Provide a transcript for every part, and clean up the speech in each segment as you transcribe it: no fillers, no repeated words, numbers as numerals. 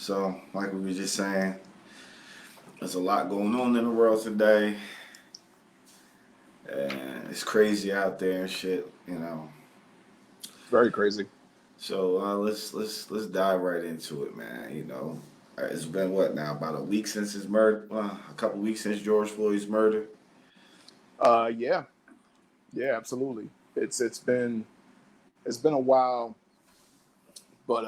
So, like we were just saying, there's a lot going on in the world today, and it's crazy out there and shit. Very crazy. So let's dive right into it, man. It's been what now? About a week since his murder. A couple weeks since George Floyd's murder. Yeah, yeah, absolutely. It's been a while, but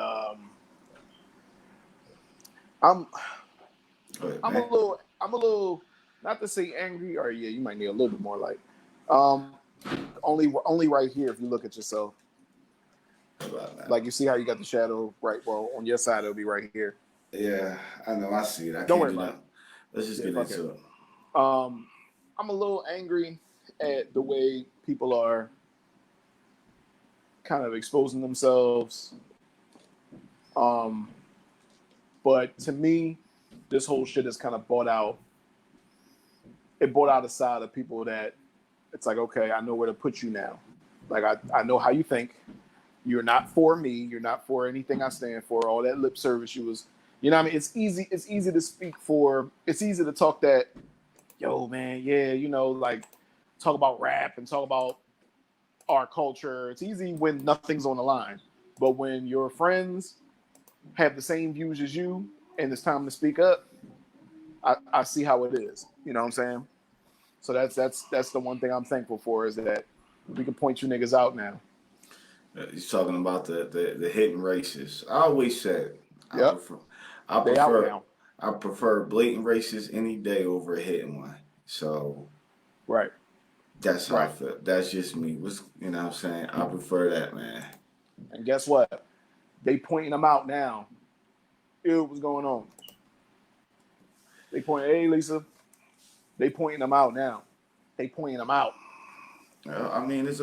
I'm Go ahead, I'm a man. little I'm a little not to say angry, or yeah, you might need a little bit more light. Um, only right here if you look at yourself. What about now? Like you see how you got the shadow right. Well, on your side it'll be right here. Yeah, I know. I see it. I Don't can't worry do about that. it. Let's just Yeah, get fuck it. into it. Um, I'm a little angry at the way people are kind of exposing themselves. Um, but to me, this whole shit is kind of bought out. It brought out a side of people that it's like, okay, I know where to put you now. Like I know how you think. You're not for me. You're not for anything I stand for. All that lip service you was, you know what I mean? It's easy to speak for, it's easy to talk that, yo, man, yeah, like talk about rap and talk about our culture. It's easy when nothing's on the line. But when your friends have the same views as you and it's time to speak up, I see how it is. You know what I'm saying? So that's the one thing I'm thankful for is that we can point you niggas out now. He's talking about the hidden races. I always said I Yep. prefer I They out prefer now. I prefer blatant races any day over a hidden one. So Right. that's how I Right. feel. That's just me. What I'm saying? I prefer that, man. And guess what? They pointing them out now. Ew, what's going on? They point, hey Lisa. They pointing them out now. They pointing them out. I mean, it's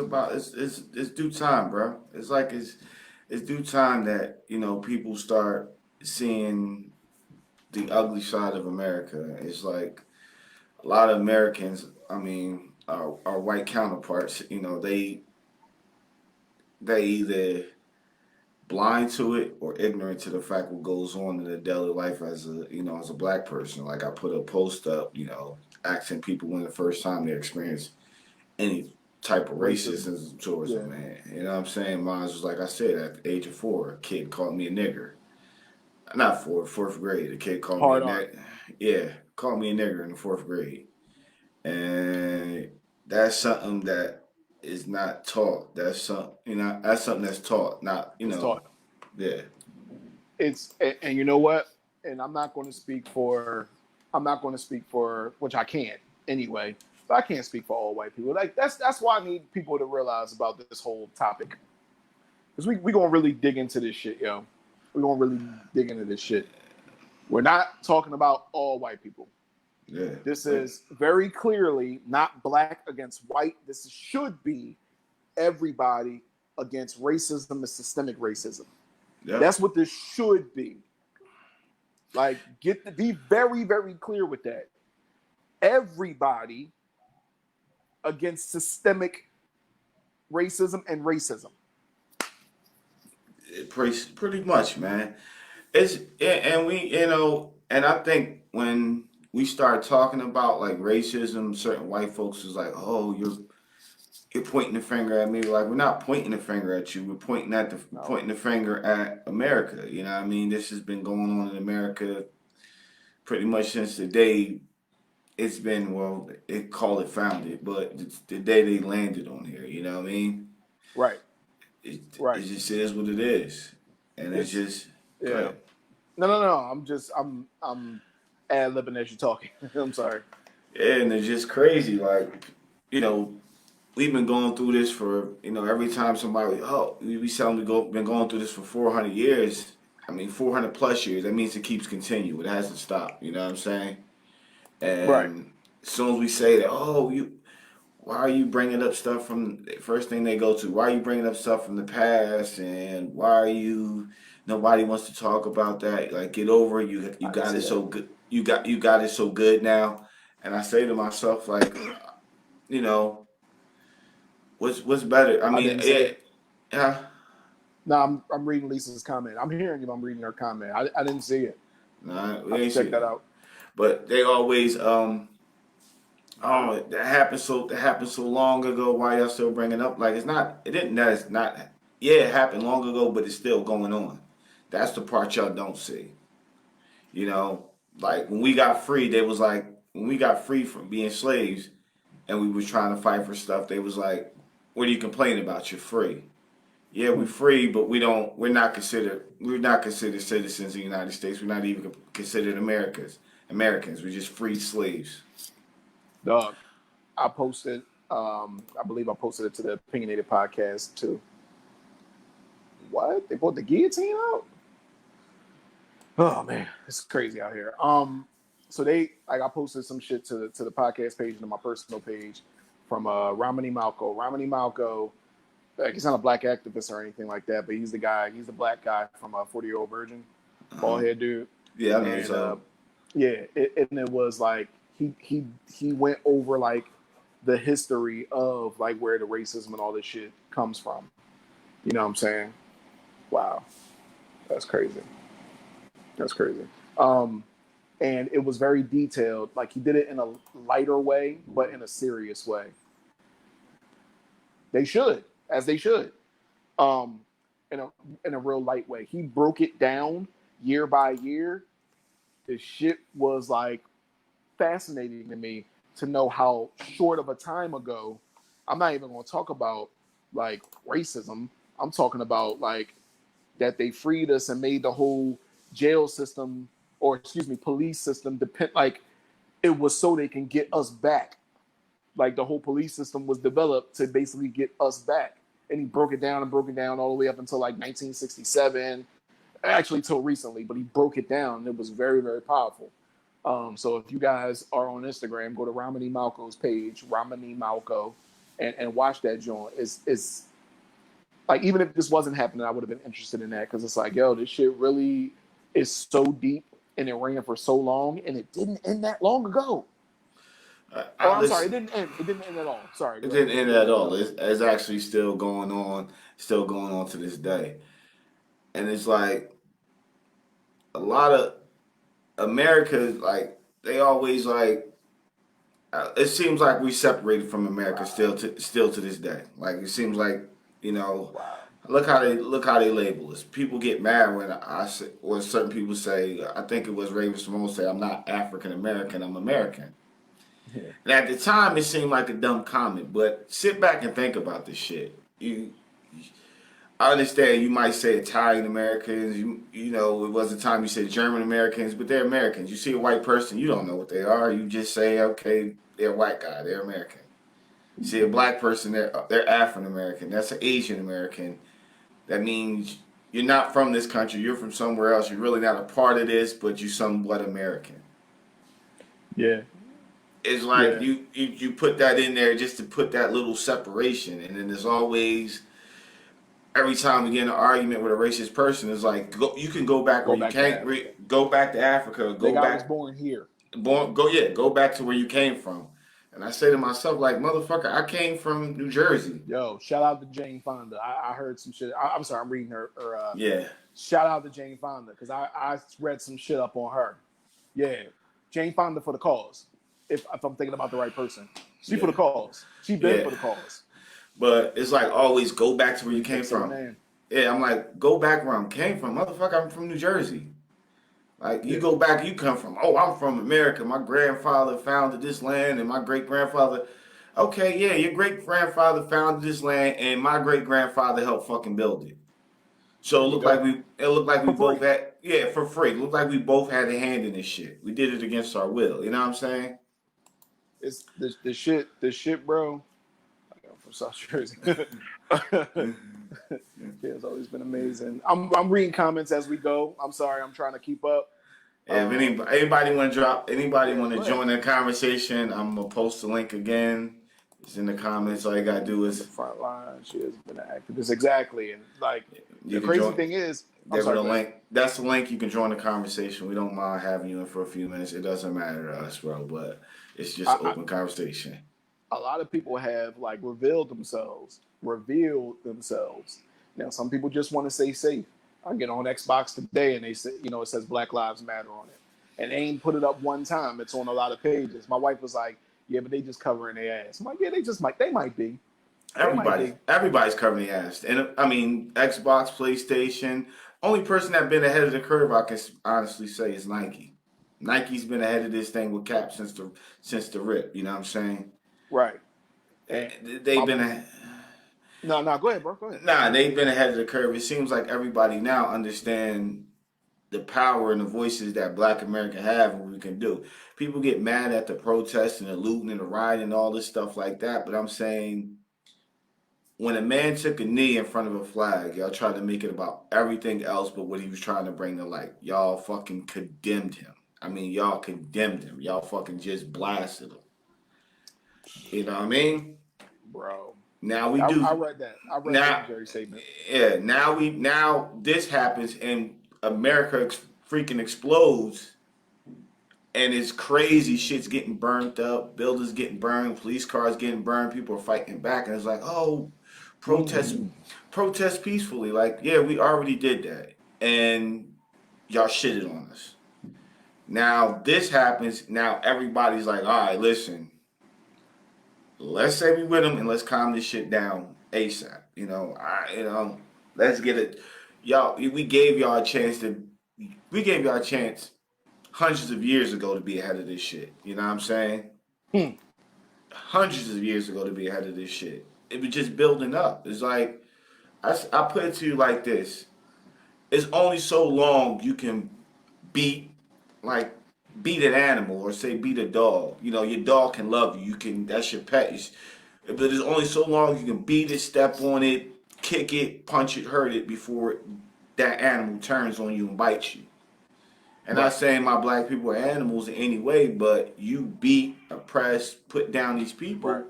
due time, bro. It's due time that people start seeing the ugly side of America. It's like a lot of Americans. I mean, our white counterparts. They either blind to it or ignorant to the fact what goes on in their daily life as a black person. Like I put a post up, asking people when the first time they experienced any type of Racism. racism towards Yeah. them, man. You know what I'm saying? Mine was like I said, at the age of 4, a kid called me a nigger. Not fourth grade. A kid called me a Hard on. nigger. Yeah, called me a nigger in the 4th grade. And that's something that is not taught. That's something that's taught, not, It's taught. yeah. And you know what? And I'm not going to speak for which I can't anyway. But I can't speak for all white people. Like that's why I need people to realize about this whole topic. Because we gonna really dig into this shit, yo. We're gonna really dig into this shit. We're not talking about all white people. Yeah. This is very clearly not black against white. This should be everybody against racism and systemic racism. Yeah. That's what this should be. Like, be very, very clear with that. Everybody against systemic racism and racism. Pretty much, man. And and I think when we start talking about like racism, certain white folks is like, oh, you're pointing the finger at me. Like we're not pointing the finger at you. We're No, pointing the finger at America. You know what I mean? This has been going on in America pretty much since the day it's been. Well, it call it founded, but it's the day they landed on here. You know what I mean? right, It right. just is what it is, and it's It's just go yeah. ahead. No. I'm ad libbing as you're talking. I'm sorry. Yeah, and it's just crazy. Like, you know, we've been going through this for, every time somebody, we tell them been going through this for 400 years. I mean, 400 plus years. That means it keeps continuing. It hasn't stopped. You know what I'm saying? Right. And as soon as we say that, why are you bringing up stuff from the first thing they go to? Why are you bringing up stuff from the past? And why are you? Nobody wants to talk about that. Like, get over it. You I didn't got see it that. so good. You got it so good now. And I say to myself, like, you know, what's better? I I mean, didn't see yeah, it. yeah. No, I'm reading Lisa's comment. I'm hearing you. I'm reading her comment. I didn't see it. Nah, I we have to ain't check see that that. out. But they always oh, that happened so long ago. Why y'all still bringing up? Like it's not. It didn't. That it's not. Yeah, it happened long ago, but it's still going on. That's the part y'all don't see. You know, like when we got free, they was like when we got free from being slaves, and we was trying to fight for stuff. They was like, "What are you complaining about? You're free." Yeah, we're free, but we don't. We're not considered. We're not considered citizens of the United States. We're not even considered Americans. Americans. We're just free slaves. Dog, I posted. I believe I posted it to the Opinionated Podcast too. What? They brought the guillotine out? Oh man, it's crazy out here. So they like I posted some shit to the podcast page and to my personal page from Ramani Malco. Ramani Malco, like he's not a black activist or anything like that, but he's the guy. He's the black guy from 40-Year-Old Virgin, bald head dude. Yeah, I know And so. yeah, and it was like he went over like the history of like where the racism and all this shit comes from. You know what I'm saying? Wow, that's crazy. That's crazy. Um, and it was very detailed. Like he did it in a lighter way, but in a serious way. They should, as they should, um, in a real light way. He broke it down year by year. The shit was like fascinating to me to know how short of a time ago. I'm not even going to talk about like racism. I'm talking about like that they freed us and made the whole jail system, or excuse me, police system depend like it was so they can get us back. Like the whole police system was developed to basically get us back. And he broke it down and broke it down all the way up until like 1967, actually till recently, but he broke it down and it was very, very powerful. So if you guys are on Instagram, go to Ramani Malco's page, Ramani Malco, and watch that joint. It's like even if this wasn't happening, I would have been interested in that because it's like, yo, this shit really is so deep and it ran for so long and it didn't end that long ago. Or I'm sorry, it Listen, didn't end. It didn't end at all. Sorry, it go ahead. didn't end at all. It's actually still going on to this day. And it's like a lot of America, like they always like. It seems like we separated from America still to this day. Like it seems like you know, Wow. look how they label us. People get mad when I say, or certain people say. I think it was Raven Simone say, "I'm not African American. I'm American." Yeah. And at the time, it seemed like a dumb comment, but sit back and think about this shit. I understand you might say Italian Americans. You know, it was a time you said German Americans, but they're Americans. You see a white person, you don't know what they are. You just say, okay, they're a white guy. They're American. You see a black person, they're African American. That's an Asian American. That means you're not from this country. You're from somewhere else. You're really not a part of this, but you're somewhat American. Yeah. It's like Yeah. you put that in there just to put that little separation, and then there's always every time we get in an argument with a racist person, it's like you can go back where Go you back to can't Africa. go back to Africa, go Nigga, I was back, born here. go back to where you came from. And I say to myself, like motherfucker, I came from New Jersey. Yo, shout out to Jane Fonda. I heard some shit. I'm sorry, I'm reading her. Yeah, Shout out to Jane Fonda because I read some shit up on her. Yeah, Jane Fonda for the cause. If I'm thinking about the right person, she for yeah, the cause. She been yeah. for the cause. But it's like always go back to where you They came fixed her from. name. Yeah, I'm like go back where I came from, motherfucker. I'm from New Jersey. Like you Yeah, go back, you come from. Oh, I'm from America. My grandfather founded this land, and my great grandfather. Okay, yeah, your great grandfather founded this land, and my great grandfather helped fucking build it. So there you go. it looked like we For both free. had yeah for free. It looked like we both had a hand in this shit. We did it against our will. You know what I'm saying? It's the shit, bro. I'm from South Jersey. Yeah, it's always been amazing. I'm reading comments as we go. I'm sorry, I'm trying to keep up. If anybody want to anybody Yeah, want to go ahead. join the conversation, I'm gonna post the link again. It's in the comments. All you gotta do On the is front line, she has been an activist. Exactly, and like you the can crazy join. thing is, I'm There with sorry, a go ahead. link. That's the link. You can join the conversation. We don't mind having you in for a few minutes. It doesn't matter to us, bro. But it's just I, open conversation. a lot of people have like revealed themselves. Now, some people just want to stay safe. I get on Xbox today and they say, it says Black Lives Matter on it. And they ain't put it up one time. It's on a lot of pages. My wife was like, yeah, but they just covering their ass. I'm like, yeah, they might be. They might be. Everybody's covering the ass, and I mean Xbox, PlayStation. Only person that been ahead of the curve, I can honestly say, is Nike. Nike's been ahead of this thing with Cap since the rip. You know what I'm saying? Right. And they've been. No, go ahead, bro. Go ahead. Nah, they've been ahead of the curve. It seems like everybody now understand the power and the voices that Black America have and what we can do. People get mad at the protests and the looting and the rioting and all this stuff like that, but I'm saying when a man took a knee in front of a flag, y'all tried to make it about everything else but what he was trying to bring to light. Y'all fucking condemned him. I mean, y'all condemned him. Y'all fucking just blasted him. You know what I mean? Bro. Now we do. I read that. I read that very statement. Yeah. Now this happens and America freaking explodes, and it's crazy. Shit's getting burnt up. Buildings getting burned. Police cars getting burned. People are fighting back, and it's like, oh, protest peacefully. Like, yeah, we already did that, and y'all shitted on us. Now this happens. Now everybody's like, all right, listen. Let's say we with them and let's calm this shit down ASAP. Let's get it. Y'all, we gave y'all a chance hundreds of years ago to be ahead of this shit. You know what I'm saying? Hundreds of years ago to be ahead of this shit. It was just building up. It's like, I put it to you like this. It's only so long you can beat an animal or say beat a dog. Your dog can love you. That's your pet. But there's only so long you can beat it, step on it, kick it, punch it, hurt it before that animal turns on you and bites you. And not saying my black people are animals in any way, but you beat, oppress, put down these people. Right.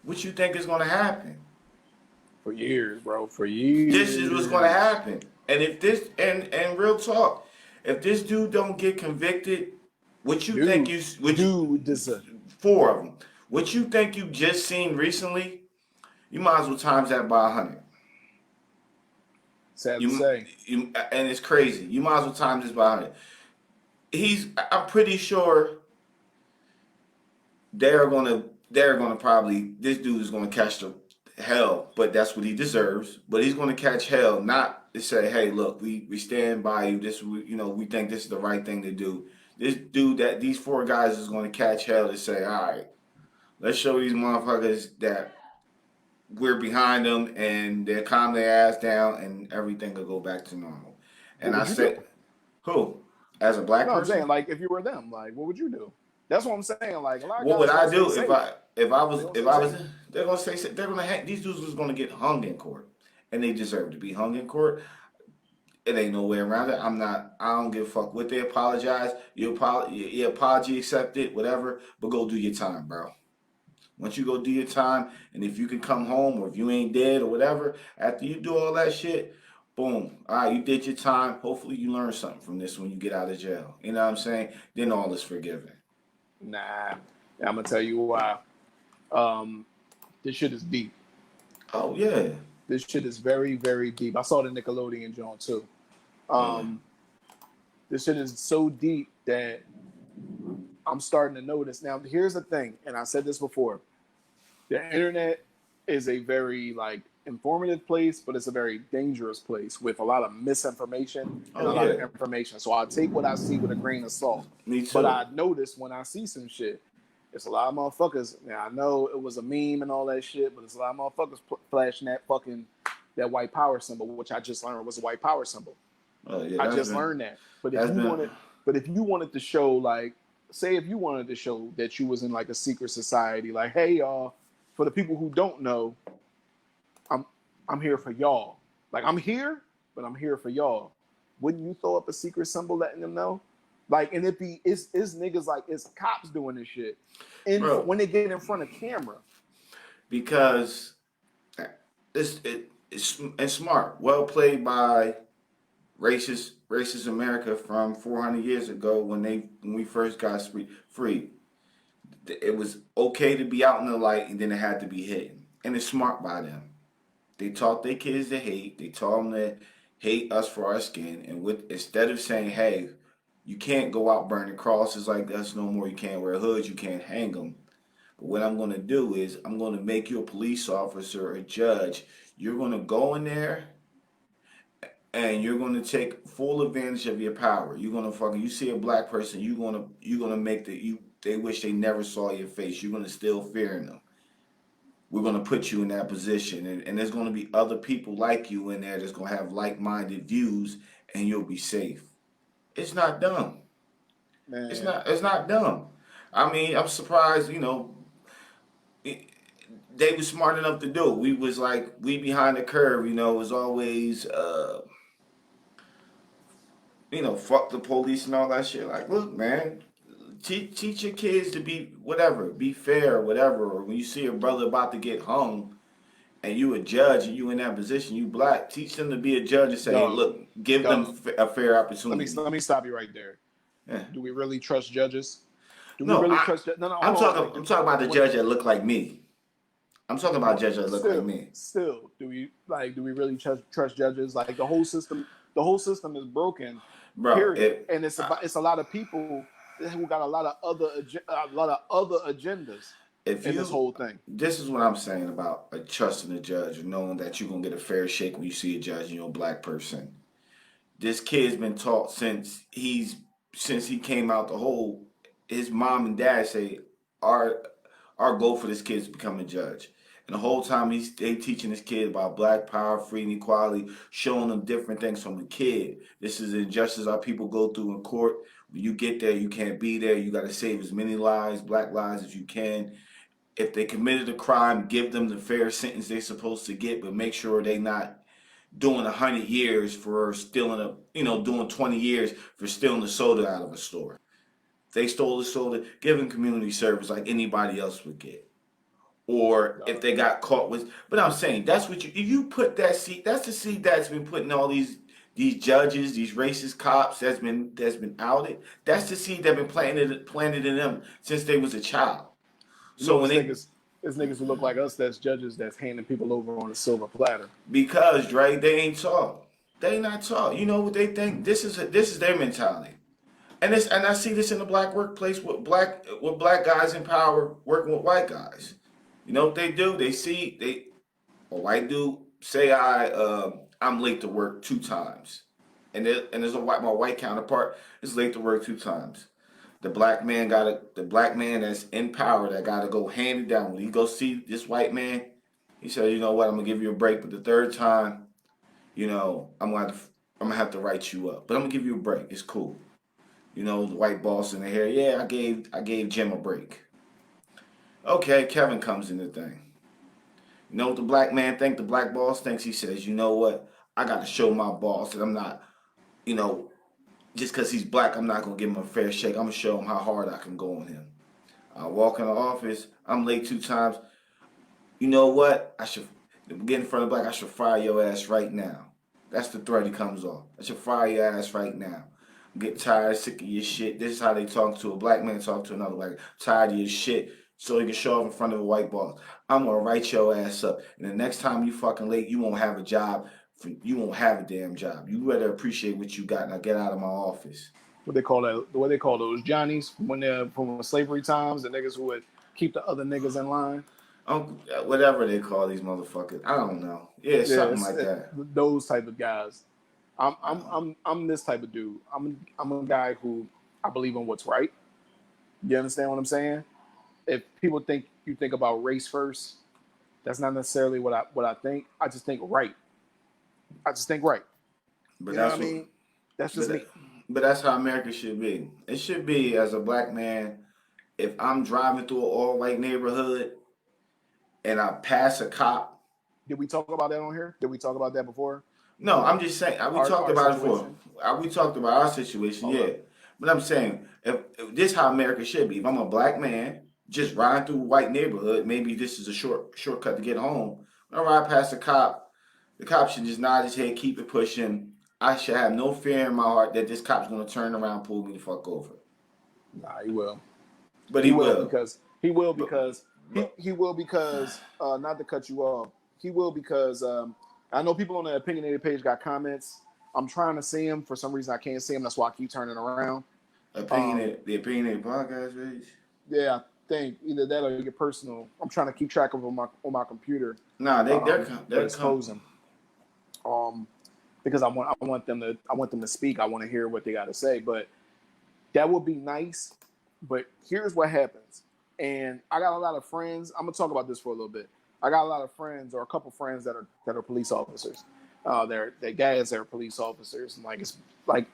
What you think is going to happen? For years, bro. For years. This is what's going to happen. And if this and real talk, if this dude don't get convicted, what you think you four of them? What you think you just seen recently? You might as well times that by 100. Sad to say. And it's crazy. You might as well times this by 100. I'm pretty sure they're gonna probably, this dude is gonna catch the hell, but that's what he deserves. But he's gonna catch hell, not to say, hey, look, we stand by you. We think this is the right thing to do. This dude, these four guys is gonna catch hell to say, all right, let's show these motherfuckers that we're behind them and they'll calm their ass down and everything will go back to normal. And I said, who? As a black person? I'm saying, like, if you were them, like, what would you do? That's what I'm saying. Like, a lot of what would I do if I was? They're gonna say they're gonna hang. These dudes was gonna get hung in court, and they deserve to be hung in court. It ain't no way around it. I don't give a fuck what they apologize. Your apology accepted, whatever. But go do your time, bro. Once you go do your time, and if you can come home, or if you ain't dead or whatever, after you do all that shit, boom. All right, you did your time. Hopefully you learn something from this when you get out of jail. You know what I'm saying? Then all is forgiven. Nah, I'm gonna tell you why. This shit is deep. Oh yeah. This shit is very, very deep. I saw the Nickelodeon joint too. This shit is so deep that I'm starting to notice. Now, here's the thing, and I said this before. The internet is a very informative place, but it's a very dangerous place with a lot of misinformation and a lot of information. So I take what I see with a grain of salt. Me too. But I notice when I see some shit, it's a lot of motherfuckers. Now I know it was a meme and all that shit, but it's a lot of motherfuckers flashing that white power symbol, which I just learned was a white power symbol. I just learned that. But if you wanted to show say if you wanted to show that you was in a secret society, hey y'all, for the people who don't know, I'm here for y'all. I'm here, but I'm here for y'all. Wouldn't you throw up a secret symbol letting them know? And if it's niggas it's cops doing this shit. And when they get in front of camera. Because it's smart. Well played by racist America from 400 years ago when we first got free. It was okay to be out in the light, and then it had to be hidden. And it's smart by them. They taught their kids to hate. They taught them that hate us for our skin, and with instead of saying, "Hey, you can't go out burning crosses like us no more. You can't wear hoods. You can't hang them." But what I'm going to do is I'm going to make you a police officer, a judge. You're going to go in there and you're going to take full advantage of your power. You're going to fucking you see a black person, you're going to make the you they wish they never saw your face. You're going to still fear in them. We're going to put you in that position, and there's going to be other people like you in there that's going to have like-minded views, and you'll be safe. It's not dumb. It's Man, not. It's not dumb. I mean, I'm surprised. They were smart enough to do it. We was like we behind the curve. It was always fuck the police and all that shit. Like, look, man, teach your kids to be whatever, be fair, whatever. Or when you see a brother about to get hung, and you a judge and you in that position, you black, teach them to be a judge and say, hey, dog, look, give dog. them a fair Let me opportunity. let me stop you right there. Yeah. Do we really trust judges? Do we No, really trust? No, no. I'm Hold on. talking. I'm talking about the judge that look like me. I'm talking about judges that look like me. Still, do we really trust judges? Like the whole system is broken. Bro, Period. And it's a lot of people who got a lot of other agendas in this whole thing. This is what I'm saying about trusting a judge and knowing that you're gonna get a fair shake when you see a judge and you're a black person. This kid's been taught since he came out the hole. His mom and dad say our goal for this kid is to become a judge. And the whole time they teaching this kid about black power, freedom, equality, showing them different things from a kid. This is injustice our people go through in court. When you get there, you can't be there. You got to save as many lives, black lives, as you can. If they committed a crime, give them the fair sentence they're supposed to get, but make sure they not doing 100 years for stealing doing 20 years for stealing the soda out of a store. If they stole the soda, give them community service like anybody else would get. Or if they got caught with, but I'm saying that's what if you put that seed, that's the seed that's been putting all these judges, these racist cops that's been outed. That's the seed that's been planted in them since they was a child. So when it's niggas who look like us that's judges that's handing people over on a silver platter. Because Dre, they ain't taught. They not taught. You know what they think? This is their mentality. And I see this in the black workplace with black guys in power working with white guys. You know what they do? A white dude say I'm late to work 2 times, and there's my white counterpart is late to work 2 times. The black man that's in power that gotta go hand it down. When he go see this white man, he said, you know what, I'm gonna give you a break, but the 3rd time, I'm gonna have to write you up. But I'm gonna give you a break. It's cool. The white boss in the hair, yeah, I gave Jim a break. Okay, Kevin comes in the thing. You know what the black man thinks? The black boss thinks. He says, you know what? I got to show my boss that I'm not, just because he's black, I'm not going to give him a fair shake. I'm going to show him how hard I can go on him. I walk in the office. I'm late 2 times. You know what? I should get in front of black. I should fire your ass right now. That's the threat he comes off. I should fire your ass right now. I'm getting tired, sick of your shit. This is how they talk to a black man, talk to another black. Tired of your shit. So he can show up in front of a white boss. I'm gonna write your ass up, and the next time you fucking late, you won't have a job. You won't have a damn job. You better appreciate what you got. Now get out of my office. What they call those Johnnies when they're from slavery times, the niggas who would keep the other niggas in line. Whatever they call these motherfuckers, I don't know. Yeah, something like that. Those type of guys. I'm this type of dude. I'm a guy who I believe in what's right. You understand what I'm saying? If people think you think about race first, that's not necessarily what I think. I just think right. But you know what I mean? That's just me. But that's how America should be. It should be, as a black man, if I'm driving through an all-white neighborhood and I pass a cop. Did we talk about that on here? Did we talk about that before? No, I'm just saying. We talked about it before. We talked about our situation, yeah. But I'm saying, if this is how America should be. If I'm a black man just riding through a white neighborhood, maybe this is a shortcut to get home. When I ride past a cop, the cop should just nod his head, keep it pushing. I should have no fear in my heart that this cop's going to turn around and pull me the fuck over. Nah, he will. But he will. Because not to cut you off, he will because I know people on the opinionated page got comments I'm trying to see him. For some reason, I can't see him. That's why I keep turning around. The Opinionated Podcast page? Yeah, I think either that or your personal. I'm trying to keep track of on my computer. Nah, But they're it's frozen. Because I want them to speak. I want to hear what they got to say. But that would be nice. But here's what happens. And I got a lot of friends. I'm gonna talk about this for a little bit. I got a lot of friends, or a couple friends that are police officers. They're guys that are police officers, and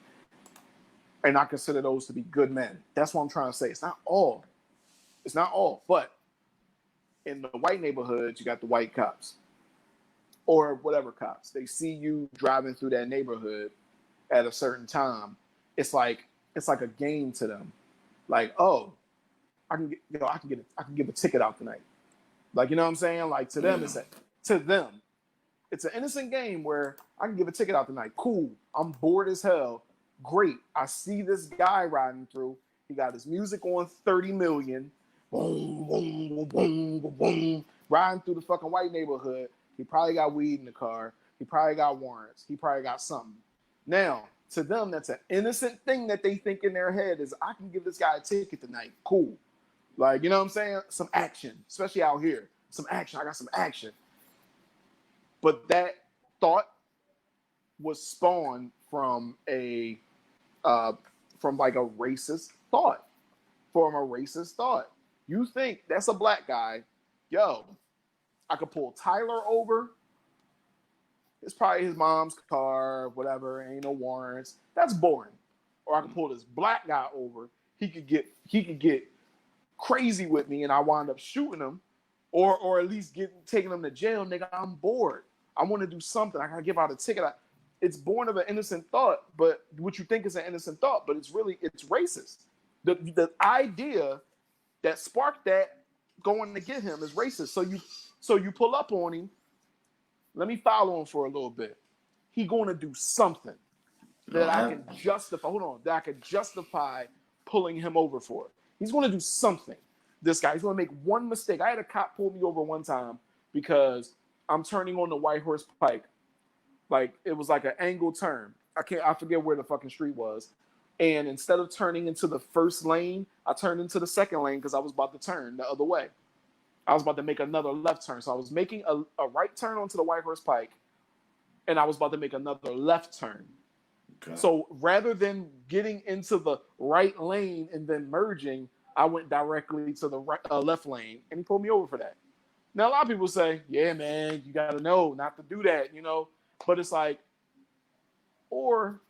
and I consider those to be good men. That's what I'm trying to say. It's not all, but in the white neighborhoods, you got the white cops or whatever cops. They see you driving through that neighborhood at a certain time. It's like a game to them. Like, oh, I can give a ticket out tonight. Like, you know what I'm saying? Like, to them, it's an innocent game where I can give a ticket out tonight. Cool. I'm bored as hell. Great. I see this guy riding through. He got his music on 30 million. Boom, boom, boom, boom, boom, boom. Riding through the fucking white neighborhood. He probably got weed in the car. He probably got warrants. He probably got something. Now, to them, that's an innocent thing that they think in their head is, I can give this guy a ticket tonight. Cool. Like, you know what I'm saying? Some action, especially out here. Some action. I got some action. But that thought was spawned from a racist thought. You think that's a black guy? Yo, I could pull Tyler over. It's probably his mom's car, whatever. Ain't no warrants. That's boring. Or I could pull this black guy over. He could get crazy with me, and I wind up shooting him, or at least taking him to jail. Nigga, I'm bored. I want to do something. I gotta give out a ticket. It's born of an innocent thought, but what you think is an innocent thought, but it's racist. The idea that sparked that going to get him is racist. So you pull up on him. Let me follow him for a little bit. He going to do something that I can justify. Hold on, that I can justify pulling him over for. He's going to do something. This guy, he's going to make one mistake. I had a cop pull me over one time because I'm turning on the White Horse Pike. Like, it was like an angle turn. I forget where the fucking street was. And instead of turning into the first lane, I turned into the second lane because I was about to turn the other way. I was about to make another left turn. So I was making a right turn onto the White Horse Pike, and I was about to make another left turn. Okay. So rather than getting into the right lane and then merging, I went directly to the left lane, and he pulled me over for that. Now, a lot of people say, yeah, man, you got to know not to do that, you know. But it's like, or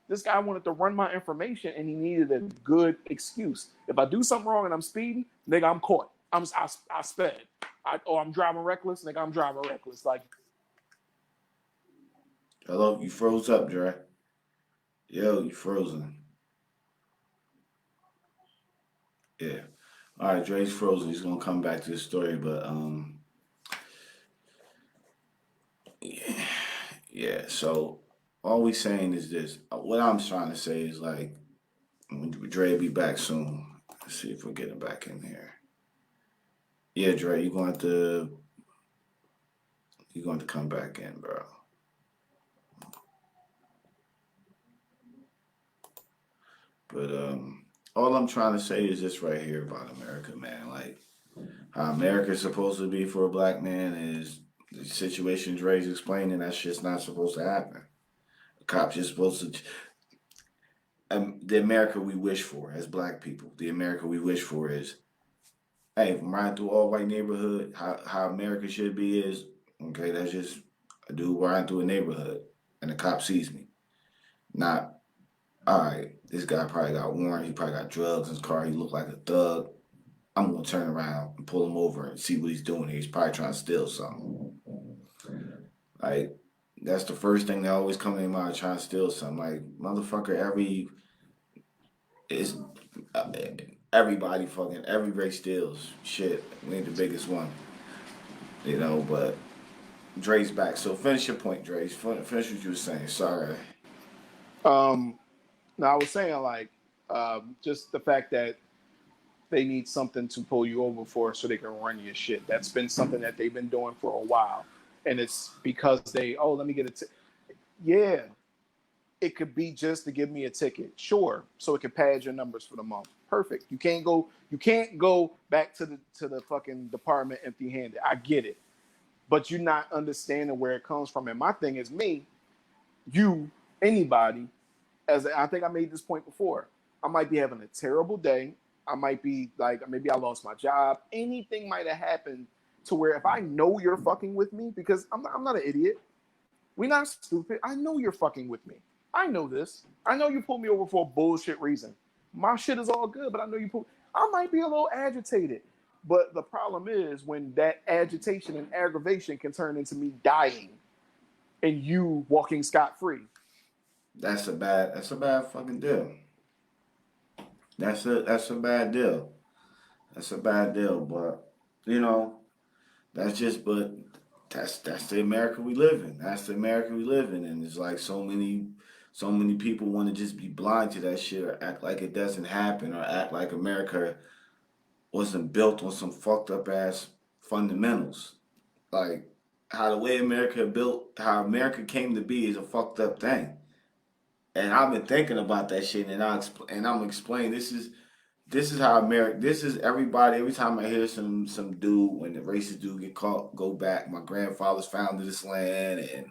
this guy wanted to run my information, and he needed a good excuse. If I do something wrong and I'm speeding, nigga, I'm caught. I sped. I'm driving reckless, nigga, I'm driving reckless. Like, hello, you froze up, Dre. Yo, you frozen. Yeah. All right, Dre's frozen. He's gonna come back to the story, but yeah. So all we saying is this. What I'm trying to say is, like, Dre be back soon. Let's see if we're getting back in here. Yeah, Dre, you're going to come back in, bro. But all I'm trying to say is this right here about America, man. Like, how America's supposed to be for a black man is the situation Dre's explaining. That shit's not supposed to happen. The cops just supposed to. The America we wish for as black people, the America we wish for is, hey, if I'm riding through all white neighborhood, how America should be is, okay, that's just a dude riding through a neighborhood and the cop sees me. Not, all right, this guy probably got warrant, he probably got drugs in his car, he looked like a thug. I'm gonna turn around and pull him over and see what he's doing here. He's probably trying to steal something. Like, that's the first thing that always comes in my mind, trying to steal something. Like, motherfucker, everybody fucking, every race steals. Shit, we ain't the biggest one. You know, but Dre's back. So finish your point, Dre. Finish what you were saying. Sorry. Now I was saying, like, just the fact that they need something to pull you over for so they can run your shit. That's been something that they've been doing for a while. And it's because let me get it. Yeah. it could be just to give me a ticket. Sure. So it can pad your numbers for the month. Perfect. You can't go back to the fucking department empty handed. I get it. But you're not understanding where it comes from. And my thing is me, you, anybody, as I think I made this point before, I might be having a terrible day. I might be like, maybe I lost my job. Anything might have happened to where if I know you're fucking with me, because I'm not an idiot. We're not stupid. I know you're fucking with me. I know this. I know you pulled me over for a bullshit reason. My shit is all good, but I know you pulled. I might be a little agitated. But the problem is when that agitation and aggravation can turn into me dying and you walking scot-free. That's a bad fucking deal. That's a bad deal. That's a bad deal, but you know, that's just but that's the America we live in. That's the America we live in, and it's like so many people want to just be blind to that shit or act like it doesn't happen or act like America wasn't built on some fucked up ass fundamentals. Like how the way America built, how America came to be is a fucked up thing. And I've been thinking about that shit, and I'm explaining this is how America. This is everybody. Every time I hear some dude when the racist dude get caught, go back. My grandfathers founded this land and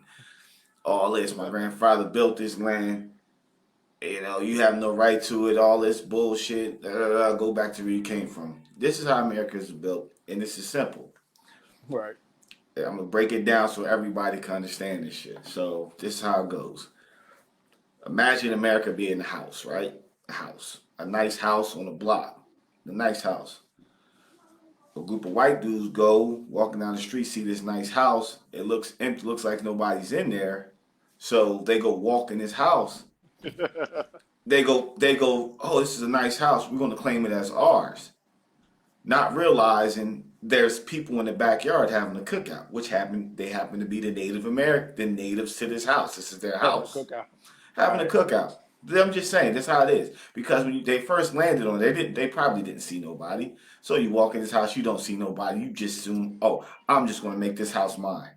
all this. My grandfather built this land. You know, you have no right to it. All this bullshit. Go back to where you came from. This is how America is built, and this is simple. Right. I'm gonna break it down so everybody can understand this shit. So this is how it goes. Imagine America being a house, right? A house. A nice house on a block. A nice house. A group of white dudes go walking down the street, see this nice house. It looks empty, looks like nobody's in there. So they go walk in this house. They go, oh, this is a nice house. We're gonna claim it as ours. Not realizing there's people in the backyard having a cookout, which they happen to be the the natives to this house. This is their house. Cookout. Having a cookout. I'm just saying, that's how it is. Because when they first landed on it, they probably didn't see nobody. So you walk in this house, you don't see nobody. You just assume, oh, I'm just going to make this house mine.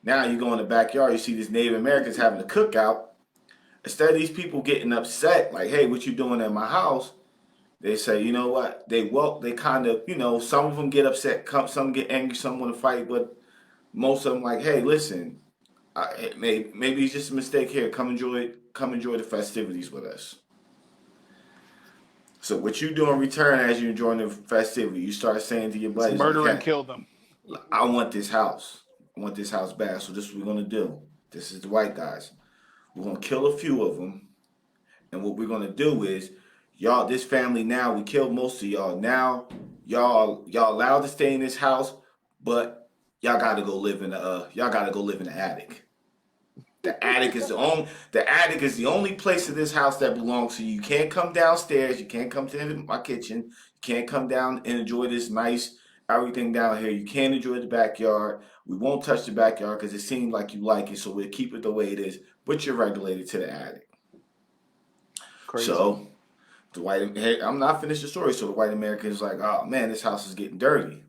Now you go in the backyard, you see these Native Americans having a cookout. Instead of these people getting upset, like, hey, what you doing at my house? They say, you know what? They kind of, some of them get upset, some get angry, some want to fight, but most of them like, hey, listen, maybe it's just a mistake here. Come enjoy the festivities with us. So what you do in return as you're enjoying the festivity, you start saying to your buddies, murder like, and hey, kill them. I want this house. I want this house back. So this is what we're gonna do. This is the white guys. We're gonna kill a few of them, and what we're gonna do is, y'all, this family now, we killed most of y'all. Now, y'all allowed to stay in this house, but y'all gotta go live in the attic. The attic is the only place in this house that belongs to you. You can't come downstairs. You can't come to my kitchen. You can't come down and enjoy this nice everything down here. You can't enjoy the backyard. We won't touch the backyard because it seems like you like it, so we'll keep it the way it is. But you're regulated to the attic. Crazy. So hey, I'm not finished the story. So the white American's like, oh man, this house is getting dirty.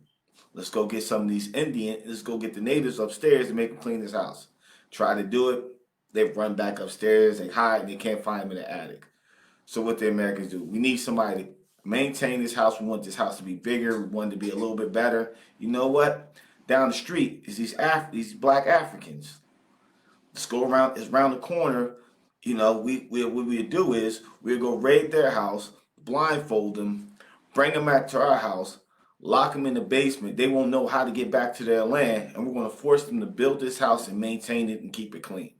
Let's go get some of these let's go get the natives upstairs and make them clean this house. Try to do it. They run back upstairs, they hide, and they can't find them in the attic. So what the Americans do, we need somebody to maintain this house. We want this house to be bigger. We want it to be a little bit better. You know what? Down the street is these black Africans. Let's go around. It's around the corner. What we do is we'll go raid their house, blindfold them, bring them back to our house, lock them in the basement. They won't know how to get back to their land, and we're going to force them to build this house and maintain it and keep it clean.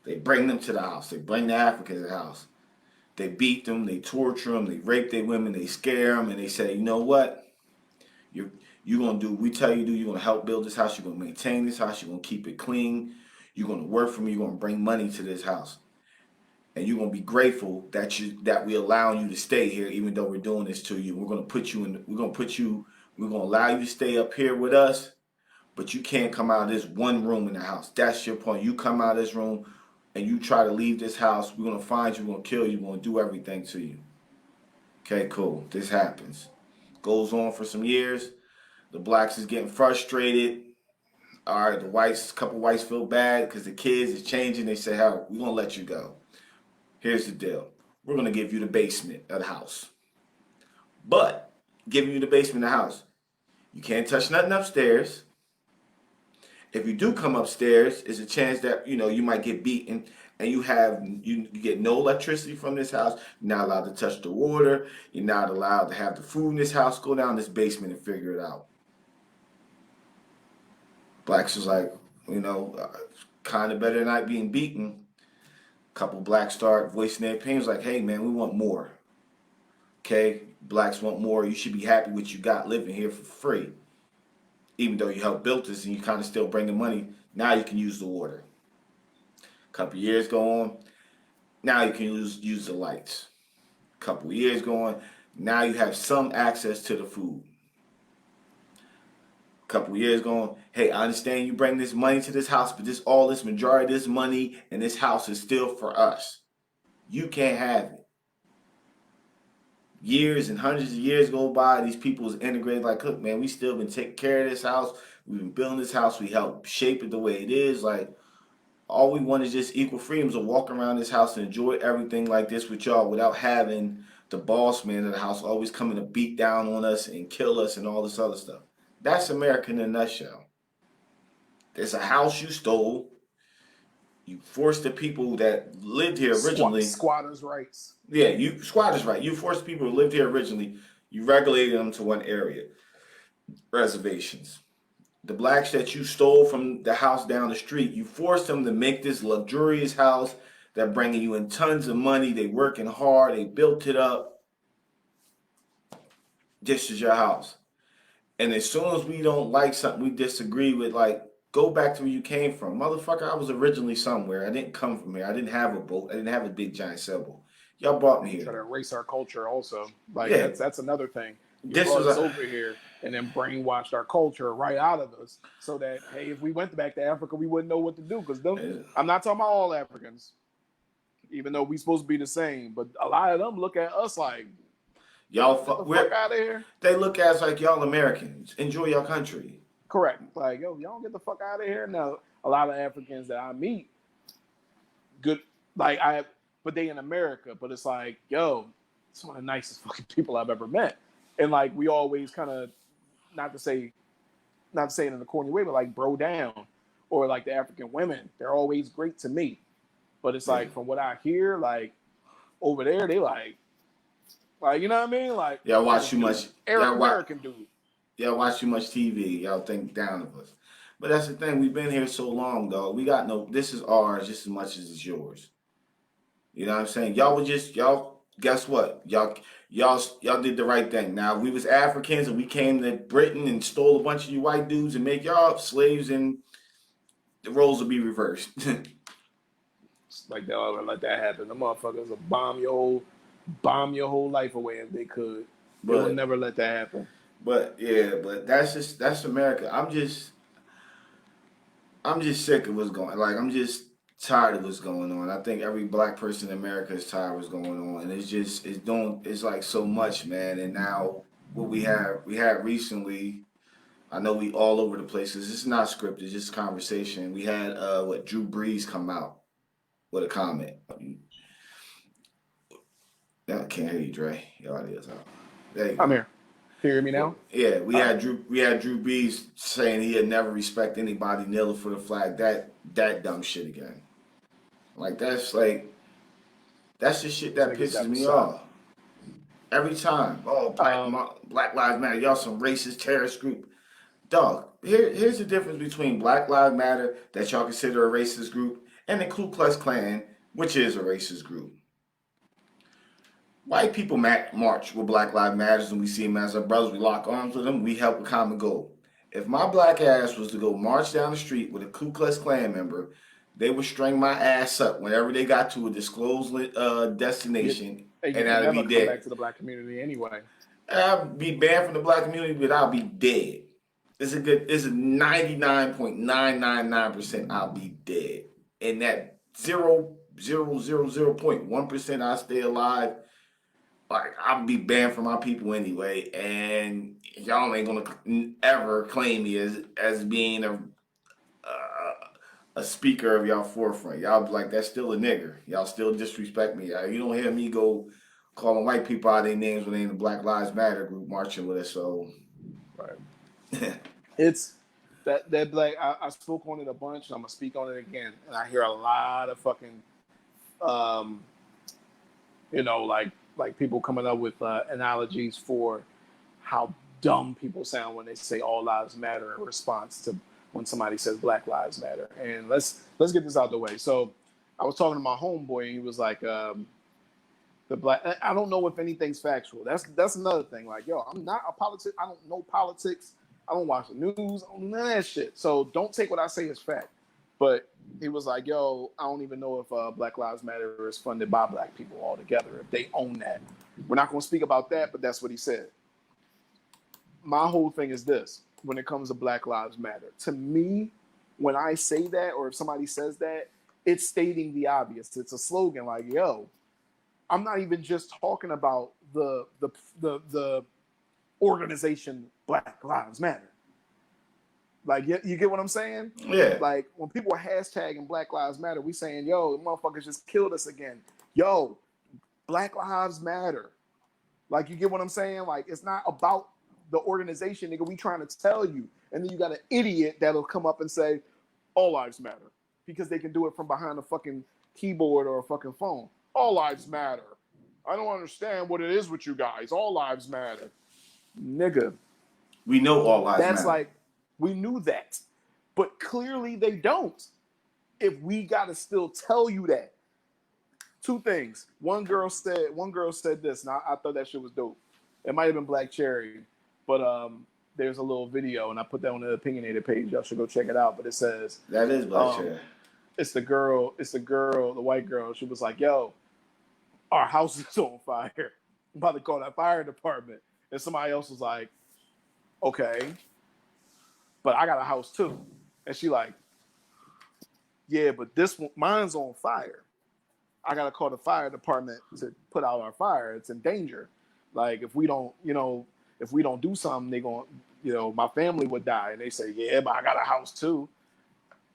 They bring them to the house. They bring the Africans to the house. They beat them. They torture them. They rape their women. They scare them, and they say, you know what? You're going to do what we tell you to do. You're going to help build this house. You're going to maintain this house. You're going to keep it clean. You're going to work for me. You're going to bring money to this house. And you're going to be grateful that we allowing you to stay here, even though we're doing this to you. We're going to allow you to stay up here with us, but you can't come out of this one room in the house. That's your point. You come out of this room and you try to leave this house, we're going to find you, we're going to kill you, we're going to do everything to you. Okay, cool. This happens. Goes on for some years. The blacks is getting frustrated. All right, couple whites feel bad because the kids is changing. They say, "How we're gonna let you go? Here's the deal: we're gonna give you the basement of the house, but giving you the basement of the house, you can't touch nothing upstairs. If you do come upstairs, there's a chance that you might get beaten, and you get no electricity from this house. You're not allowed to touch the water. You're not allowed to have the food in this house. Go down this basement and figure it out." Blacks was like, kind of better than not being beaten. A couple blacks start voicing their opinions like, "Hey man, we want more. Okay, blacks want more. You should be happy with what you got living here for free. Even though you helped build this and you kind of still bring the money, now you can use the water. A couple years go on, now you can use the lights. A couple years go on, now you have some access to the food. A couple years go on, hey, I understand you bring this money to this house, but this majority of this money and this house is still for us. You can't have it." Years and hundreds of years go by. These people is integrated. Like, look, man, we still been taking care of this house. We've been building this house. We helped shape it the way it is. Like, all we want is just equal freedoms to walk around this house and enjoy everything like this with y'all without having the boss man of the house always coming to beat down on us and kill us and all this other stuff. That's America in a nutshell. There's a house you stole. You forced the people that lived here originally. Squatters' rights. Yeah, squatters' right. You forced people who lived here originally. You regulated them to one area. Reservations. The blacks that you stole from the house down the street, you forced them to make this luxurious house that bringing you in tons of money. They working hard. They built it up. This is your house. And as soon as we don't like something, we disagree with, like, go back to where you came from. Motherfucker, I was originally somewhere. I didn't come from here. I didn't have a boat. I didn't have a big giant sailboat. Y'all brought me here. Try to erase our culture also. Like, Yeah. that's another thing. You This brought was us over here and then brainwashed our culture right out of us so that, hey, if we went back to Africa, we wouldn't know what to do. Because I'm not talking about all Africans, even though we supposed to be the same. But a lot of them look at us like, y'all get the fuck out of here. They look at us like y'all Americans. Enjoy your country. Correct. Like, yo, y'all get the fuck out of here. Now, a lot of Africans that I meet, but they in America. But it's like, yo, it's one of the nicest fucking people I've ever met. And like, we always kind of, not to say it in a corny way, but like bro down. Or like the African women, they're always great to me. But it's like, from what I hear, like over there, they like, you know what I mean? Like, y'all watch too much. American dude. Y'all watch too much TV. Y'all think down of us. But that's the thing. We've been here so long, though. We got this is ours just as much as it's yours. You know what I'm saying? Guess what? Y'all did the right thing. Now, if we was Africans and we came to Britain and stole a bunch of you white dudes and make y'all slaves, and the roles will be reversed. It's like they'll ever let that happen. The motherfuckers will bomb your whole life away if they could. They will never let that happen. But that's America. I'm just sick of what's going. Like, I'm just tired of what's going on. I think every black person in America is tired of what's going on, and it's like so much, man. And now what we had recently, I know we all over the place. This is not scripted, it's just conversation. We had Drew Brees come out with a comment. I can't hear you, Dre. Your audio's out. There you go. I'm here. Can you hear me now? Yeah, we had Drew Brees saying he had never respect anybody kneeling for the flag. That dumb shit again. Like, that's the shit that pisses me off. Every time. Oh, Black Lives Matter. Y'all some racist terrorist group. Dog, here's the difference between Black Lives Matter, that y'all consider a racist group, and the Ku Klux Klan, which is a racist group. White people march with Black Lives Matter, and we see them as our brothers. We lock arms with them. We help a common goal. If my black ass was to go march down the street with a Ku Klux Klan member, they would string my ass up whenever they got to a disclosed destination, and I'd be dead. Come back to the black community anyway. I'd be banned from the black community, but I'll be dead. It's a 99.999% I'll be dead. And that 0.1% I stay alive, like, I'll be banned from my people anyway, and y'all ain't gonna ever claim me as being a speaker of y'all forefront. Y'all be like, that's still a nigger. Y'all still disrespect me. You don't hear me go calling white people out their names when they in the Black Lives Matter group marching with us. So, Right. It's that like I spoke on it a bunch. And I'm gonna speak on it again, and I hear a lot of fucking, um, like people coming up with analogies for how dumb people sound when they say all lives matter in response to when somebody says Black Lives Matter. And let's get this out the way. So I was talking to my homeboy, and he was like, the black. I don't know if anything's factual. That's another thing. Like, yo, I'm not a politic. I don't know politics. I don't watch the news. I don't know none of that shit. So don't take what I say as fact. But he was like, yo, I don't even know if Black Lives Matter is funded by black people altogether, if they own that. We're not going to speak about that, but that's what he said. My whole thing is this when it comes to Black Lives Matter. To me, when I say that, or if somebody says that, it's stating the obvious. It's a slogan like, yo, I'm not even just talking about the organization Black Lives Matter. Like, you get what I'm saying? yeah. Like, when people are hashtagging Black Lives Matter, we saying, yo, the motherfuckers just killed us again. Yo, Black Lives Matter. Like, you get what I'm saying? Like, it's not about the organization, nigga. We trying to tell you. And then you got an idiot that'll come up and say, all lives matter. Because they can do it from behind a fucking keyboard or a fucking phone. All lives matter. I don't understand what it is with you guys. All lives matter. Nigga. We know all lives matter. That's like, we knew that. But clearly they don't. If we gotta still tell you that. Two things. One girl said this, and I thought that shit was dope. It might have been Black Cherry, but there's a little video, and I put that on the opinionated page. Y'all should go check it out. But it says that is Black Cherry. It's the girl, the white girl. She was like, yo, our house is on fire. I'm about to call that fire department. And somebody else was like, okay, but I got a house too. And she like, yeah, but this one, mine's on fire. I gotta call the fire department to put out our fire. It's in danger. Like, if we don't do something, they gonna, my family would die. And they say, yeah, but I got a house too.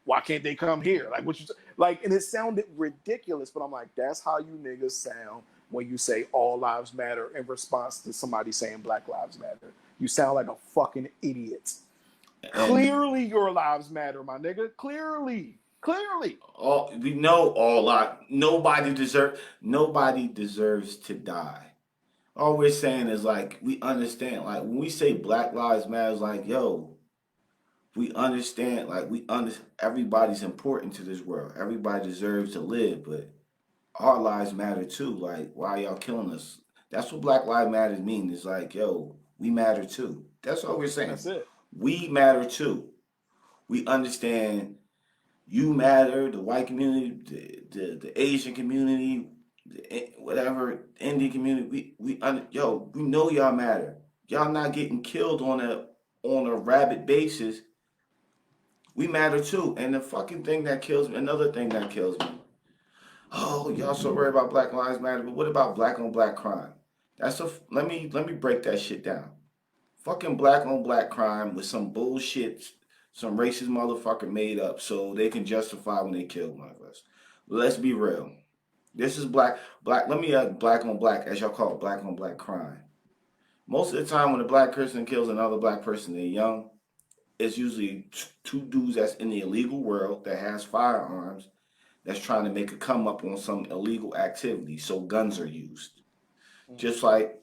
Why can't they come here? Like, what you like? And it sounded ridiculous, but I'm like, that's how you niggas sound when you say all lives matter in response to somebody saying Black Lives Matter. You sound like a fucking idiot. Clearly, your lives matter, my nigga. Clearly. We know all lives. Nobody deserves to die. All we're saying is, like, we understand. Like, when we say Black Lives Matter, it's like, yo, we understand. Like, everybody's important to this world. Everybody deserves to live, but our lives matter too. Like, why y'all killing us? That's what Black Lives Matter means. It's like, yo, we matter too. That's all we're saying. That's it. We matter too. We understand you matter, the white community, the Asian community, whatever, Indian community. We know y'all matter. Y'all not getting killed on a rabid basis. We matter too. And the fucking thing that kills me, another thing that kills me. Oh, y'all so worried about Black Lives Matter, but what about black on black crime? Let me break that shit down. Fucking black on black crime with some bullshit some racist motherfucker made up so they can justify when they killed one of us. Let's be real. This is black. Let me add black on black, as y'all call it, black on black crime. Most of the time when a black person kills another black person, they're young. It's usually two dudes that's in the illegal world that has firearms that's trying to make a come up on some illegal activity. So guns are used. Just like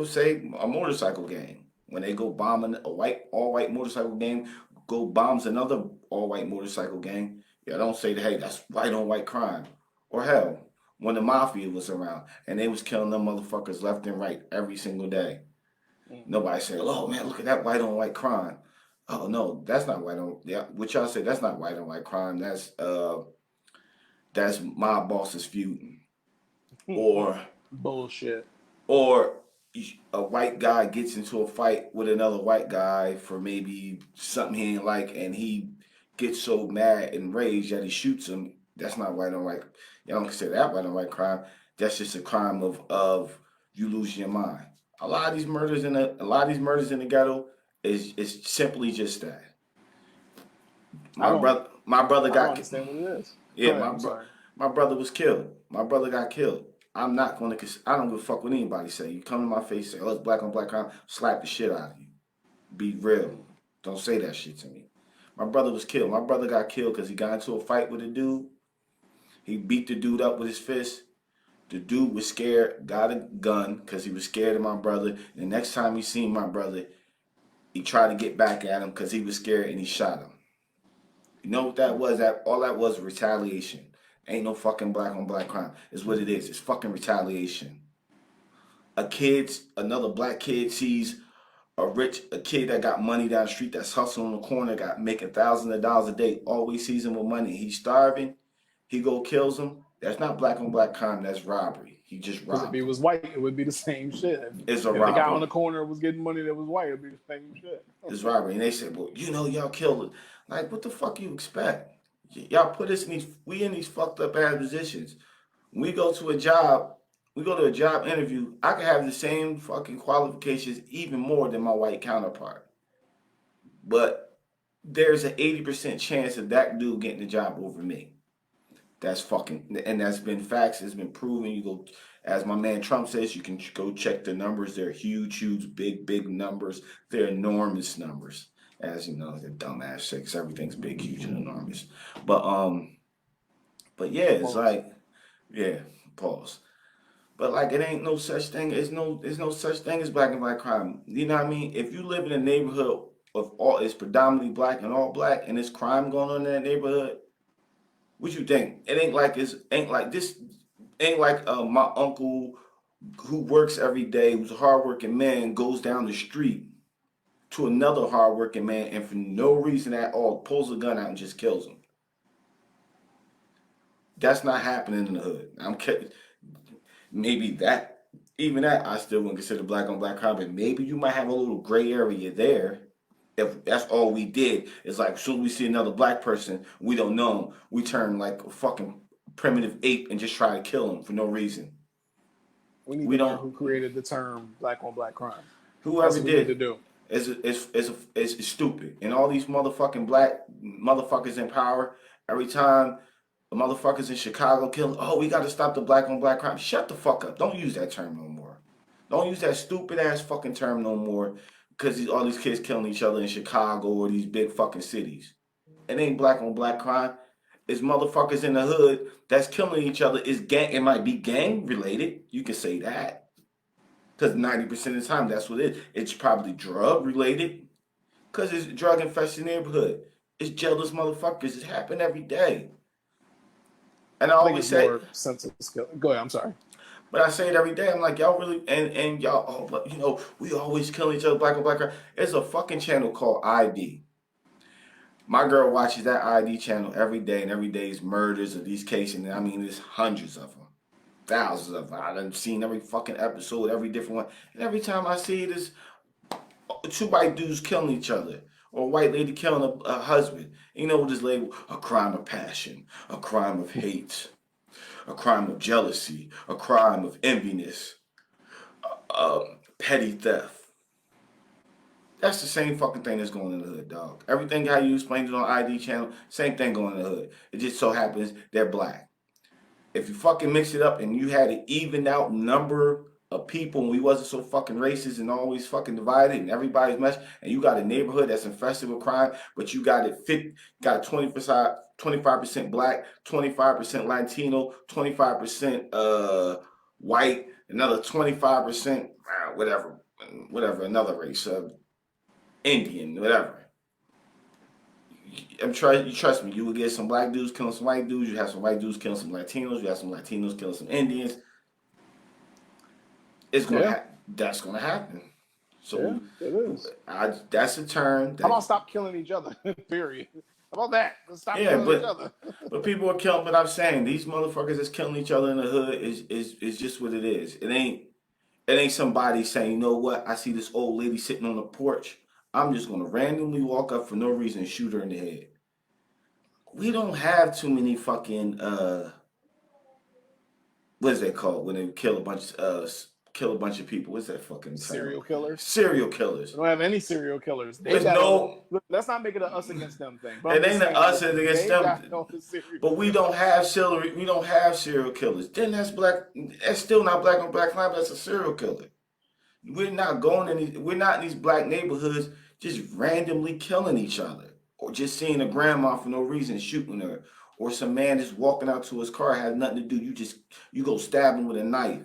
say a motorcycle gang. When they go bombing all white motorcycle gang, go bombs another all white motorcycle gang. Yeah, don't say that, hey, that's white on white crime. Or hell, when the mafia was around and they was killing them motherfuckers left and right every single day. Nobody said, oh man, look at that white on white crime. Oh no, that's not white on what y'all say, that's not white on white crime. That's my boss's feuding. Or bullshit. Or a white guy gets into a fight with another white guy for maybe something he ain't like, and he gets so mad and raged that he shoots him. That's not white on white. You don't consider that white on white crime. That's just a crime of you losing your mind. A lot of these murders in the ghetto is simply just that. My brother, My brother I don't got understand what it is. Go yeah, ahead. I'm sorry. my brother was killed. My brother got killed. I'm not gonna. I don't give a fuck what anybody say. You come to my face, say, "Oh, it's black on black crime," slap the shit out of you. Be real. Don't say that shit to me. My brother was killed. My brother got killed because he got into a fight with a dude. He beat the dude up with his fist. The dude was scared, got a gun because he was scared of my brother. And the next time he seen my brother, he tried to get back at him because he was scared and he shot him. You know what that was? That all that was retaliation. Ain't no fucking black on black crime. It's what it is. It's fucking retaliation. Another black kid sees a kid that got money down the street that's hustling on the corner, got making thousands of dollars a day, always sees him with money. He's starving. He go kills him. That's not black on black crime. That's robbery. He just Because if robbed he him. was white, it would be the same shit. It's a If the guy on robbery. the corner was getting money that was white, it'd be the same shit. It's robbery. And they said, well, y'all killed it. Like, what the fuck you expect? Y'all put us in we in these fucked up ass positions. When we go to a job, interview, I can have the same fucking qualifications, even more than my white counterpart. But there's an 80% chance of that dude getting the job over me. That's fucking, and that's been facts. It's been proven. You go, as my man Trump says, you can go check the numbers. They're huge, big numbers. They're enormous numbers. As you know, the dumbass shit, everything's big, huge, and enormous. But yeah, it's Pause. like, yeah, pause. But like, it ain't no such thing. There's no such thing as black and black crime. You know what I mean? If you live in a neighborhood of all, it's predominantly black and all black, and there's crime going on in that neighborhood, what you think? It ain't like my uncle who works every day, who's a hardworking man, goes down the street to another hardworking man, and for no reason at all pulls a gun out and just kills him. That's not happening in the hood. I'm kidding. Maybe that, even that, I still wouldn't consider black on black crime. But maybe you might have a little gray area there. If that's all we did, it's like, as soon as we see another black person, we don't know him, we turn like a fucking primitive ape and just try to kill him for no reason. We need We to learn don't. who created the term black on black crime. That's Whoever what we need to did do. is stupid. And all these motherfucking black motherfuckers in power, every time the motherfuckers in Chicago kill, oh, we got to stop the black on black crime. Shut the fuck up. Don't use that term no more. Don't use that stupid ass fucking term no more because all these kids killing each other in Chicago or these big fucking cities. It ain't black on black crime. It's motherfuckers in the hood that's killing each other. It's gang. It might be gang related. You can say that. Because 90% of the time, that's what it is. It's probably drug related. Because it's a drug infested neighborhood. It's jealous motherfuckers. It happen every day. And I I think always it's say, more sense of skill. Go ahead. I'm sorry. but I say it every day. I'm like, y'all really, and y'all, oh, but we always kill each other, black and black. There's a fucking channel called ID. My girl watches that ID channel every day, and every day is murders of these cases. And I mean, there's hundreds of them, thousands of them. I've seen every fucking episode, every different one. And every time I see it, is two white dudes killing each other, or a white lady killing a husband. You know what is labeled? A crime of passion, a crime of hate, a crime of jealousy, a crime of enviness, petty theft. That's the same fucking thing that's going in the hood, dog. Everything how you explained it on ID channel, same thing going in the hood. It just so happens they're black. If you fucking mix it up and you had an evened out number of people and we wasn't so fucking racist and always fucking divided and everybody's meshed, and you got a neighborhood that's infested with crime, but you got got 25% black, 25% Latino, 25% white, another 25% whatever, another race, Indian, whatever. You trust me, you will get some black dudes killing some white dudes, you have some white dudes killing some Latinos, you have some Latinos killing some Indians. That's gonna happen. So it is. that's a term How about that stop killing each other? Period. How about that? Let's stop yeah, killing each other. but people are killing. But I'm saying these motherfuckers that's killing each other in the hood is just what it is. It ain't somebody saying, you know what? I see this old lady sitting on the porch. I'm just gonna randomly walk up for no reason and shoot her in the head. We don't have too many fucking what is that called when they kill a bunch of kill a bunch of people. What's that fucking term? Serial killers. Serial killers. We don't have any serial killers. There's no. Look, let's not make it an us against them thing. But It ain't an us against them. But we don't have serial. We don't have serial killers. Then that's black. That's still not black on black crime. That's a serial killer. We're not we're not in these black neighborhoods just randomly killing each other, or just seeing a grandma for no reason shooting her, or some man just walking out to his car has nothing to do. You go stab him with a knife.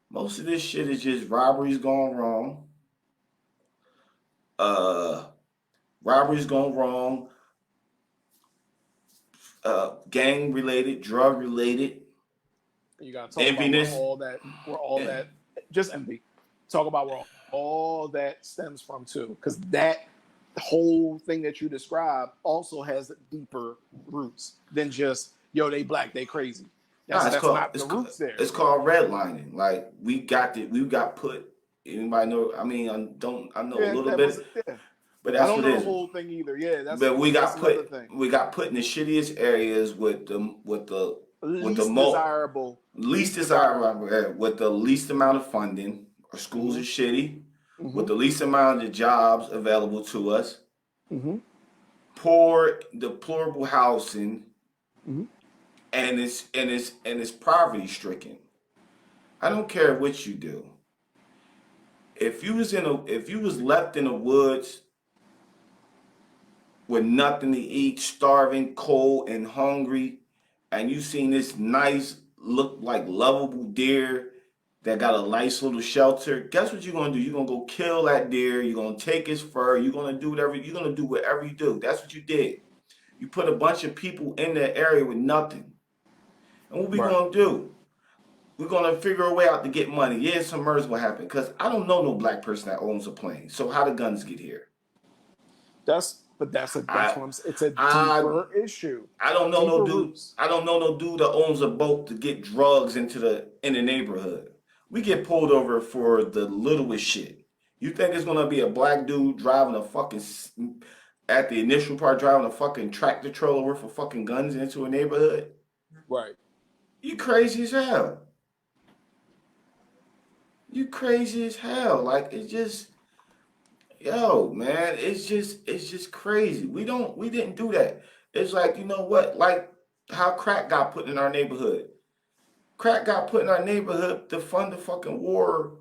Most of this shit is just robberies gone wrong. Robberies gone wrong. Gang related, drug related. You gotta talk enviness. About where all that just envy. Talk about where all that stems from too, because that whole thing that you described also has deeper roots than just they black, they crazy. That's not the roots there. It's called redlining. Like we got put. Anybody know? I mean, I know a little bit, but that's I don't what know it is. The whole thing either. Yeah, but we got put in the shittiest areas with the least desirable, with the least amount of funding. Our schools are shitty, with the least amount of jobs available to us. Poor, deplorable housing, and it's poverty stricken. I don't care what you do. If you was left in the woods with nothing to eat, starving, cold, and hungry, and you seen this nice, look like lovable deer that got a nice little shelter, guess what you're gonna do? You're gonna go kill that deer. You're gonna take his fur. You're gonna do whatever you do. That's what you did. You put a bunch of people in that area with nothing. And what we gonna do? We're gonna figure a way out to get money. Yeah, some murders will happen because I don't know no black person that owns a plane. So how the guns get here? That's what I'm saying. It's a deeper issue. I don't know no dude. I don't know no dude that owns a boat to get drugs in the neighborhood. We get pulled over for the littlest shit. You think it's gonna be a black dude driving a fucking tractor trailer for fucking guns into a neighborhood? Right. You crazy as hell. You crazy as hell. Like it's just, man, it's just crazy. We didn't do that. It's like, you know what? Like how crack got put in our neighborhood. Crack got put in our neighborhood to fund the fucking war,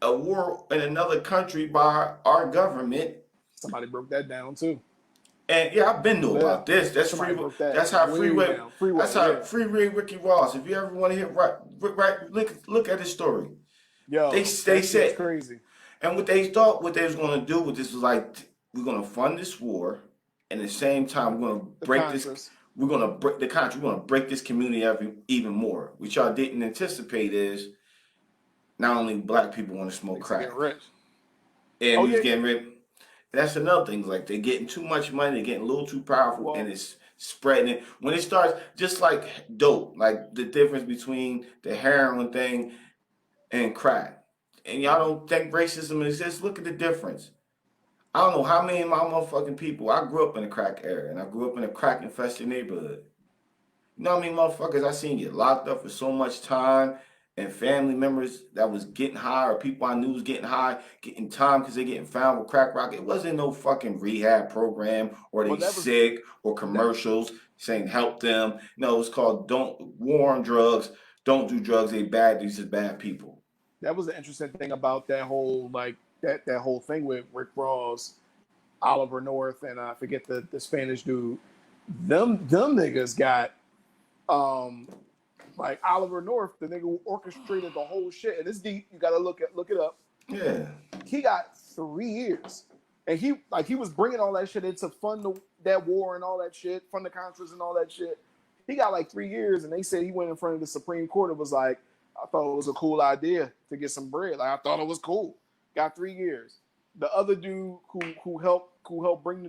a war in another country by our government. Somebody broke that down too. And yeah, I've been knew about this. That's free. That's how Freeway. That's how Freeway Ricky Ross. If you ever want to hit right, look at his story. Yo, they said crazy. And what they thought what they was going to do with this was like, we're going to fund this war, and at the same time we're going to break this. We're going to break the country. We're going to break this community even more. What y'all didn't anticipate is not only black people want to smoke crack, getting rich. And he's getting rich. That's another thing. Like they're getting too much money, they're getting a little too powerful, and it's spreading it. When it starts, just like dope, like the difference between the heroin thing and crack. And y'all don't think racism exists? Look at the difference. I don't know how many of my motherfucking people. I grew up in a crack area, and I grew up in a crack infested neighborhood. You know how many motherfuckers I seen get locked up for so much time, and family members that was getting high, or people I knew was getting high, getting time because they getting found with crack rock. It wasn't no fucking rehab program or they sick or commercials saying help them. No, it's called don't war on drugs. Don't do drugs. They bad. These are bad people. That was the interesting thing about that whole that whole thing with Rick Ross, Oliver North, and I forget the Spanish dude. Them niggas got like Oliver North, the nigga who orchestrated the whole shit, and it's deep. You gotta look it up. Yeah, he got 3 years, and he was bringing all that shit in to fund that war and all that shit, fund the Contras and all that shit. He got like 3 years, and they said he went in front of the Supreme Court and was like, I thought it was a cool idea to get some bread. Like I thought it was cool. Got 3 years. The other dude who helped bring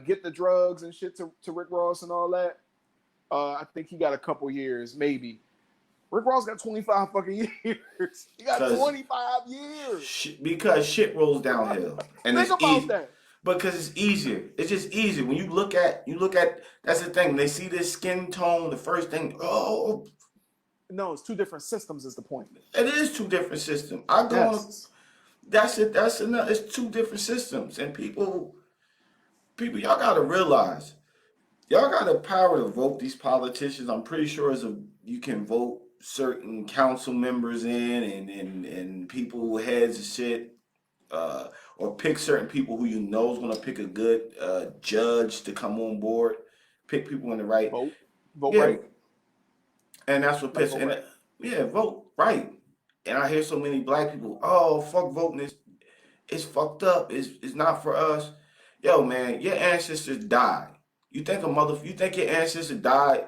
get the drugs and shit to Rick Ross and all that. I think he got a couple years, maybe. Rick Ross got 25 fucking years. He got 25 years. Because shit rolls downhill. And think about that. Because it's easier. It's just easier. When you look at, that's the thing. When they see this skin tone, the first thing, No, it's two different systems. Is the point? It is two different systems. I go on. Yes. That's it. That's enough. It's two different systems, and people, y'all gotta realize, y'all got the power to vote these politicians. I'm pretty sure you can vote certain council members in and people heads and shit, or pick certain people who you know is gonna pick a good judge to come on board. Pick people in the right. Vote Yeah, right. and that's what Like pisses. vote And right. yeah, vote right. And I hear so many black people, oh fuck voting, it's fucked up. It's not for us. Yo, man, your ancestors died. You think your ancestors died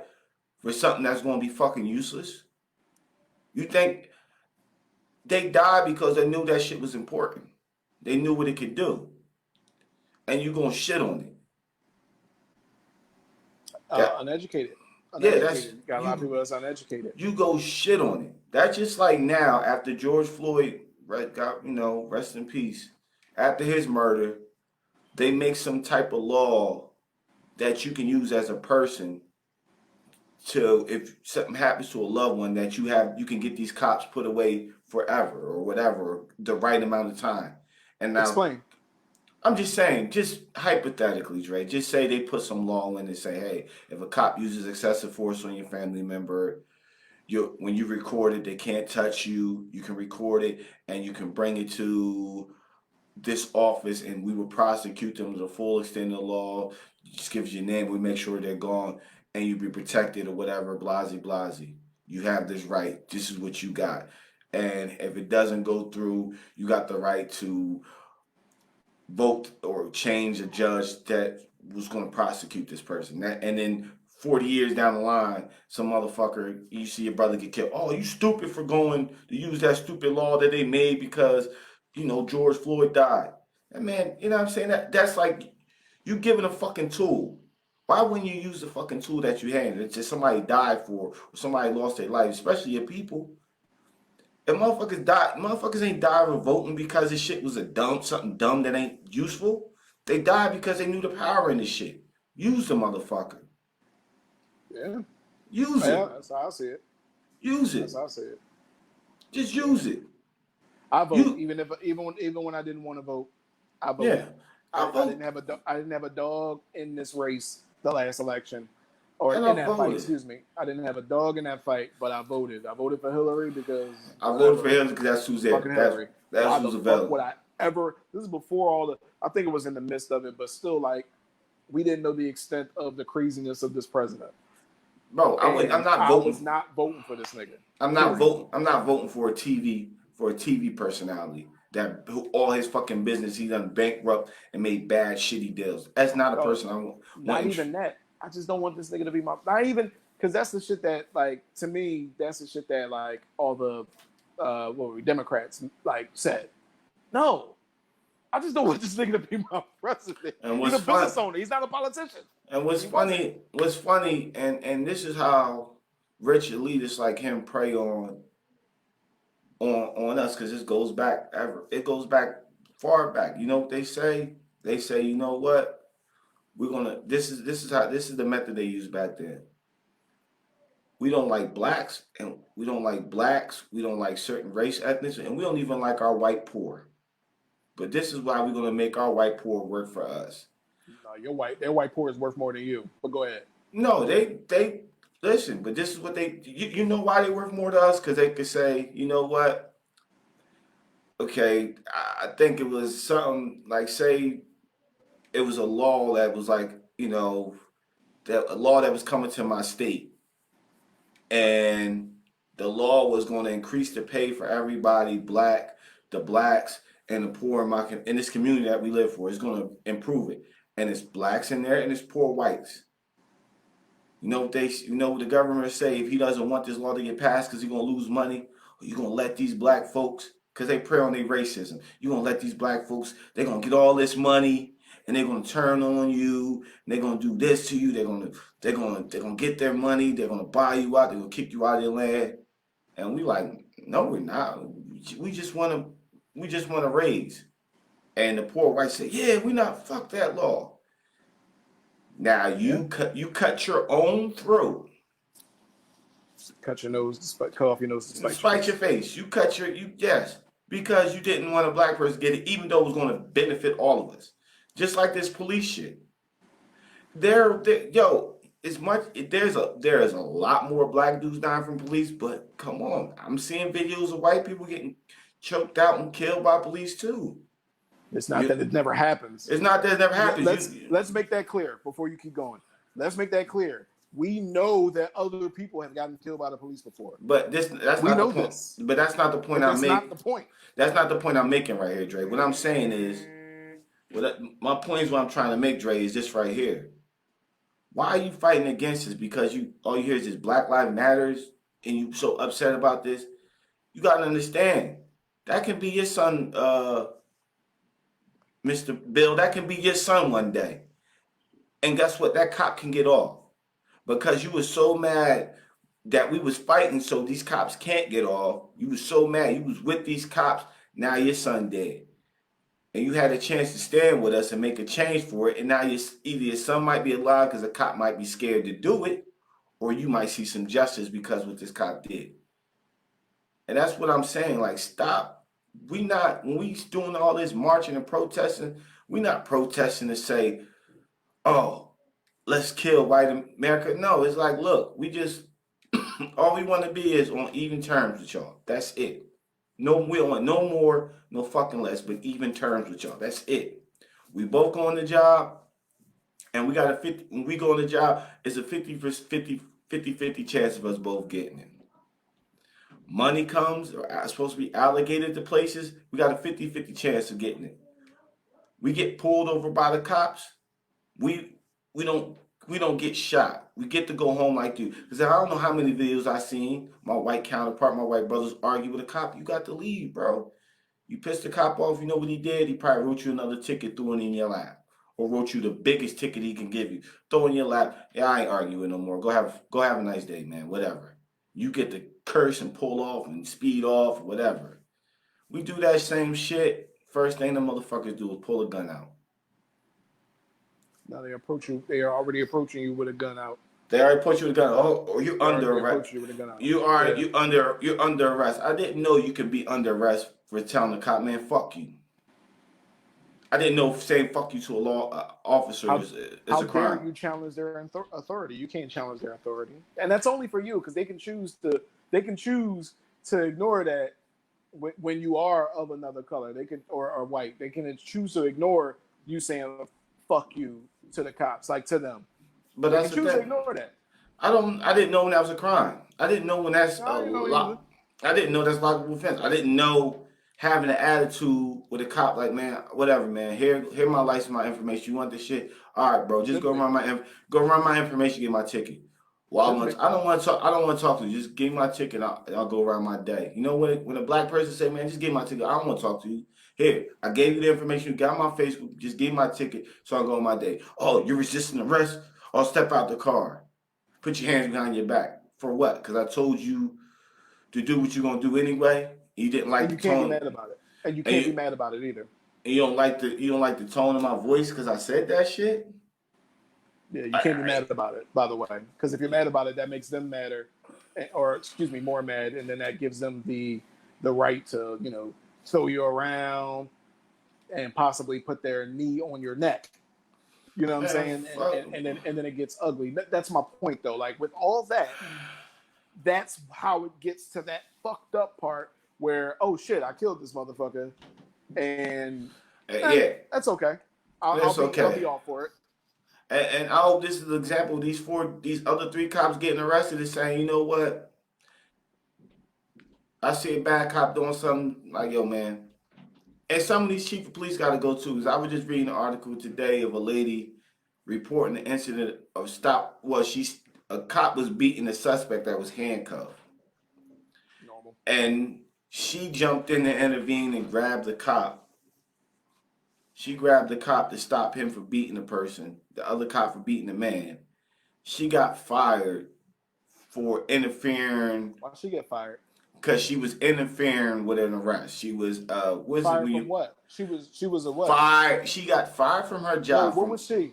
for something that's gonna be fucking useless? You think they died because they knew that shit was important. They knew what it could do. And you gonna shit on it. That Uneducated. yeah, that's Uneducated. Got a lot of people that's uneducated. you go shit on it. That's just like now after George Floyd, right, got rest in peace. After his murder, they make some type of law that you can use as a person to, if something happens to a loved one, that you can get these cops put away forever or whatever, the right amount of time. And now Explain. I'm just saying, just hypothetically, Dre, just say they put some law in and say, hey, if a cop uses excessive force on your family member, when you record it, they can't touch you. You can record it and you can bring it to this office and we will prosecute them to the full extent of the law. Just gives your name, we make sure they're gone and you be protected or whatever, blasey blasey. You have this right. This is what you got. And if it doesn't go through, you got the right to vote or change a judge that was going to prosecute this person. And then 40 years down the line, some motherfucker, you see your brother get killed. Oh, you stupid for going to use that stupid law that they made because, George Floyd died. And man, you know what I'm saying? That's like you giving a fucking tool. Why wouldn't you use the fucking tool that you had? It's just somebody died for, or somebody lost their life, especially your people. If motherfuckers ain't die for voting because this shit was something dumb that ain't useful. They died because they knew the power in this shit. Use the motherfucker. Yeah. Use Yeah, it. that's how I see it. Use That's it. how I see it. Just use it. I vote You even when I didn't want to vote. I voted. yeah. I I didn't vote have I didn't have a dog in this race the last election, or and in I that fight. voted. Excuse me. I didn't have a dog in that fight, but I voted. I voted for Hillary because I voted for whatever. him because that's who's there. Fucking That's Hillary. that's Why the who's fuck would available. I ever? This is before all the. I think it was in the midst of it, but still, like, we didn't know the extent of the craziness of this president, Bro, I'm and not I was voting. not voting for this nigga. I'm not Period. voting. I'm not voting for a TV personality that who all his fucking business he done bankrupt and made bad shitty deals. That's not a No, person I want. not even that. I just don't want this nigga to be my. Not even because that's the shit that, like, to me, that's the shit that, like, all the what were we, Democrats, like, said. No, I just don't want this nigga to be my president. And He's what's a business fun owner. He's not a politician. and what's He wasn't. funny, and this is how rich elitists like him prey on us because it goes back far back. You know what they say? They say, you know what? We're gonna this is the method they used back then. We don't like blacks, and we don't like blacks, we don't like certain race ethnics, and we don't even like our white poor. But this is why we're gonna make our white poor work for us. No, you're white. Their white poor is worth more than you. But go ahead. No, they listen, but this is what you know why they worth more to us? Because they could say, you know what? Okay, I think it was something like, say it was a law that was like, that a law that was coming to my state, and the law was going to increase the pay for everybody, the blacks, and the poor in this community that we live for. It's going to improve it, and it's blacks in there, and it's poor whites. You know what the government say, if he doesn't want this law to get passed because he's gonna lose money, or you're gonna let these black folks, because they prey on their racism, you're gonna let these black folks, they're gonna get all this money and they're gonna turn on you, and they're gonna do this to you, they're gonna get their money, they're gonna buy you out, they're gonna kick you out of your land. And we like, no, we're not. We just wanna raise. And the poor whites say, yeah, we not, fuck that law. Now Yeah. you cut your own throat Cut your nose, cut off your nose to Spite your face. You cut your yes because you didn't want a black person to get it, even though it was going to benefit all of us. Just like this police shit. Yo, as much there's a lot more black dudes dying from police, but come on, I'm seeing videos of white people getting choked out and killed by police too. It's not that it never happens. It's not that it never happens. Let's make that clear before you keep going. Let's make that clear. We know that other people have gotten killed by the police before. But that's not the point. But that's not the point I'm making. That's not the point. That's not the point I'm making right here, Dre. What I'm saying is, my point is what I'm trying to make, Dre, is this right here. Why are you fighting against this? Because all you hear is this Black Lives Matters, and you so upset about this. You gotta understand that can be your son, Mr. Bill. That can be your son one day, and guess what? That cop can get off because you were so mad that we was fighting, so these cops can't get off. You was so mad. You was with these cops. Now your son dead. And you had a chance to stand with us and make a change for it. And now either your son might be alive because a cop might be scared to do it, or you might see some justice because of what this cop did. And that's what I'm saying. Like, stop. When we doing all this marching and protesting, we're not protesting to say, oh, let's kill white America. No, it's like, look, we just, all we want to be is on even terms with y'all. That's it. No, we don't want no more, no fucking less, but even terms with y'all. That's it. We both go on the job, and we got a 50. When we go on the job, it's a 50 chance of us both getting it. Money comes, or supposed to be allocated to places, we got a 50 chance of getting it. We get pulled over by the cops, we don't get shot. We get to go home like you. Because I don't know how many videos I've seen my white counterpart, my white brothers argue with a cop. You got to leave, bro. You pissed the cop off. You know what he did? He probably wrote you another ticket, threw it in your lap. Or wrote you the biggest ticket he can give you. Throw in your lap. Yeah, I ain't arguing no more. Go have a nice day, man. Whatever. You get to curse and pull off and speed off, whatever. We do that same shit. First thing the motherfuckers do is pull a gun out. Now they approach you. They are already approaching you with a gun out. They already put you with a gun. Oh, or you're under arrest. You're under arrest. I didn't know you could be under arrest for telling the cop, man, fuck you. I didn't know saying fuck you to a law officer is a crime. How dare you challenge their authority? You can't challenge their authority, and that's only for you because they can choose to ignore that when you are of another color. They can or white. They can choose to ignore you saying fuck you to the cops, like to them. But that's the thing. To ignore that. I didn't know when that was a crime. I didn't know when that's I didn't know that's lockable offense. I didn't know having an attitude with a cop like, man, whatever, man. Here my license, my information. You want this shit? All right, bro. Just go run my information, get my ticket. Well, I don't want to talk to you. Just give me my ticket. I'll go around my day. You know when a black person say, man, just give me my ticket. I don't want to talk to you. Here, I gave you the information. You got my Facebook. Just give me my ticket so I'll go on my day. Oh, you're resisting arrest? I'll step out the car. Put your hands behind your back. For what? Because I told you to do what you're going to do anyway. You didn't like the tone. You can't be mad about it. And you can't be mad about it either. And you don't like the tone of my voice because I said that shit? Yeah, you can't be mad about it, by the way. Because if you're mad about it, that makes them madder. More mad. And then that gives them the right to, throw you around and possibly put their knee on your neck. You know what I'm saying? And then it gets ugly. That's my point, though. Like, with all that, that's how it gets to that fucked up part where, oh, shit, I killed this motherfucker. And yeah, that's okay. I'll be all for it. And I hope this is an example of these other 3 cops getting arrested and saying, you know what? I see a bad cop doing something like, yo, man. And some of these chief of police got to go too. Because I was just reading an article today of a lady reporting the incident of a cop was beating a suspect that was handcuffed. Normal. And she jumped in to intervene and grabbed the cop. She grabbed the cop to stop him from beating the person, the other cop for beating the man. She got fired for interfering. Why'd she get fired? Because she was interfering with an arrest. She was fired from what? She was a what? Fired. She got fired from her job. What was she?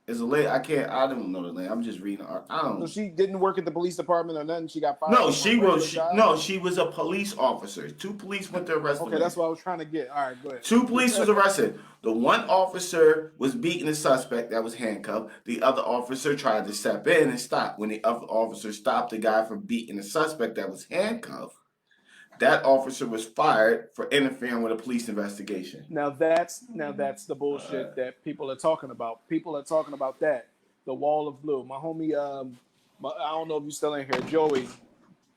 It's a lady. I don't know the name. I'm just reading. I So don't. she didn't work at the police department or nothing. She got fired No, from her she was. regular job. No, she was a police officer. Two police went to arrest the Okay, that's lady. what I was trying to get. All right, go Two police was ahead. arrested. The one officer was beating the suspect that was handcuffed. The other officer tried to step in and stop. When the other officer stopped the guy from beating the suspect that was handcuffed, that officer was fired for interfering with a police investigation. Now that's the bullshit that people are talking about. People are talking about that. The wall of blue. My homie, I don't know if you're still in here, Joey.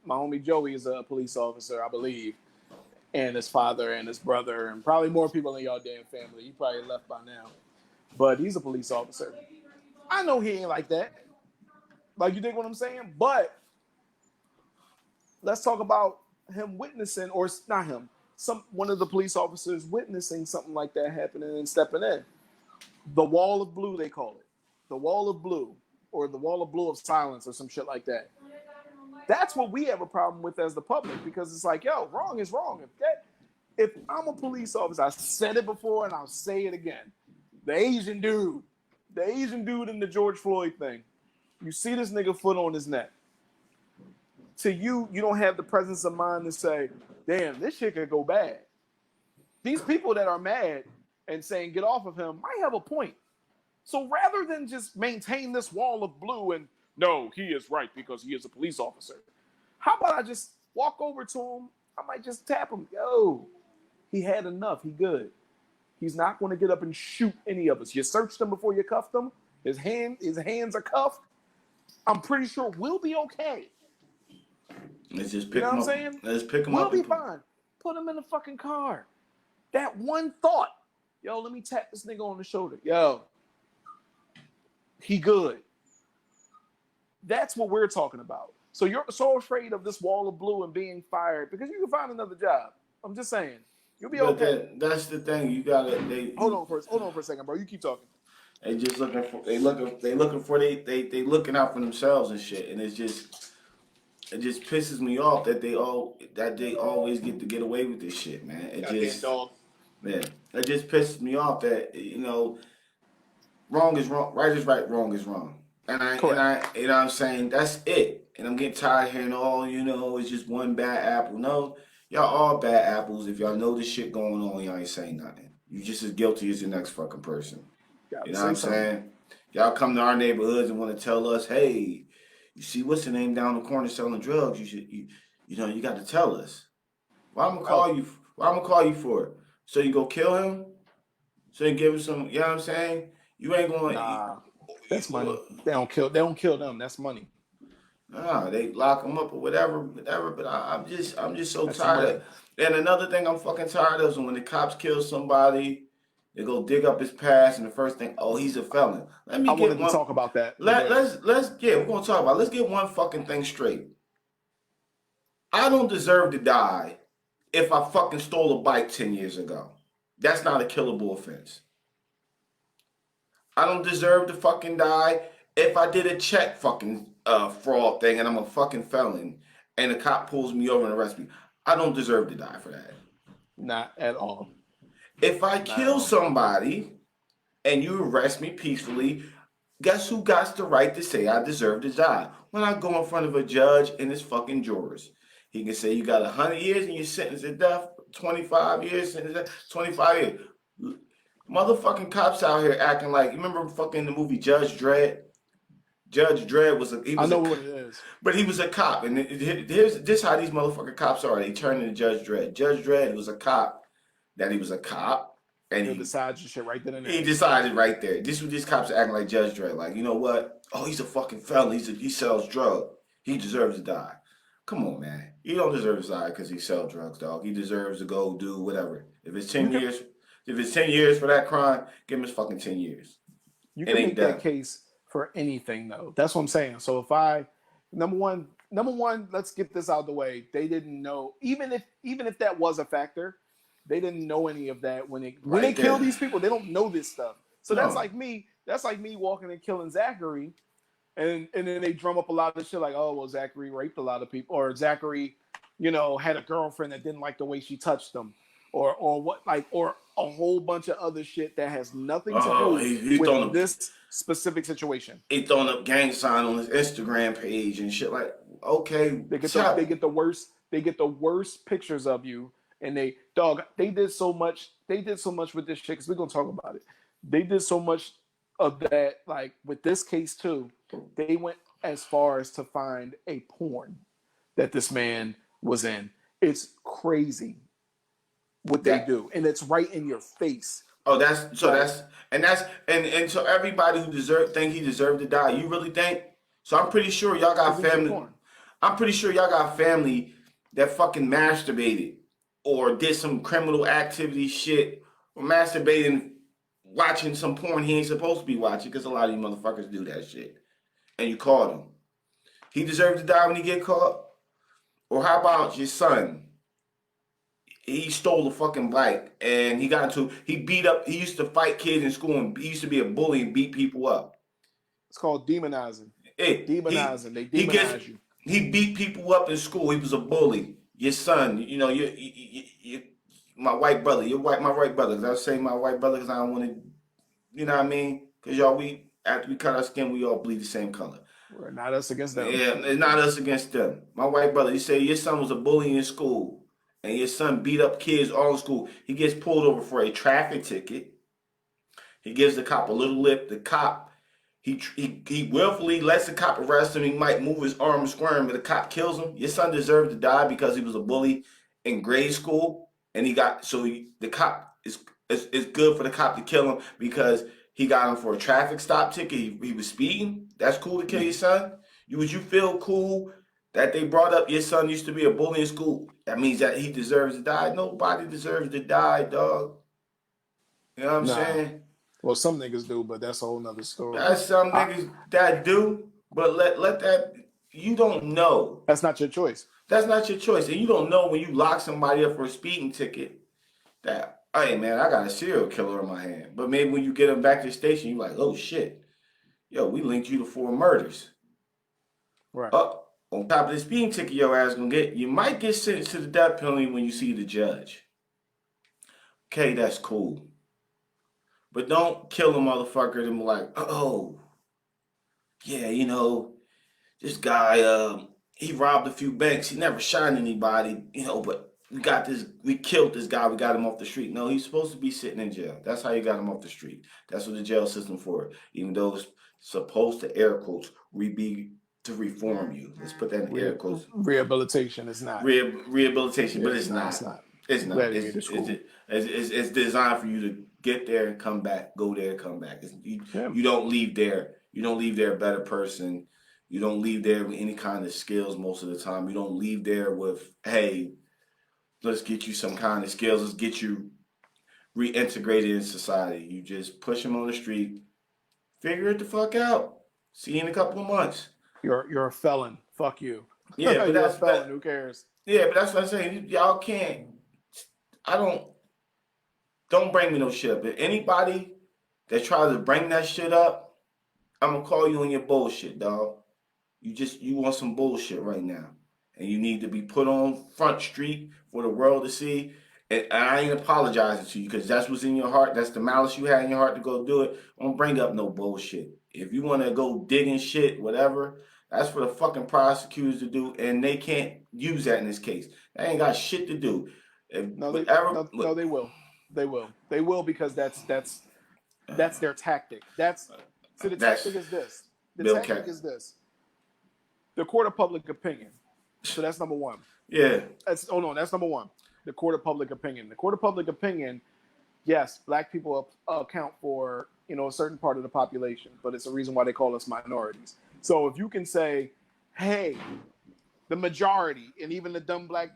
My homie Joey is a police officer, I believe, and his father and his brother, and probably more people in y'all damn family. He probably left by now, but he's a police officer. I know he ain't like that. Like, you dig what I'm saying? But let's talk about him witnessing, or not him, one of the police officers witnessing something like that happening and stepping in. The wall of blue, they call it. The wall of blue, or the wall of blue of silence, or some shit like that. That's what we have a problem with as the public, because it's like, yo, wrong is wrong. If I'm a police officer, I said it before and I'll say it again. The Asian dude in the George Floyd thing. You see this nigga foot on his neck. To you, you don't have the presence of mind to say, damn, this shit could go bad. These people that are mad and saying get off of him might have a point. So rather than just maintain this wall of blue and no, he is right because he is a police officer, how about I just walk over to him? I might just tap him. Yo, he had enough. He good. He's not going to get up and shoot any of us. You searched him before you cuffed him. His hands are cuffed. I'm pretty sure we'll be okay. Let's just You pick know him what I'm up. saying? Let's pick him We'll up. be fine. Put him in the fucking car. That one thought. Yo, let me tap this nigga on the shoulder. Yo, he good. That's what we're talking about. So you're so afraid of this wall of blue and being fired because you can find another job. I'm just saying. You'll be But okay. that's the thing. You gotta. Hold on for a second, bro. You keep talking. They just looking for. They looking out for themselves and shit. And it just pisses me off that they always get away with this shit, man. Goddamn dog. Man, it just pisses me off that wrong is wrong, right is right, wrong is wrong. Correct. You know what I'm saying? That's it. And I'm getting tired of hearing, it's just one bad apple. No, y'all all bad apples. If y'all know this shit going on, y'all ain't saying nothing. You just as guilty as the next fucking person. Gotta You know what say I'm something. saying? Y'all come to our neighborhoods and want to tell us, hey, you see what's the name down the corner selling drugs? You got to tell us. Why I'm gonna Well, call you? Why I'm gonna call you for it? So you go kill him? So you give him some? You know what I'm saying? You ain't going. nah, that's money. They don't kill them. That's money. Nah, they lock him up or whatever. But I'm just so That's some tired money. of. And another thing I'm fucking tired of is when the cops kill somebody, they go dig up his past, and the first thing, oh, he's a felon. Let I me get wanted to one. talk about that, but go Let ahead. let's yeah, we're gonna talk about. Let's get one fucking thing straight. I don't deserve to die if I fucking stole a bike 10 years ago. That's not a killable offense. I don't deserve to fucking die if I did a check fucking fraud thing and I'm a fucking felon and a cop pulls me over and arrests me. I don't deserve to die for that. Not at all. If I Not at kill all. somebody and you arrest me peacefully, guess who got the right to say I deserve to die? When I go in front of a judge and his fucking jurors. He can say you got 100 years and you're sentenced to death, 25 years, sentenced to death, 25 years. Motherfucking cops out here acting like, you remember fucking the movie Judge Dredd? Judge Dredd I know what it is. but he was a cop, and here's this how these motherfucking cops are. They turn into Judge Dredd. Judge Dredd was a cop. That he was a cop, and He'll decide your shit right then and he there. decided right there. This was these cops are acting like Judge Dredd. Like, you know what? Oh, he's a fucking felon. He sells drugs. He deserves to die. Come on, man. He don't deserve to die because he sells drugs, dog. He deserves to go do whatever. If it's You 10 can years, if it's 10 years for that crime, give him his fucking 10 years. you It can ain't make that done. case for anything though. That's what I'm saying. So if I number one, let's get this out of the way. They didn't know, even if that was a factor, they didn't know any of that when they Right kill there. these people. They don't know this stuff. So that's No. like me. That's like me walking and killing Zachary, and then they drum up a lot of shit like, oh well, Zachary raped a lot of people, or Zachary, had a girlfriend that didn't like the way she touched him, or what, like, or a whole bunch of other shit that has nothing to Oh, do he with this specific situation. he throwing up gang sign on his Instagram page and shit. Like, okay, They get the worst pictures of you, and they did so much with this shit, because we're gonna talk about it. They did so much of that, like with this case too. They went as far as to find a porn that this man was in. It's crazy what they do, and it's right in your face. Oh, and so everybody who think he deserved to die. You really think? So I'm pretty sure y'all got family. I'm pretty sure y'all got family that fucking masturbated or did some criminal activity shit or masturbating, watching some porn he ain't supposed to be watching, because a lot of you motherfuckers do that shit. And you caught him. He deserved to die when he get caught? Or how about your son? He stole a fucking bike and he used to fight kids in school, and he used to be a bully and beat people up. It's called demonizing. They demonize you. He beat people up in school. He was a bully. Your son, you my white brother, my white brother. I was saying my white brother because I don't want to, you know what I mean? Because after we cut our skin, we all bleed the same color. We're not us against them. Yeah, it's not us against them. My white brother, you say your son was a bully in school, and your son beat up kids all in school. He gets pulled over for a traffic ticket. He gives the cop a little lip. The cop, he willfully lets the cop arrest him. He might move his arm and squirm, but the cop kills him. Your son deserved to die because he was a bully in grade school, and the cop it's good for the cop to kill him because he got him for a traffic stop ticket. He was speeding. That's cool to kill your son. Would you feel cool that they brought up your son used to be a bully in school? That means that he deserves to die. Nobody deserves to die, dog. You know what I'm saying? Well, some niggas do, but that's a whole nother story. That's some niggas that do, but let that, you don't know. That's not your choice. That's not your choice. And you don't know when you lock somebody up for a speeding ticket that, hey man, I got a serial killer in my hand. But maybe when you get them back to the station, you're like, oh shit. Yo, we linked you to 4 murders. Right. On top of the speeding ticket your ass gonna get, you might get sentenced to the death penalty when you see the judge. Okay, that's cool. But don't kill a motherfucker and be like, oh, yeah, this guy, he robbed a few banks. He never shot anybody, but we killed this guy. We got him off the street. No, he's supposed to be sitting in jail. That's how you got him off the street. That's what the jail system for. Even though it's supposed to, air quotes, be to reform you. Let's put that in air quotes. Rehabilitation is not. Rehabilitation, but it's not. It's not. It's designed for you to get there and come back, go there and come back. You don't leave there. You don't leave there a better person. You don't leave there with any kind of skills most of the time. You don't leave there with, hey, let's get you some kind of skills. Let's get you reintegrated in society. You just push them on the street. Figure it the fuck out. See you in a couple of months. You're a felon. Fuck you. Yeah, but you're a felon. Who cares? Yeah, but that's what I'm saying. Y'all can't. Don't bring me no shit up. If anybody that tries to bring that shit up, I'm gonna call you on your bullshit, dog. You want some bullshit right now, and you need to be put on Front Street for the world to see. And I ain't apologizing to you because that's what's in your heart. That's the malice you had in your heart to go do it. Don't bring up no bullshit. If you want to go digging shit, whatever, that's for the fucking prosecutors to do, and they can't use that in this case. They ain't got shit to do. They will. They will because that's their tactic. The tactic is this. The court of public opinion. So that's number one. Yeah. That's number one. The court of public opinion. The court of public opinion, yes, black people account for, a certain part of the population, but it's a reason why they call us minorities. So if you can say, hey, the majority, and even the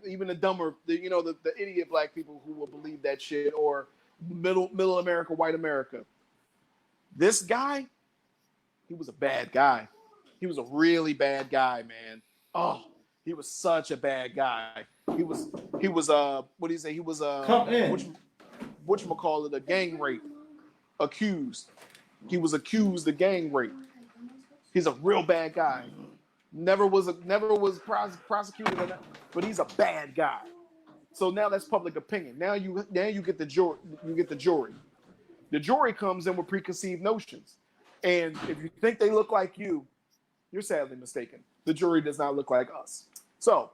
idiot black people who will believe that shit, or middle America, white America. This guy, he was a bad guy. He was a really bad guy, man. Oh, he was such a bad guy. He was what do you say? He was whatchamacallit, a gang rape accused. He was accused of gang rape. He's a real bad guy. Never was prosecuted, but he's a bad guy. So now that's public opinion. Now you get the jury. You get the jury. The jury comes in with preconceived notions, and if you think they look like you're sadly mistaken. The jury does not look like us. So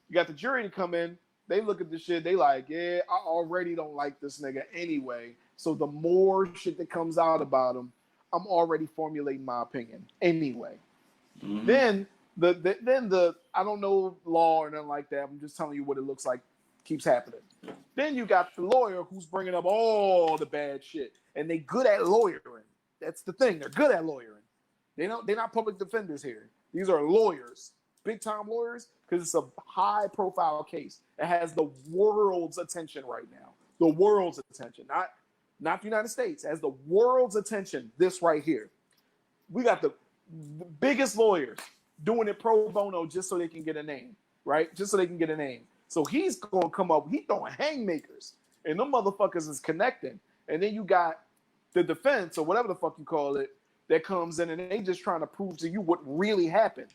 you got the jury to come in. They look at the shit. They like, yeah, I already don't like this nigga anyway. So the more shit that comes out about him, I'm already formulating my opinion anyway. Mm-hmm. Then the I don't know law or nothing like that. I'm just telling you what it looks like keeps happening. Then you got the lawyer who's bringing up all the bad shit, and they good at lawyering. That's the thing. They're good at lawyering. They're not public defenders here. These are lawyers, big time lawyers, because it's a high profile case. It has the world's attention right now. The world's attention, not the United States. It has the world's attention. This right here. We got the biggest lawyers doing it pro bono just so they can get a name, right? Just so they can get a name. So he's going to come up, he's throwing haymakers, and them motherfuckers is connecting. And then you got the defense, or whatever the fuck you call it, that comes in, and they just trying to prove to you what really happened.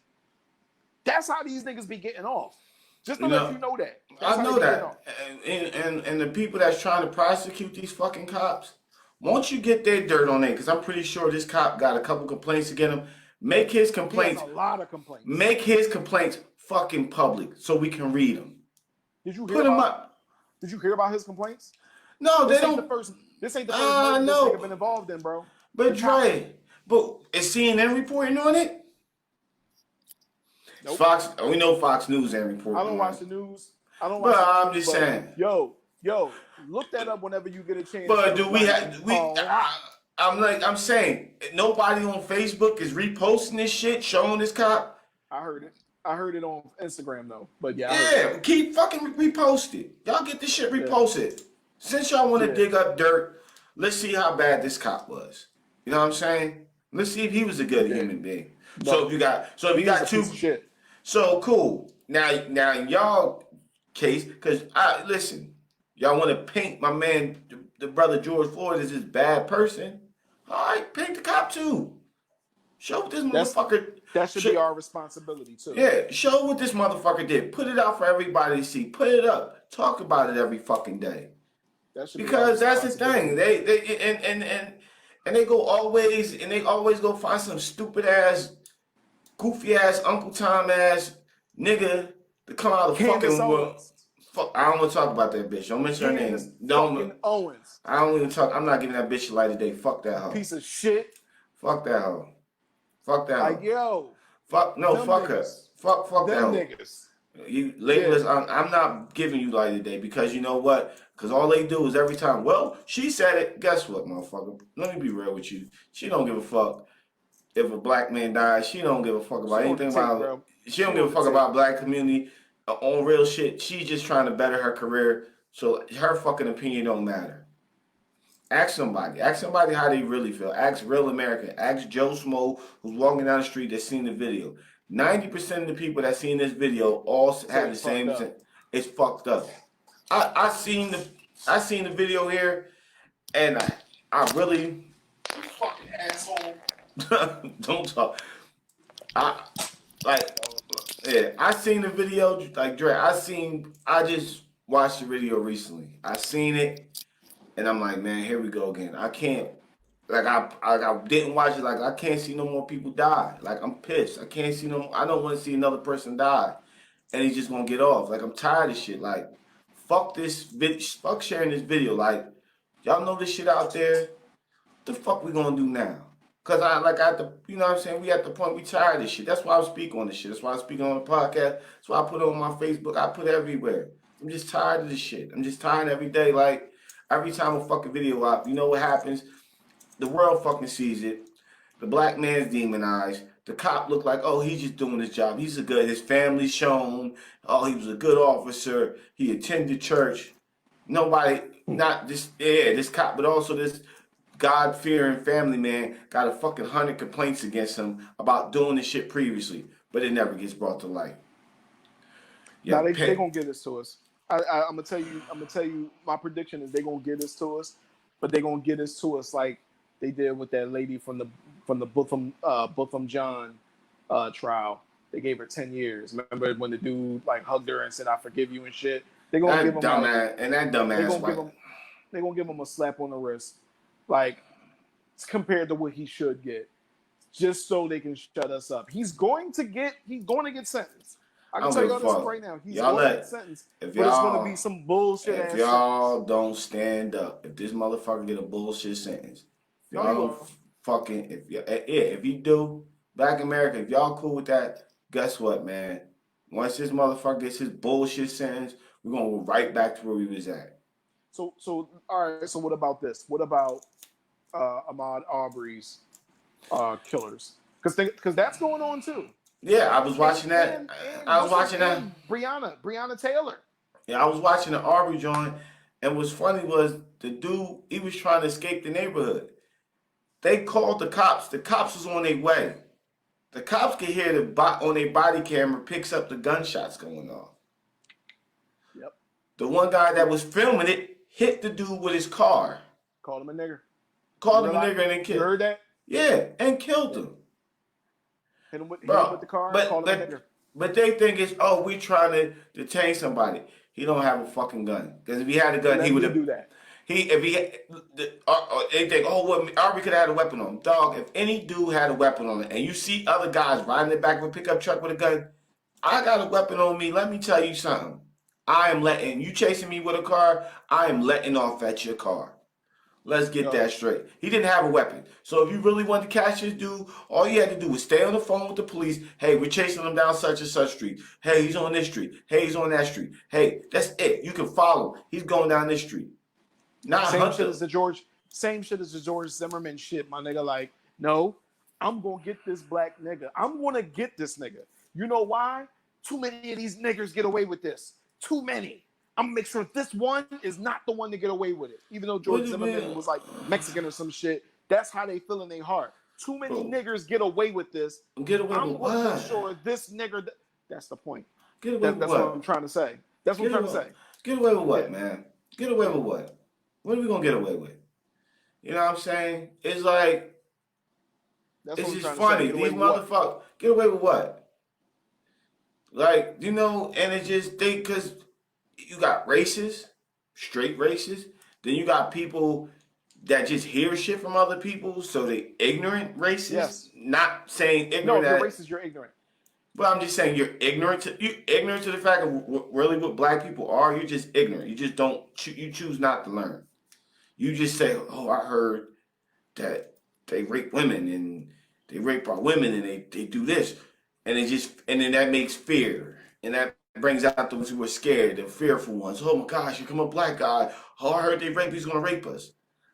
That's how these niggas be getting off. Just to let you know that. That's I know that. And the people that's trying to prosecute these fucking cops, won't you get their dirt on it? Because I'm pretty sure this cop got a couple complaints against him. Make his complaints. He has a lot of complaints. Make his complaints fucking public so we can read them. Did you hear about his complaints? No, this they ain't don't. This ain't the first murder this nigga been involved in, bro. But Dre, is CNN reporting on it? Nope. Fox. We know Fox News ain't reporting. I don't watch the news. I don't watch. But I'm just saying. Yo, look that up whenever you get a chance. But do we have? I'm saying nobody on Facebook is reposting this shit, showing this cop. I heard it. I heard it on Instagram though. But keep fucking repost it. Y'all get this shit reposted. Yeah. Since y'all want to dig up dirt, let's see how bad this cop was. You know what I'm saying? Let's see if he was a good human being. No. So if you got two shit. So cool. Now y'all case, because listen, y'all want to paint my man, the brother George Floyd, as this bad person. All right, paint the cop too. Show what this motherfucker. That should be our responsibility too. Yeah, show what this motherfucker did. Put it out for everybody to see. Put it up. Talk about it every fucking day. Because that's the thing. They always go find some stupid ass, goofy ass, Uncle Tom ass nigga to come out of the fucking world. Fuck, I don't want to talk about that bitch. Don't mention her name. Owens. I don't even talk. I'm not giving that bitch a light today. Fuck that hoe. Piece of shit. Fuck that hoe. Fuck that hoe. Like yo. Fuck her. Fuck that hoe. Niggas. You labelers, I'm not giving you light today because you know what? Because all they do is every time, well, she said it. Guess what, motherfucker? Let me be real with you. She don't give a fuck if a black man dies. She don't give a fuck about anything about. She don't give a fuck about black community on real shit. She's just trying to better her career, so her fucking opinion don't matter. Ask somebody how they really feel. Ask real American. Ask Joe Smo, who's walking down the street that's seen the video. 90% of the people that seen this video all have the same. It's fucked up. I seen the video here, and I really fucking asshole. Don't talk. I seen the video like Dre. I just watched the video recently. I seen it, and I'm like, man, here we go again. I can't. Like I didn't watch it. Like I can't see no more people die. Like I'm pissed. I can't see I don't want to see another person die, and he's just gonna get off. Like I'm tired of shit. Like fuck this bitch. Fuck sharing this video. Like y'all know this shit out there. What the fuck we gonna do now? Cause you know what I'm saying. We at the point we tired of this shit. That's why I speak on this shit. That's why I speak on the podcast. That's why I put it on my Facebook. I put it everywhere. I'm just tired of this shit. I'm just tired every day. Like every time a fucking video up, you know what happens? The world fucking sees it. The black man's demonized. The cop looked like, oh, he's just doing his job. His family's shown. Oh, he was a good officer. He attended church. Nobody, not this cop, but also this God-fearing family man got a fucking 100 complaints against him about doing this shit previously, but it never gets brought to light. Yeah, they gonna get this to us. I'm gonna tell you. My prediction is they gonna get this to us, but they gonna get this to us like they did with that lady from the Botham John trial. They gave her 10 years. Remember when the dude like hugged her and said, "I forgive you" and shit. They're gonna give him like that they're dumbass gonna give white. him they're gonna give him a slap on the wrist, like compared to what he should get, just so they can shut us up. He's going to get sentenced. I I can don't tell give you a all this fuck. right now. He's Y'all going to get let sentenced, if but it's going to be y'all some bullshit if ass y'all sentence. don't stand up, if this motherfucker get a bullshit sentence, if No, y'all he don't will. fucking if you do, Black America, if y'all cool with that, guess what, man? Once this motherfucker gets his bullshit sentence, we're gonna go right back to where we was at. So all right. So what about this? What about Ahmaud Arbery's killers? Because that's going on too. Yeah, I was watching that. And I was what's watching her, that. and Breonna Taylor. Yeah, I was watching the Aubrey joint, and what's funny was the dude, he was trying to escape the neighborhood. They called the cops. The cops was on their way. The cops could hear on their body camera picks up the gunshots going off. Yep. The one guy that was filming it hit the dude with his car. Called him a nigger. Called him a nigger and then You killed. heard that? Yeah, and killed him. Hit him with Bro, the car. but Called him a nigger. but they think it's we trying to detain somebody. He don't have a fucking gun. Because if he had a gun, he would have do that. They think, well, Aubrey could have had a weapon on him. Dog, if any dude had a weapon on him, and you see other guys riding in the back of a pickup truck with a gun, I got a weapon on me. Let me tell you something. I am letting you chasing me with a car. I am letting off at your car. Let's get that straight. He didn't have a weapon. So if you really wanted to catch this dude, all you had to do was stay on the phone with the police. Hey, we're chasing him down such and such street. Hey, he's on this street. Hey, he's on that street. Hey, that's it. You can follow. He's going down this street. Not Same Hunter. shit as the George Zimmerman shit, my nigga. Like, no, I'm gonna get this black nigga. I'm gonna get this nigga. You know why? Too many of these niggers get away with this. Too many. I'm gonna make sure this one is not the one to get away with it. Even though George Zimmerman was like Mexican or some shit, that's how they feel in their heart. Too many niggers get away with this. Get away with what? I'm gonna make sure this nigger. That's the point. Get away with that's what? what I'm trying to say. That's what I'm trying to say. Get away with what, man? Get away with what? What are we gonna get away with? You know what I'm saying? It's like it's just funny. These motherfuckers get away with what? Like, you know, and it just because you got racists, straight racists, then you got people that just hear shit from other people, so they ignorant racists. Yes. Not saying ignorant. No, if you're racist, you're ignorant. But I'm just saying you're ignorant to the fact of really what black people are. You're just ignorant. You just don't. You choose not to learn. You just say, "Oh, I heard that they rape women and they rape our women and they do this," and then that makes fear, and that brings out those who are scared, the fearful ones. Oh my gosh, here come a black guy. Oh, I heard they rape. He's gonna rape us.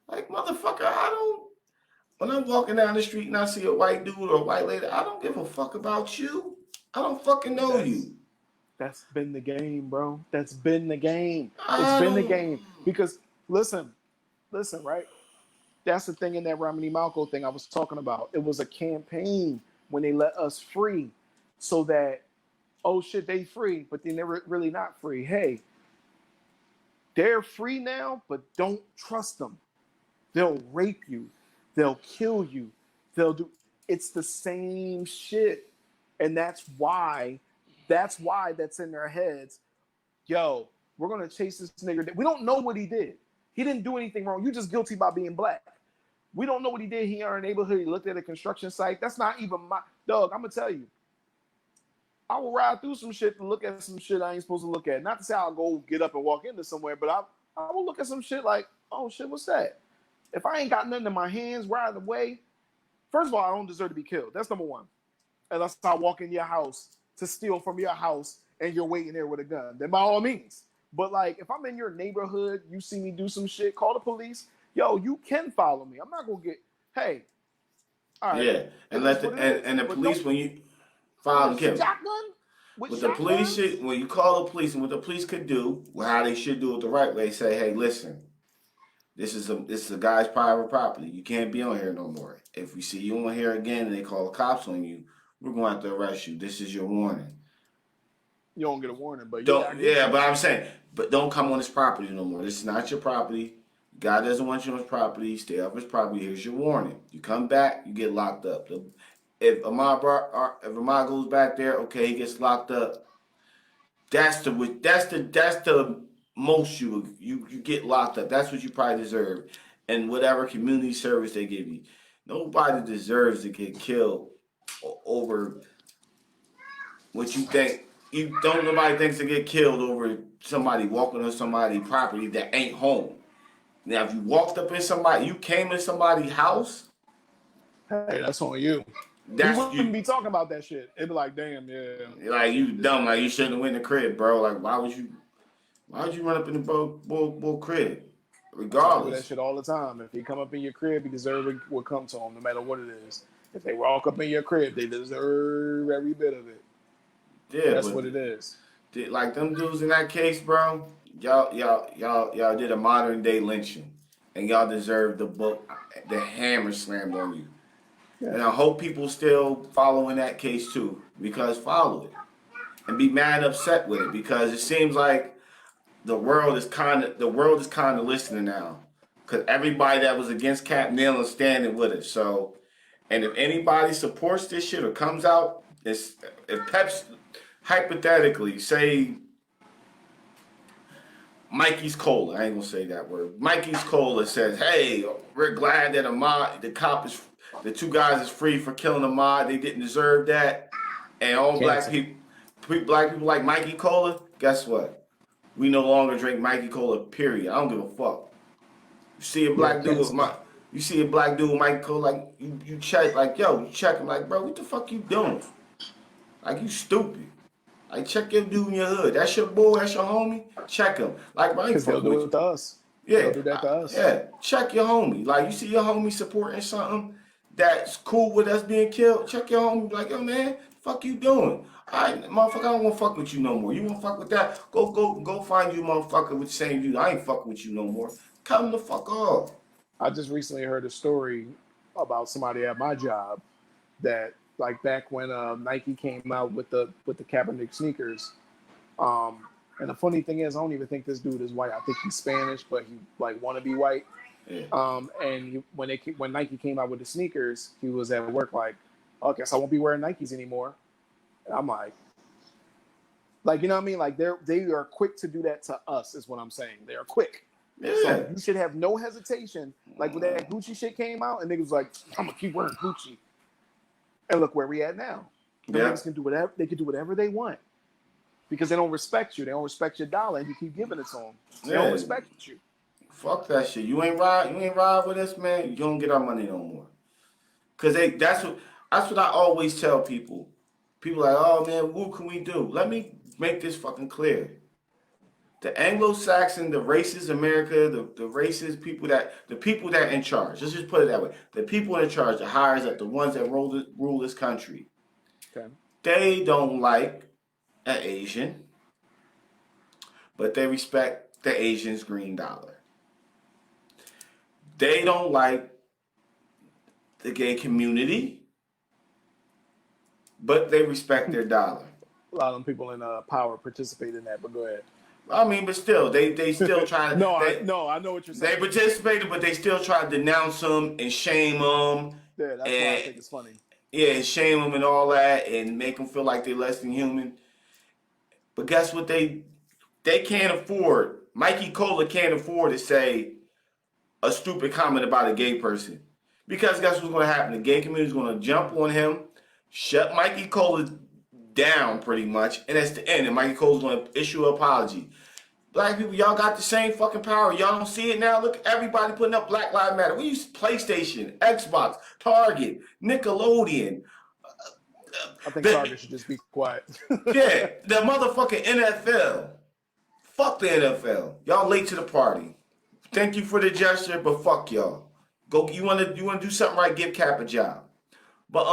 Like, motherfucker, I don't. When I'm walking down the street and I see a white dude or a white lady, I don't give a fuck about you. I don't fucking know you. That's been the game, bro. That's been the game. It's been the game. Because listen, right? That's the thing in that Romney Malco thing I was talking about. It was a campaign when they let us free so that, oh shit, they free, but they're really not free. Hey, they're free now, but don't trust them. They'll rape you. They'll kill you. It's the same shit. And that's why that's in their heads. Yo, we're going to chase this nigga. We don't know what he did. He didn't do anything wrong. You're just guilty by being black. We don't know what he did. He in our neighborhood. He looked at a construction site. That's not even my dog. I'm going to tell you. I will ride through some shit to look at some shit I ain't supposed to look at. Not to say I'll go get up and walk into somewhere, but I will look at some shit like, oh shit, what's that? If I ain't got nothing in my hands, right away, first of all, I don't deserve to be killed. That's number one. Unless I walk in your house to steal from your house and you're waiting there with a gun, then by all means. But like, if I'm in your neighborhood, you see me do some shit, call the police. Yo, you can follow me. I'm not gonna get. Hey, all right. Yeah, and the police when you follow them. Shotgun. With the police shit, when you call the police and what the police could do, how they should do it the right way, say, hey, listen, this is a guy's private property. You can't be on here no more. If we see you on here again and they call the cops on you, we're going to have to arrest you. This is your warning. You don't get a warning, but but I'm saying, but don't come on his property no more. This is not your property. God doesn't want you on his property. Stay off his property. Here's your warning. You come back, you get locked up. If Ahmad goes back there, okay, he gets locked up. That's the most you get locked up. That's what you probably deserve, and whatever community service they give you. Nobody deserves to get killed over what you think. You don't. Nobody thinks to get killed over somebody walking on somebody's property that ain't home. Now, if you walked up in somebody, you came in somebody's house. Hey, that's on you. We That's wouldn't you. be talking about that shit. It'd be like, damn, yeah. Like you dumb. Like you shouldn't have went in the crib, bro. Like why would you? Why would you run up in the bull crib? I tell people that Regardless. shit all the time. If he come up in your crib, you deserve it will come to him, no matter what it is. If they walk up in your crib, they deserve every bit of it. Yeah, That's but what it is. like them dudes in that case, bro. Y'all did a modern day lynching, and y'all deserve the hammer slammed on you. Yeah. And I hope people still following that case too, because follow it and be mad upset with it because it seems like the world is kind of listening now, because everybody that was against Cap Neal is standing with it. So, and if anybody supports this shit or comes out, if Pep's hypothetically say Mikey's Cola, I ain't gonna say that word. Mikey's Cola says, "Hey, we're glad that the two guys is free for killing Ahmaud. They didn't deserve that." And all black people like Mikey Cola. Guess what? We no longer drink Mikey Cola. Period. I don't give a fuck. You see a black dude with Mikey Cola, like you check, like yo, you check him, like bro, what the fuck you doing? Like you stupid. Like check your dude in your hood. That's your boy. That's your homie. Check him. Like bro, I ain't Because they'll fucking do with it to us. yeah, They'll do that to us. yeah. Check your homie. Like you see your homie supporting something that's cool with us being killed. Check your homie. Like yo, man, fuck you doing? Alright, motherfucker, I don't want to fuck with you no more. You want to fuck with that? Go find you, motherfucker, with the same view. I ain't fucking with you no more. Cut him the fuck off. I just recently heard a story about somebody at my job that, like, back when Nike came out with the Kaepernick sneakers. And the funny thing is, I don't even think this dude is white. I think he's Spanish, but he like want to be white. Yeah. And when Nike came out with the sneakers, he was at work like, "Oh, I guess I won't be wearing Nikes anymore." And I'm like, you know what I mean? Like they are quick to do that to us, is what I'm saying. They are quick. Yeah. So you should have no hesitation. Like when that Gucci shit came out, and niggas was like, "I'm gonna keep wearing Gucci." And look where we at now. The niggas can do whatever they can do whatever they want because they don't respect you. They don't respect your dollar, and you keep giving it to them. They don't respect you. Fuck that shit. You ain't ride with us, man. You don't get our money no more. Cause that's what I always tell people. People like, oh man, what can we do? Let me make this fucking clear. The Anglo-Saxon, the racist America, the racist people that in charge. Let's just put it that way. The people in charge, the hires up, the ones that rule this country. Okay. They don't like an Asian, but they respect the Asian's green dollar. They don't like the gay community, but they respect their dollar. A lot of them people in power participate in that, but go ahead. I mean, but still, they still try to. I know what you're saying. They participated, but they still try to denounce them and shame them. Yeah, that's why I think it's funny. Yeah, and shame them and all that, and make them feel like they're less than human. But guess what? They can't afford. Mikey Cola can't afford to say a stupid comment about a gay person, because guess what's going to happen? The gay community is going to jump on him, shut Mikey Cola down pretty much, and that's the end. And Mikey Cole's going to issue an apology. Black people, y'all got the same fucking power. Y'all don't see it now? Look, everybody putting up Black Lives Matter. We use PlayStation, Xbox, Target, Nickelodeon. I think Target should just be quiet. Yeah, the motherfucking NFL. Fuck the NFL. Y'all late to the party. Thank you for the gesture, but fuck y'all. Go. You wanna do something right? Give Cap a job. But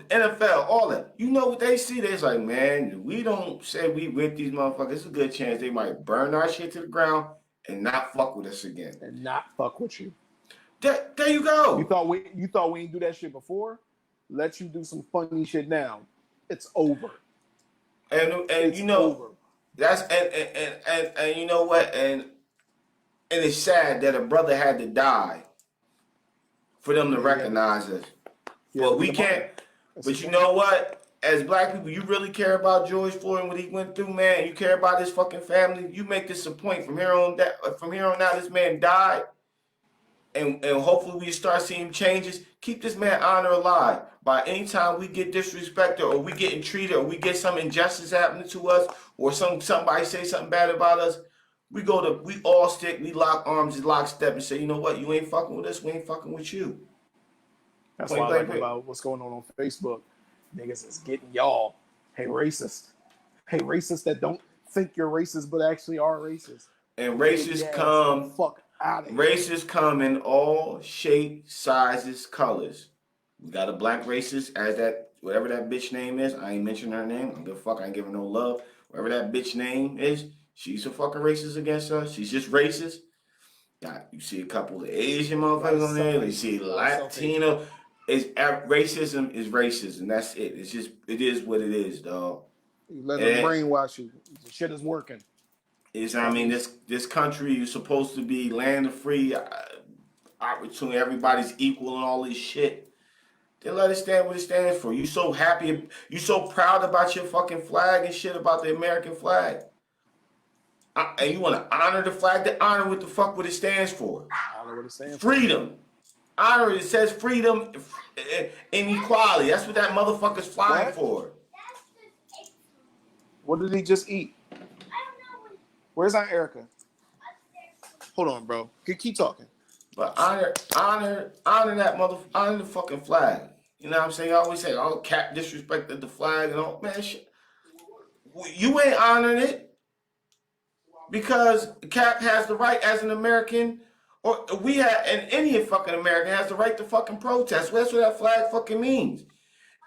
NFL, all that. You know what they see? They're like, man, we don't say we with these motherfuckers. It's a good chance they might burn our shit to the ground and not fuck with us again. And not fuck with you. There you go. You thought we didn't do that shit before? Let you do some funny shit now. It's over. And it's you know over. that's and you know what? And it's sad that a brother had to die for them to recognize us. Yeah, But we can't. But you know what? as black people, you really care about George Floyd and what he went through, man. You care about his fucking family. You make this a point from here on. From here on out, this man died, and hopefully we start seeing changes. Keep this man honor alive. By any time we get disrespected or we getting treated or we get some injustice happening to us or somebody say something bad about us, we all stick, we lock arms and lock step and say, you know what, you ain't fucking with us, we ain't fucking with you. That's what I like about what's going on Facebook. Niggas is getting y'all. Hey, racist. Hey, racists that don't think you're racist but actually are racist. And racists come. Fuck out of here. Racists come in all shapes, sizes, colors. We got a black racist as that, whatever that bitch name is. I ain't mentioning her name. I don't give a fuck. I ain't giving no love. Whatever that bitch name is, she's a fucking racist against us. She's just racist. You see a couple of Asian motherfuckers on there. You see Latino. Racism is racism. That's it. It is what it is, dog. You let them brainwash you. The shit is working. This country is supposed to be land of free opportunity. Everybody's equal and all this shit. Then let it stand what it stands for. You so happy, you so proud about your fucking flag and shit, about the American flag. And you want to honor the flag? Then honor what the fuck what it stands for. Honor what it stands for. Freedom. Honor it says freedom and equality. That's what that motherfucker's flying for. What did he just eat? Where's Aunt Erica? Hold on, bro. Keep talking. But honor honor the fucking flag. You know what I'm saying? I always say, oh, Cap disrespected the flag and all. Man, shit. You ain't honoring it because Cap has the right as an American, or and any fucking American has the right to fucking protest. Well, that's what that flag fucking means.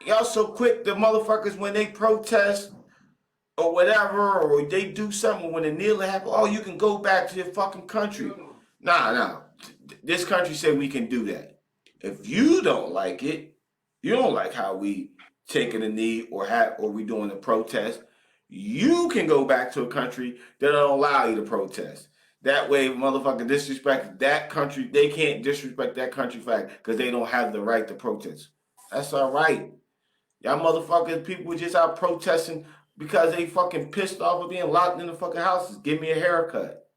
Y'all so quick, the motherfuckers, when they protest or whatever, or they do something, when the kneeling happens, oh, you can go back to your fucking country. Nah. This country said we can do that. If you don't like it, you don't like how we taking a knee or we doing a protest, you can go back to a country that don't allow you to protest. That way, motherfucker disrespect that country. They can't disrespect that country flag because they don't have the right to protest. That's all right. Y'all motherfuckers, people just out protesting because they fucking pissed off of being locked in the fucking houses. Give me a haircut.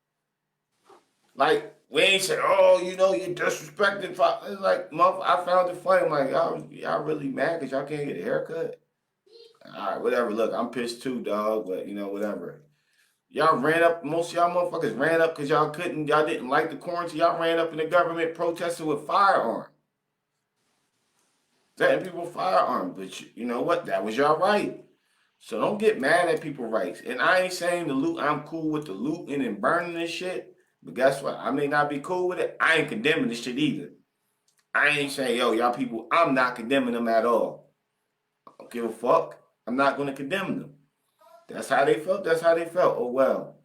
Like, we ain't saying, oh, you know, you're disrespecting. It's like, I found it funny. I'm like, y'all really mad because y'all can't get a haircut? All right, whatever. Look, I'm pissed too, dog, but, you know, whatever. Y'all ran up, most of y'all motherfuckers ran up because y'all didn't like the quarantine. Y'all ran up in the government protesting with firearms. Letting people firearms. But you know what? That was y'all right. So don't get mad at people's rights. And I ain't saying the loot, I'm cool with the looting and burning and shit. But guess what? I may not be cool with it. I ain't condemning this shit either. I ain't saying, yo, y'all people, I'm not condemning them at all. I don't give a fuck. I'm not going to condemn them. That's how they felt. That's how they felt. Oh, well.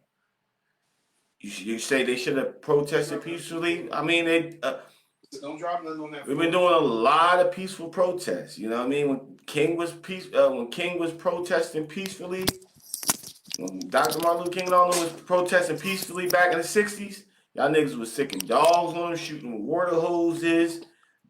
You say they should have protested peacefully? I mean, don't drop nothing on that. We've been doing a lot of peaceful protests. You know what I mean? When King was protesting peacefully, when Dr. Martin Luther King and all them was protesting peacefully back in the 60s, y'all niggas was sicking dogs on them, shooting with water hoses,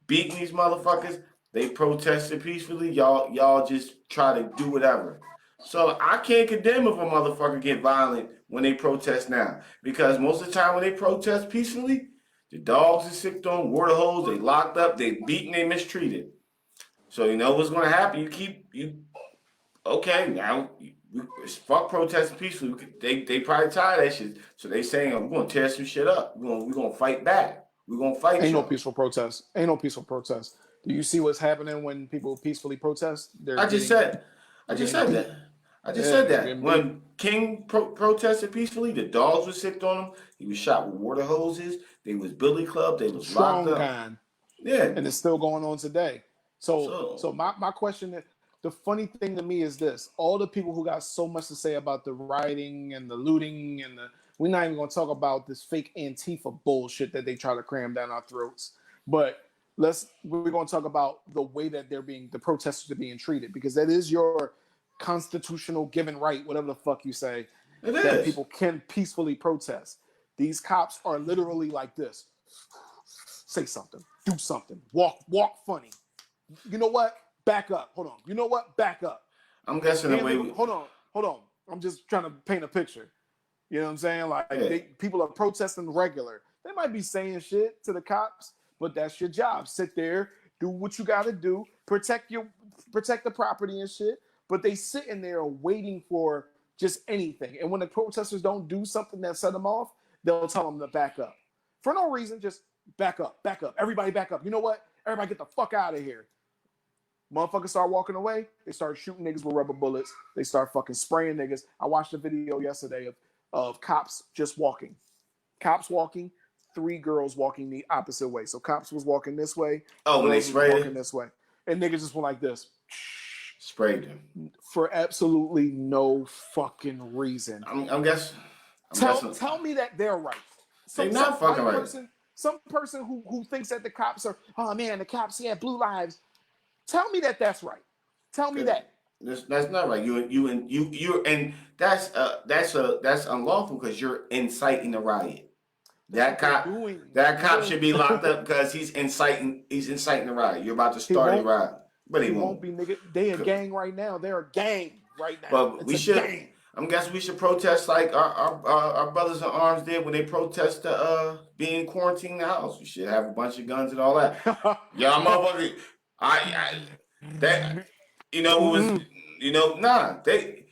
beating these motherfuckers. They protested peacefully. Y'all just try to do whatever. So I can't condemn if a motherfucker get violent when they protest now. Because most of the time when they protest peacefully, the dogs are sicked on, water hose, they locked up, they beaten, they mistreated. So you know what's going to happen? Okay, now, fuck protesting peacefully. They probably tired of that shit. So they saying, we're going to tear some shit up. We're going to fight back. We're going to fight. Ain't no peaceful protest. Do you see what's happening when people peacefully protest? I just said that. When King protested peacefully, the dogs were sicked on him. He was shot with water hoses. They was billy clubbed. They was locked up. Kind. Yeah. And it's still going on today. So my question is, the funny thing to me is this. All the people who got so much to say about the rioting and the looting and we're not even going to talk about this fake Antifa bullshit that they try to cram down our throats. But we're going to talk about the way that the protesters are being treated, because that is your constitutional given right, whatever the fuck you say, that people can peacefully protest. These cops are literally like this. Say something, do something, walk funny. You know what? Back up. Hold on. You know what? Back up. I'm guessing the way hold on. I'm just trying to paint a picture. You know what I'm saying? Like people are protesting regular. They might be saying shit to the cops, but that's your job. Sit there, do what you got to do, protect the property and shit. But they sitting there waiting for just anything. And when the protesters don't do something that set them off, they'll tell them to back up for no reason. Just back up. Everybody back up. You know what? Everybody get the fuck out of here. Motherfuckers start walking away. They start shooting niggas with rubber bullets. They start fucking spraying niggas. I watched a video yesterday of cops just walking. Cops walking, 3 girls walking the opposite way. So cops was walking this way. Oh, when they sprayed walking this way. And niggas just went like this. Sprayed them. For absolutely no fucking reason. I'm guessing. Tell me that they're right. They're not fucking right. Some person who thinks that the cops are, oh man, the cops, blue lives. Tell me that that's right. Tell me that. That's not right. You're and that's unlawful because you're inciting a riot. That cop should be locked up because he's inciting a riot. You're about to start a riot. But he won't be, nigga. They a gang right now. They're a gang right now. But we should. Gang. I'm guessing we should protest like our brothers in arms did when they protest being quarantined in the house. We should have a bunch of guns and all that. Y'all motherfuckers.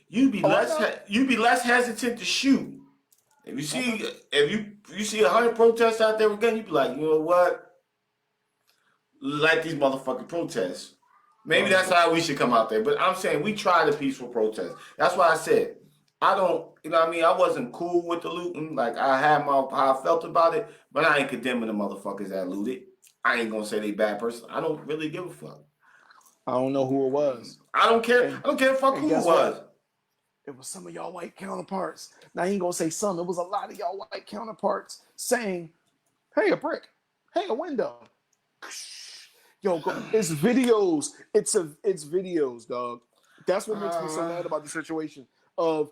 You'd be less hesitant to shoot. If you see 100 protests out there with guns, you'd be like, you know what? Like these motherfucking protests. Maybe that's how we should come out there. But I'm saying we tried a peaceful protest. That's why I said I don't. You know what I mean? I wasn't cool with the looting. Like I had how I felt about it, but I ain't condemning the motherfuckers that looted. I ain't gonna say they bad person. I don't really give a fuck. I don't know who it was. I don't care. I don't give a fuck who it was. What? It was some of y'all white counterparts. Now I ain't gonna say some. It was a lot of y'all white counterparts saying, "Hey, a brick. Hey, a window." Yo, it's videos. It's videos, dog. That's what makes me so mad about the situation of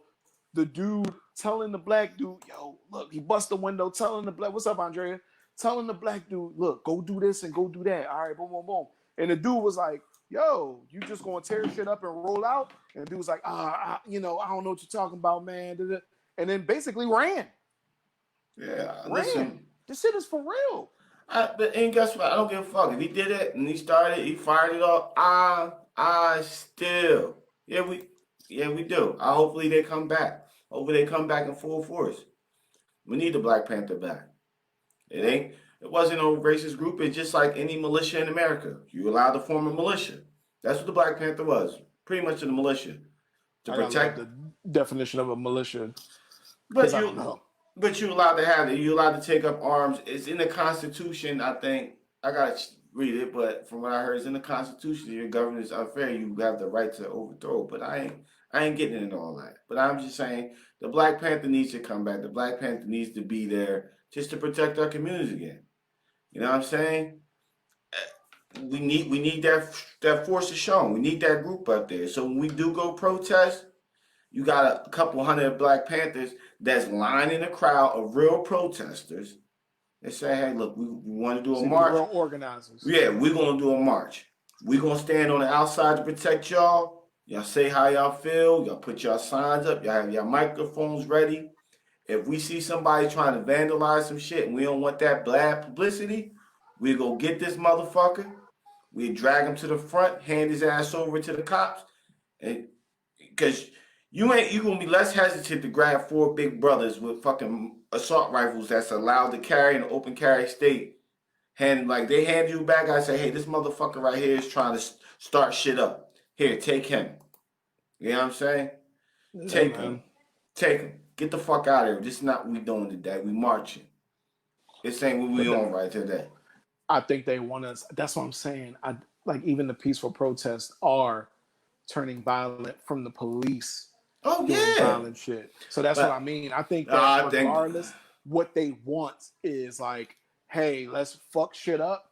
the dude telling the black dude, "Yo, look, he bust the window." Telling the black, "What's up, Andrea?" Telling the black dude, "Look, go do this and go do that." All right, boom, boom, boom. And the dude was like, "Yo, you just gonna tear shit up and roll out?" And the dude was like, I don't know what you're talking about, man." And then basically ran. Yeah, ran. This shit is for real. And guess what? I don't give a fuck. If he did it and he fired it off, I still, we do. Hopefully they come back. Hopefully they come back in full force. We need the Black Panther back. It wasn't no racist group. It's just like any militia in America. You allowed to form a militia. That's what the Black Panther was. Pretty much a militia. To protect the definition of a militia. But I don't know. But you're allowed to have it. You're allowed to take up arms. It's in the Constitution, I think. I got to read it, but from what I heard, it's in the Constitution. Your government is unfair. You have the right to overthrow. But I ain't getting into all that. But I'm just saying the Black Panther needs to come back. The Black Panther needs to be there just to protect our communities again. You know what I'm saying? We need that force to show. We need that group up there. So when we do go protest, you got a couple hundred Black Panthers that's lining a crowd of real protesters. They say, "Hey, look, we want to do a march." Real organizers. Yeah, we're gonna do a march. We're gonna stand on the outside to protect y'all. Y'all say how y'all feel. Y'all put y'all signs up. Y'all have your microphones ready. If we see somebody trying to vandalize some shit and we don't want that bad publicity, we go get this motherfucker. We drag him to the front, hand his ass over to the cops, and because you gonna be less hesitant to grab 4 big brothers with fucking assault rifles that's allowed to carry in an open carry state. They hand you back. I say, "Hey, this motherfucker right here is trying to start shit up. Here, take him." You know what I'm saying? Yeah, take man. him. Take him. Get the fuck out of here. This is not what we doing today. We marching. This ain't what we on right today. I think they want us. That's what I'm saying. Even the peaceful protests are turning violent from the police. Oh, doing yeah. violent shit. So that's what I mean. I think that regardless, what they want is like, hey, let's fuck shit up,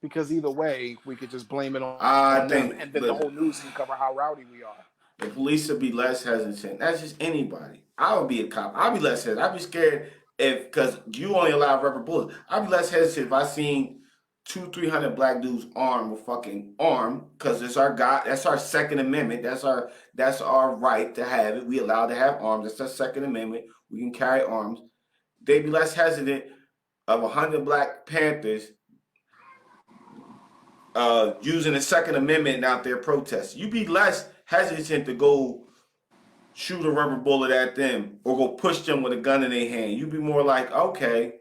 because either way, we could just blame it on them, and then the whole news can cover how rowdy we are. The police would be less hesitant. That's just anybody. I would be a cop. I'd be less hesitant. I'd be scared because you only allow rubber bullets. I'd be less hesitant if I seen 300 black dudes armed with fucking armed, because it's our God. That's our Second Amendment. That's our right to have it. We allowed to have arms. That's our Second Amendment. We can carry arms. They'd be less hesitant of 100 Black Panthers using the Second Amendment out there protesting. You'd be less hesitant to go shoot a rubber bullet at them or go push them with a gun in their hand. You'd be more like, okay,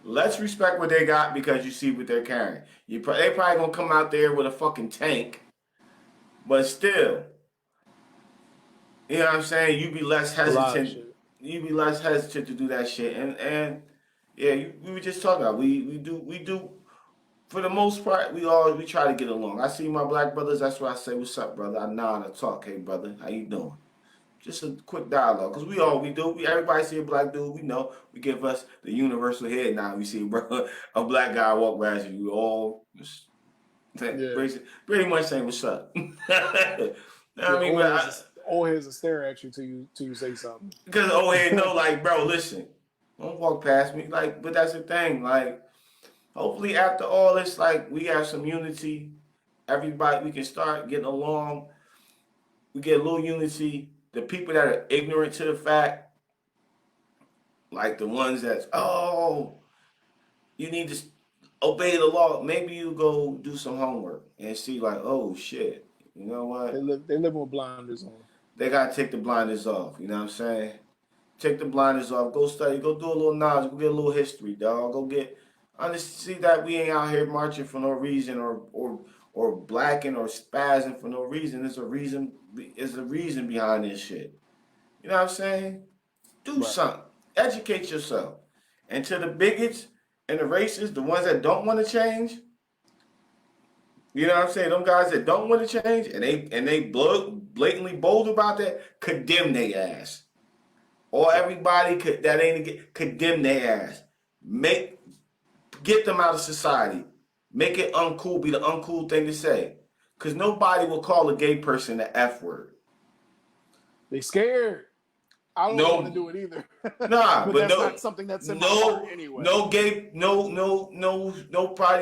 let's respect what they got because you see what they're carrying. They probably gonna come out there with a fucking tank, but still, you know what I'm saying? You'd be less hesitant. You'd be less hesitant to do that shit. And yeah, we were just talking about we do. For the most part, we try to get along. I see my black brothers. That's why I say, "What's up, brother?" I nod and talk. Hey, brother, how you doing? Just a quick dialogue, cause we do. Everybody see a black dude, we know. We give us the universal head nod. We see a black guy walk past you. We all just pretty much saying, "What's up?" I mean, old heads will stare at you till you say something. Because old head know, like, bro, listen, don't walk past me. Like, but that's the thing, like. Hopefully, after all this, like, we have some unity. Everybody, we can start getting along. We get a little unity. The people that are ignorant to the fact, like the ones that's, you need to obey the law. Maybe you go do some homework and see, like, oh shit, you know what? They live with blinders on. They gotta take the blinders off. You know what I'm saying? Take the blinders off. Go study. Go do a little knowledge. Go get a little history, dog. Go get. See that we ain't out here marching for no reason or blacking or spazzing for no reason. There's a reason. There's a reason behind this shit. You know what I'm saying? Do something. Educate yourself. And to the bigots and the racists, the ones that don't want to change, you know what I'm saying? Them guys that don't want to change and they blatantly bold about that, condemn their ass. Or everybody that ain't condemn their ass. Get them out of society. Make it uncool, be the uncool thing to say. Because nobody will call a gay person the F word. They scared. I don't want to do it either. Nah, but that's not something that's in my heart anyway. Nobody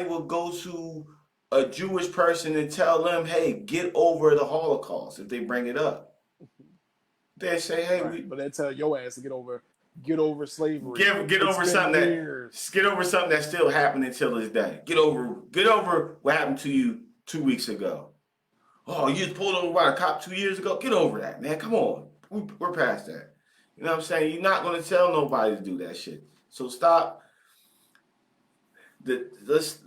will go to a Jewish person and tell them, hey, get over the Holocaust if they bring it up. They say, hey, but they tell your ass to get over slavery. Get over something that's still happening till this day. Get over what happened to you 2 weeks ago. Oh, you was pulled over by a cop 2 years ago? Get over that, man. Come on. We're past that. You know what I'm saying? You're not going to tell nobody to do that shit. So stop. Let's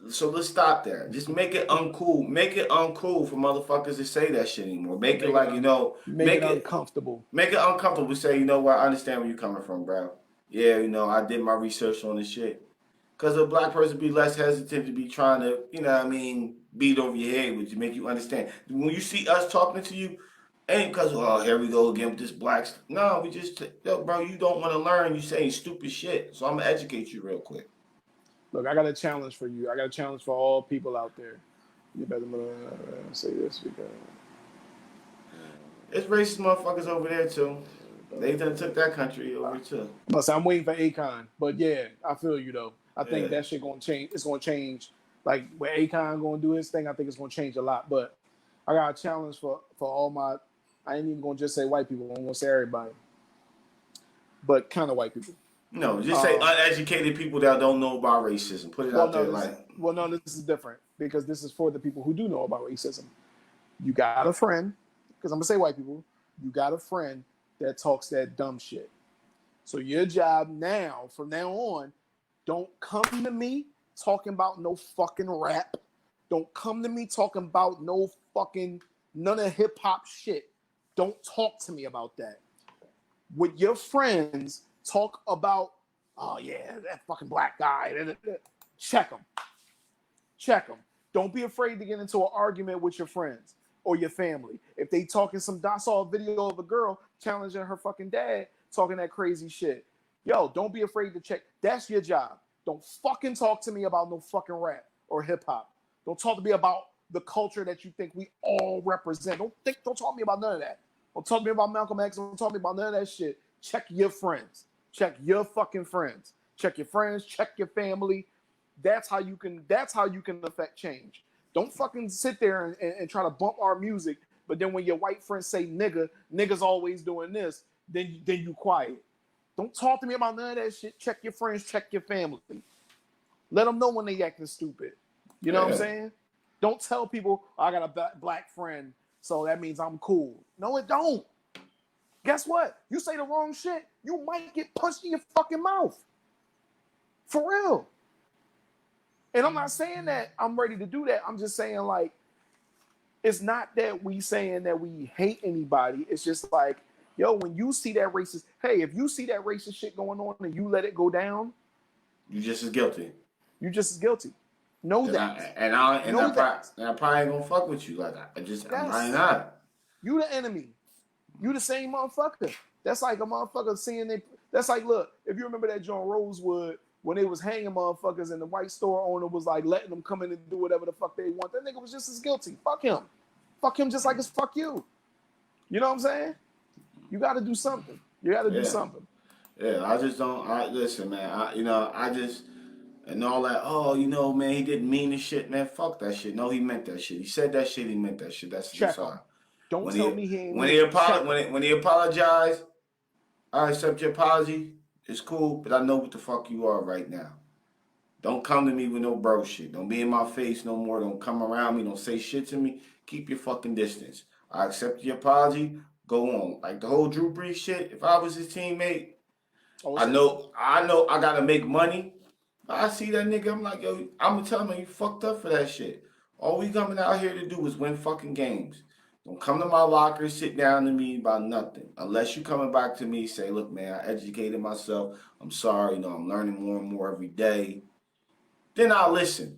stop that. Just make it uncool. Make it uncool for motherfuckers to say that shit anymore. Make it like, make it uncomfortable. Make it uncomfortable. Say, you know what? I understand where you're coming from, bro. Yeah, I did my research on this shit. Because a black person be less hesitant to be trying to, beat over your head with you, make you understand. When you see us talking to you, ain't because, here we go again with this black stuff. No, we just, bro, you don't want to learn. You saying stupid shit. So I'm going to educate you real quick. Look, I got a challenge for you. I got a challenge for all people out there. You better say this because it's racist motherfuckers over there too. They done took that country over too. So I'm waiting for Akon, but yeah, I feel you though. I think that shit gonna change. It's gonna change. Like when Akon gonna do his thing, I think it's gonna change a lot. But I got a challenge for all my. I ain't even gonna just say white people. I'm gonna say everybody, but kind of white people. No, just say uneducated people that don't know about racism. Put it out there this is different because this is for the people who do know about racism. You got a friend, because I'm going to say white people, you got a friend that talks that dumb shit. So your job now, from now on, don't come to me talking about no fucking rap. Don't come to me talking about none of hip hop shit. Don't talk to me about that. With your friends, talk about, that fucking black guy. Check them. Don't be afraid to get into an argument with your friends or your family. If they talking I saw a video of a girl challenging her fucking dad, talking that crazy shit. Yo, don't be afraid to check. That's your job. Don't fucking talk to me about no fucking rap or hip hop. Don't talk to me about the culture that you think we all represent. Don't talk to me about none of that. Don't talk to me about Malcolm X. Don't talk to me about none of that shit. Check your friends. Check your fucking friends. Check your friends. Check your family. That's how you can affect change. Don't fucking sit there and try to bump our music, but then when your white friends say niggas always doing this, then you quiet. Don't talk to me about none of that shit. Check your friends, check your family. Let them know when they acting stupid. You know what I'm saying? Don't tell people I got a black friend, so that means I'm cool. No, it don't. Guess what? You say the wrong shit, you might get punched in your fucking mouth. For real. And I'm not saying that I'm ready to do that. I'm just saying, like, it's not that we saying that we hate anybody. It's just like, yo, when you see that racist, hey, if you see that racist shit going on and you let it go down, you just as guilty. You just as guilty. Know that. I probably ain't gonna fuck with you. Like I'm probably not. You the enemy. You the same motherfucker. That's like a motherfucker seeing it. That's like, look, if you remember that John Rosewood when they was hanging motherfuckers and the white store owner was like letting them come in and do whatever the fuck they want. That nigga was just as guilty. Fuck him. Fuck him just like it's fuck you. You know what I'm saying? You got to do something. You got to do something. Yeah, I just don't. Listen, man. I just and all that. Oh, man, he didn't mean the shit, man. Fuck that shit. No, he meant that shit. He said that shit. He meant that shit. That's all. Don't tell me he ain't. When he apologized, I accept your apology. It's cool, but I know what the fuck you are right now. Don't come to me with no bro shit. Don't be in my face no more. Don't come around me. Don't say shit to me. Keep your fucking distance. I accept your apology. Go on. Like the whole Drew Brees shit. If I was his teammate, I know I gotta make money. I see that nigga. I'm like, yo, I'm gonna tell him you fucked up for that shit. All we coming out here to do is win fucking games. Don't come to my locker, sit down to me about nothing. Unless you coming back to me, say, look, man, I educated myself. I'm sorry, I'm learning more and more every day. Then I'll listen.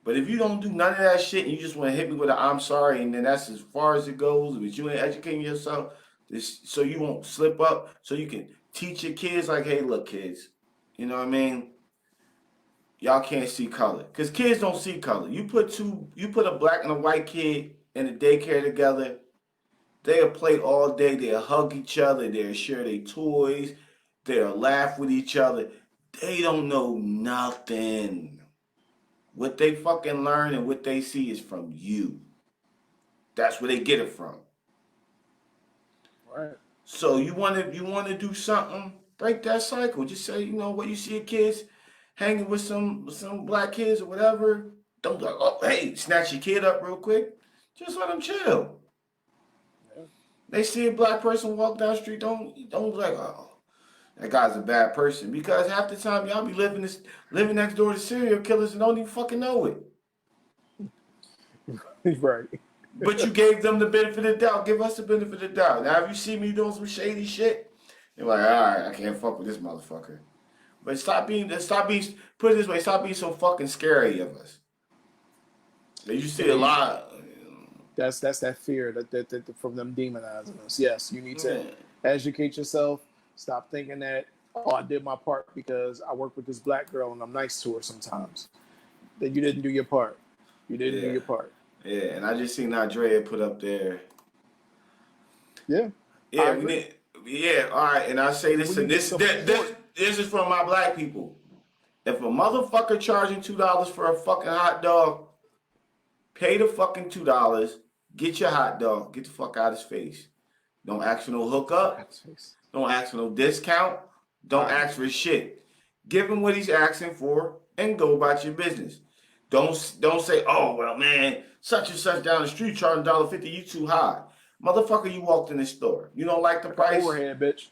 But if you don't do none of that shit and you just want to hit me with a I'm sorry, and then that's as far as it goes, but you ain't educating yourself, so you won't slip up, so you can teach your kids like, hey, look, kids, you know what I mean? Y'all can't see color. Because kids don't see color. You put a black and a white kid in the daycare together, they'll play all day, they'll hug each other, they'll share their toys, they'll laugh with each other. They don't know nothing. What they fucking learn and what they see is from you. That's where they get it from. Right. So you want to do something, break that cycle. Just say, what you see your kids hanging with some black kids or whatever, don't go, oh, hey, snatch your kid up real quick. Just let them chill. Yeah. They see a black person walk down the street, don't be like, oh, that guy's a bad person. Because half the time y'all be living next door to serial killers and don't even fucking know it. Right. But you gave them the benefit of the doubt. Give us the benefit of the doubt. Now if you see me doing some shady shit, you're like, all right, I can't fuck with this motherfucker. But stop being put it this way, stop being so fucking scary of us. You see a lot. That's that fear that from them demonizing us. Yes, you need to educate yourself. Stop thinking that, oh, I did my part because I work with this black girl and I'm nice to her sometimes. That you didn't do your part. You didn't do your part. Yeah, and I just seen Andrea put up there. Yeah. Yeah, all right. And I say this, and this is from my black people. If a motherfucker charging $2 for a fucking hot dog, pay the fucking $2, get your hot dog, get the fuck out of his face. Don't ask for no hookup. Don't ask for no discount. Don't ask for shit. Give him what he's asking for and go about your business. Don't say, oh, well, man, such and such down the street charging $1.50, you too high. Motherfucker, you walked in the store. You don't like the price? Overhead, bitch.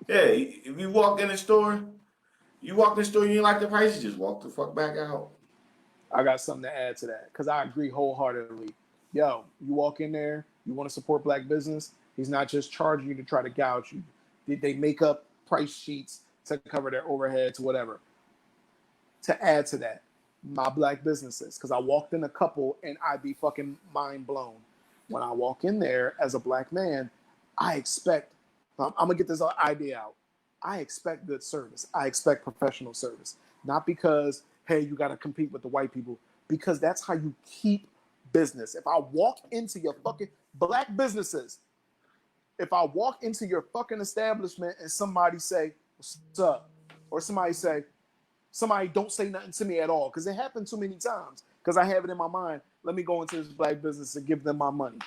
Yeah, if you walk in the store, you ain't like the price, you just walk the fuck back out. I got something to add to that because I agree wholeheartedly. Yo, you walk in there, you want to support black business, he's not just charging you to try to gouge you. They make up price sheets to cover their overheads, whatever. To add to that, my black businesses, because I walked in a couple and I'd be fucking mind blown. When I walk in there as a black man, I expect, I'm going to get this idea out. I expect good service. I expect professional service. Not because, hey, you got to compete with the white people, because that's how you keep business. If I walk into your fucking black businesses, if I walk into your fucking establishment and somebody say, what's up? Or somebody say, somebody don't say nothing to me at all, because it happened too many times. Because I have it in my mind, let me go into this black business and give them my money.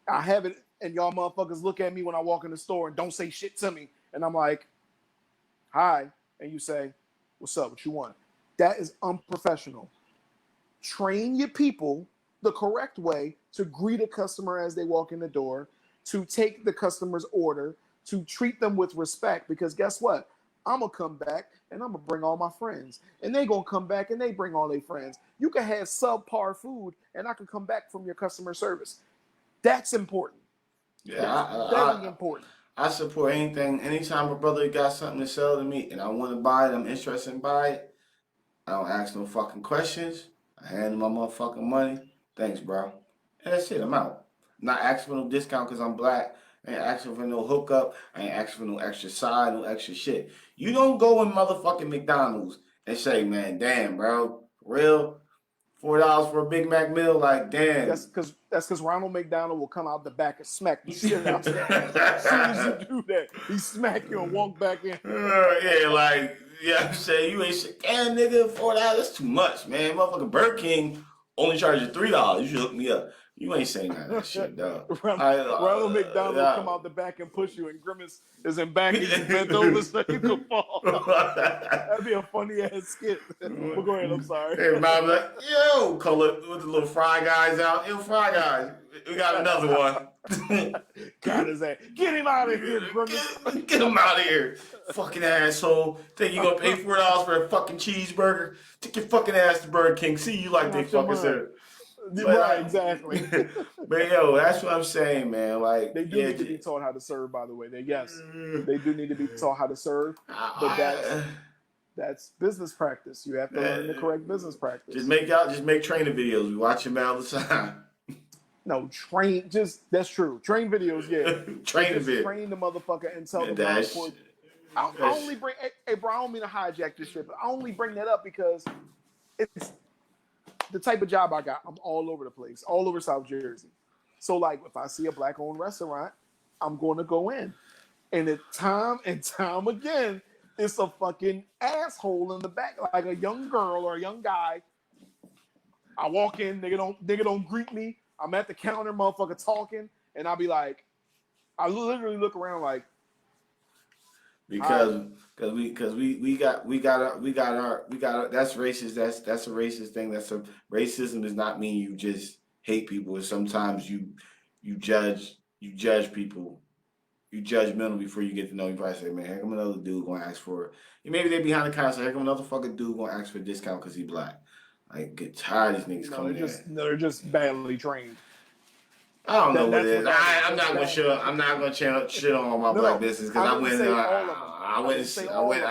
I have it, and y'all motherfuckers look at me when I walk in the store and don't say shit to me, and I'm like, "Hi," and you say, "What's up? What you want?" That is unprofessional. Train your people the correct way to greet a customer as they walk in the door, to take the customer's order, to treat them with respect, because guess what? I'm going to come back and I'm going to bring all my friends. And they going to come back and they bring all their friends. You can have subpar food and I can come back from your customer service. That's important. Yeah, That's very important. I support anything. Anytime a brother got something to sell to me and I want to buy it, I'm interested in buy it. I don't ask no fucking questions. I hand him my motherfucking money. Thanks, bro. And that's it. I'm out. I'm not asking for no discount because I'm black. I ain't asking for no hookup. I ain't asking for no extra side, no extra shit. You don't go in motherfucking McDonald's and say, man, damn, bro, for real? $4 for a Big Mac meal? Like, damn. That's because Ronald McDonald will come out the back and smack the shit out of you. As soon as you do that, he smack you and walk back in. Yeah, like, yeah, I'm saying, you ain't shit. Damn, nigga, $4, that's too much, man. Motherfucking Burger King only charge you $3. You should hook me up. You ain't saying none of that shit, dog. Ronald McDonald will come out the back and push you, and Grimace is in back and you bent over so you can fall. That'd be a funny ass skit. But go ahead, I'm sorry. Hey, mom, like, yo, call it with the little Fry Guys out. Yo, Fry Guys, we got another one. God is that. Get him out of here, Grimace. Get him out of here, fucking asshole. Think you gonna pay $4 for a fucking cheeseburger? Take your fucking ass to Burger King. See you like they fucking said. Right, exactly. But yo, that's what I'm saying, man. Like they do need to be taught how to serve. By the way, they do need to be taught how to serve. But that's business practice. You have to learn the correct business practice. Just make training videos. We watch them all the time. No, that's true. Train videos, yeah. Train the motherfucker and tell them how important. I only bring, hey bro, I don't mean to hijack this shit, but I only bring that up because it's the type of job I got. I'm all over the place, all over South Jersey. So like, if I see a black-owned restaurant, I'm going to go in, and time and time again, it's a fucking asshole in the back, like a young girl or a young guy. I walk in, nigga don't greet me. I'm at the counter, motherfucker, talking, and I'll be like, I literally look around like, because we got our that's racist. That's a racist thing. Racism does not mean you just hate people. It's sometimes you judge people. You judgmental before you get to know him. You probably say, man, here come another dude gonna ask for it. Maybe they behind the counter say, here come another fucking dude gonna ask for a discount because he black. I get tired of these niggas coming in. They're just badly trained. I don't know what it is. I'm not gonna shit on all my black business because I went.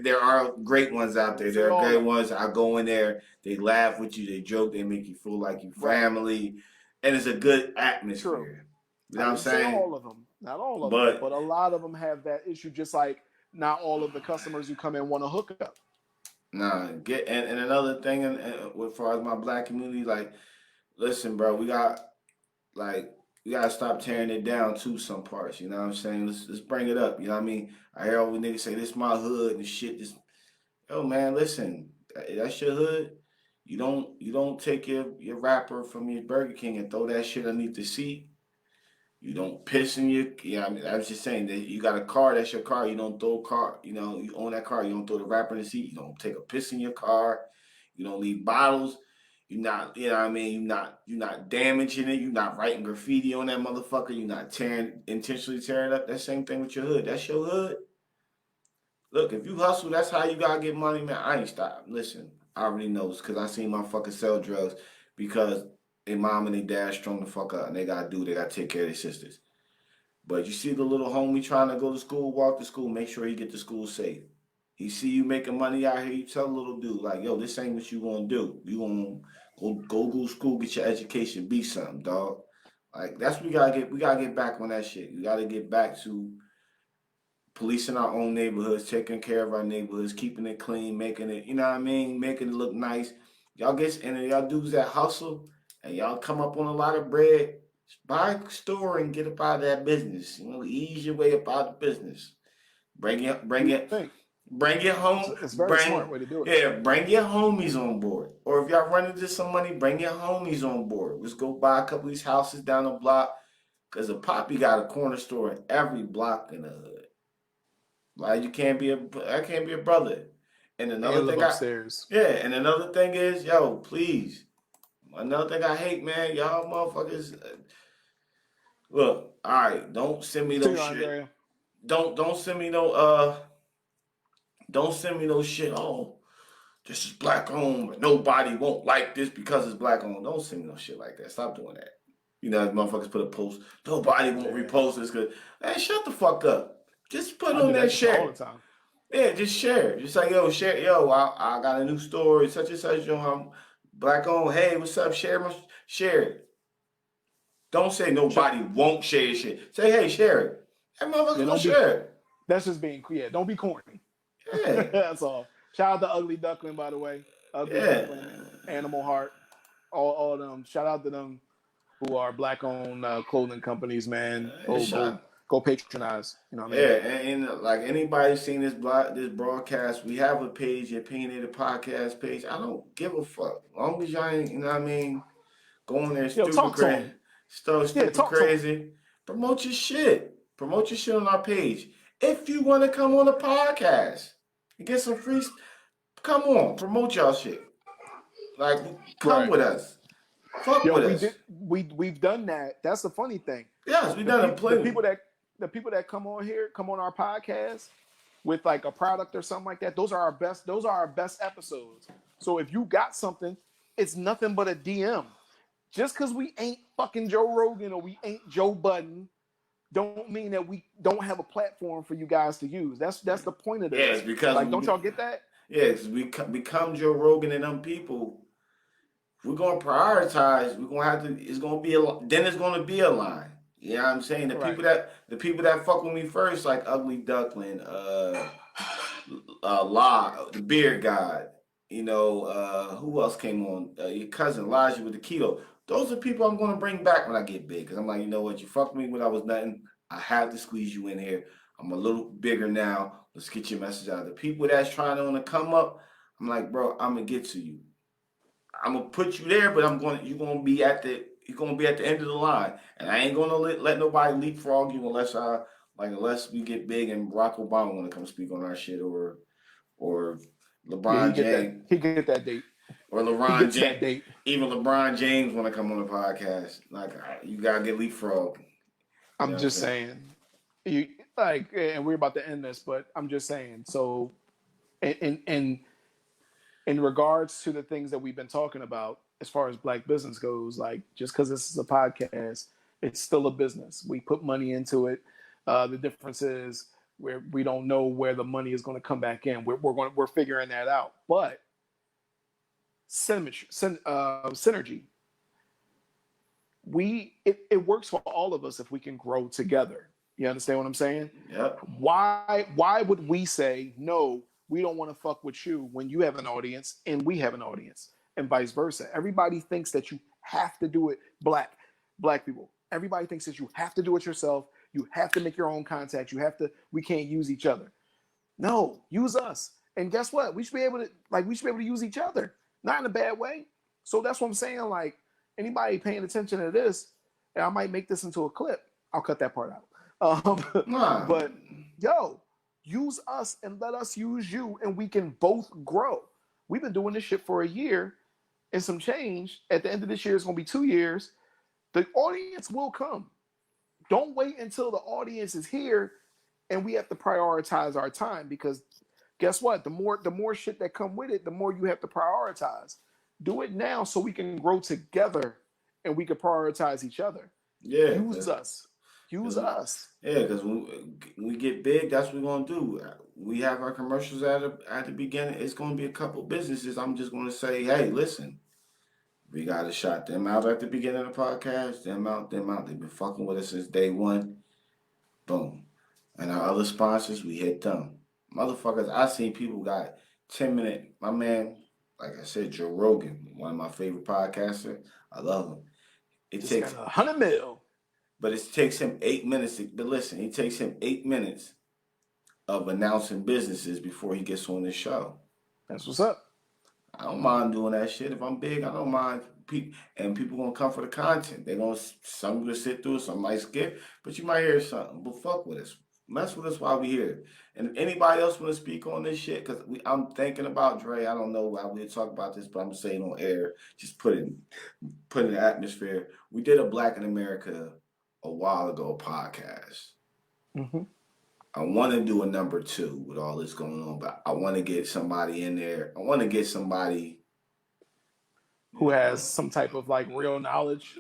There are great ones out there. There are great ones. I go in there. They laugh with you. They joke. They make you feel like you family, and it's a good atmosphere. True. You know what I'm saying? All of them, not all of them, but a lot of them have that issue. Just like not all of the customers who come in want to hook up. Nah, and another thing, as far as my black community, like, listen, bro, we gotta stop tearing it down to some parts. You know what I'm saying? Let's bring it up. You know what I mean? I hear all the niggas say this my hood and shit. Yo, man, listen, that's your hood. You don't take your wrapper from your Burger King and throw that shit underneath the seat. You don't piss in your. Yeah, I mean, I was just saying that you got a car. That's your car. You don't throw a car. You know, you own that car. You don't throw the wrapper in the seat. You don't take a piss in your car. You don't leave bottles. You're not. You know what I mean? You're not damaging it. You're not writing graffiti on that motherfucker. You're not intentionally tearing up. That same thing with your hood. That's your hood. Look, if you hustle, that's how you gotta get money, man. I ain't stop. Listen, I already know because I seen motherfuckers sell drugs because their mom and their dad strung the fuck up and they gotta take care of their sisters. But you see the little homie trying to go to school, walk to school, make sure he get to school safe. He see you making money out here, you tell the little dude, like, yo, this ain't what you gonna do. You gonna go to school, get your education, be something, dog. Like, that's what we gotta get back on that shit. We gotta get back to policing our own neighborhoods, taking care of our neighborhoods, keeping it clean, making it, you know what I mean, making it look nice. Y'all dudes that hustle, and y'all come up on a lot of bread, buy a store and get up out of that business. You know, ease your way up out of business. Bring it. Bring your home, It's a very smart way to do it. bring your homies on board. Or if y'all run into some money, bring your homies on board. Let's go buy a couple of these houses down the block. Cause a poppy got a corner store in every block in the hood. Like I can't be a brother. And another And live thing upstairs. and another thing is, yo, please. Another thing I hate, man, y'all motherfuckers. Look, all right, don't send me no shit. Andrea. Don't send me no don't send me no shit. Oh, this is black owned, but nobody won't like this because it's black owned. Don't send me no shit like that. Stop doing that. You know, motherfuckers put a post. Nobody won't repost this because, man, shut the fuck up. Just put it on there and share. All the time. Yeah, just share. Just like, yo, share. Yo, I got a new story, such and such. Yo, I'm black owned. Hey, what's up? Share it. Don't say nobody won't share shit. Say, hey, share it. That motherfucker gonna share it. That's just being, don't be corny. Yeah. That's all. Shout out to Ugly Duckling, by the way. Ugly Duckling, Animal Heart, all of them. Shout out to them who are black-owned clothing companies, man. Go patronize. You know what I mean? Yeah, and like anybody seen this broadcast, we have a page, Opinionated Podcast page. I don't give a fuck. As long as y'all ain't, you know what I mean, going there stupid crazy. Promote your shit. Promote your shit on our page. If you want to come on the podcast and get some free, come on, promote y'all shit. Like, come with us. Fuck with us. We've done that. That's the funny thing. Yes, we've done it plenty. The people that come on our podcast with like a product or something like that, those are our best episodes. So if you got something, it's nothing but a DM. Just because we ain't fucking Joe Rogan or we ain't Joe Budden, don't mean that we don't have a platform for you guys to use. That's the point of this. Yes, because like, don't y'all get that? Yes, we become Joe Rogan and them people. We're gonna prioritize. We're gonna have to. It's gonna be then it's gonna be a line. You know what I'm saying? The people that fuck with me first, like Ugly Duckling, the Beard God. You know, who else came on? Your cousin Elijah with the keto. Those are people I'm gonna bring back when I get big. Cause I'm like, you know what? You fucked me when I was nothing. I have to squeeze you in here. I'm a little bigger now. Let's get your message out. The people that's trying to come up, I'm like, bro, I'm gonna get to you. I'm gonna put you there, but you're gonna be at the end of the line, and I ain't gonna let nobody leapfrog you unless we get big and Barack Obama wanna come speak on our shit or LeBron James. He get that date. Or LeBron James. Even LeBron James wanna come on the podcast. Like, you gotta get leapfrog. I'm just saying. And we're about to end this, but I'm just saying. So, in regards to the things that we've been talking about, as far as black business goes, like, just because this is a podcast, it's still a business. We put money into it. The difference is we don't know where the money is going to come back in. We're figuring that out. But synergy. It works for all of us if we can grow together. You understand what I'm saying? Yep. Why would we say no? We don't want to fuck with you when you have an audience and we have an audience, and vice versa. Everybody thinks that you have to do it. Black people. Everybody thinks that you have to do it yourself. You have to make your own contacts. We can't use each other. No, use us. And guess what? We should be able to use each other. Not in a bad way. So that's what I'm saying. Like, anybody paying attention to this, and I might make this into a clip. I'll cut that part out. But yo, use us and let us use you, and we can both grow. We've been doing this shit for a year and some change. At the end of this year, it's going to be 2 years. The audience will come. Don't wait until the audience is here and we have to prioritize our time, because guess what? The more shit that come with it, the more you have to prioritize. Do it now so we can grow together and we can prioritize each other. Yeah. Use us. Yeah, because when we get big, that's what we're going to do. We have our commercials at the beginning. It's going to be a couple businesses. I'm just going to say, hey, listen, we got to shout them out at the beginning of the podcast. Them out. They've been fucking with us since day one. Boom. And our other sponsors, we hit them. Motherfuckers, I seen people got 10-minute. My man, like I said, Joe Rogan, one of my favorite podcasters. I love him. It takes 100 mil. But it takes him 8 minutes. But listen, it takes him 8 minutes of announcing businesses before he gets on this show. That's what's up. I don't mind doing that shit. If I'm big, I don't mind. And people gonna come for the content. They gonna some gonna sit through it, some might skip, but you might hear something. But fuck with us, mess with us while we here. And if anybody else want to speak on this shit, because I'm thinking about Dre. I don't know why we talk about this, but I'm saying on air, just put in the atmosphere. We did a Black in America a while ago podcast. Mm-hmm. I want to do a number 2 with all this going on, but I want to get somebody in there. I want to get somebody who has some type of like real knowledge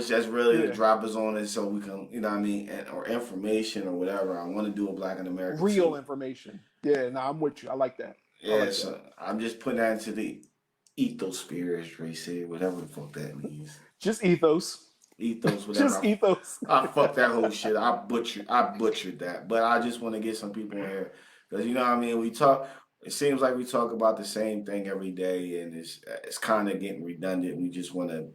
that's really yeah. the droppers on it, so we can, you know what I mean, or information or whatever. I want to do a Black in America real too. Information. Yeah, no, I'm with you. I like that. Yeah, like so that. I'm just putting that into the ethosphere, as Dre said, whatever the fuck that means. Just ethos. Ethos, whatever. Just ethos. I fuck that whole shit. I butchered that. But I just want to get some people in here. Because you know what I mean? It seems like we talk about the same thing every day, and it's kind of getting redundant. We just want to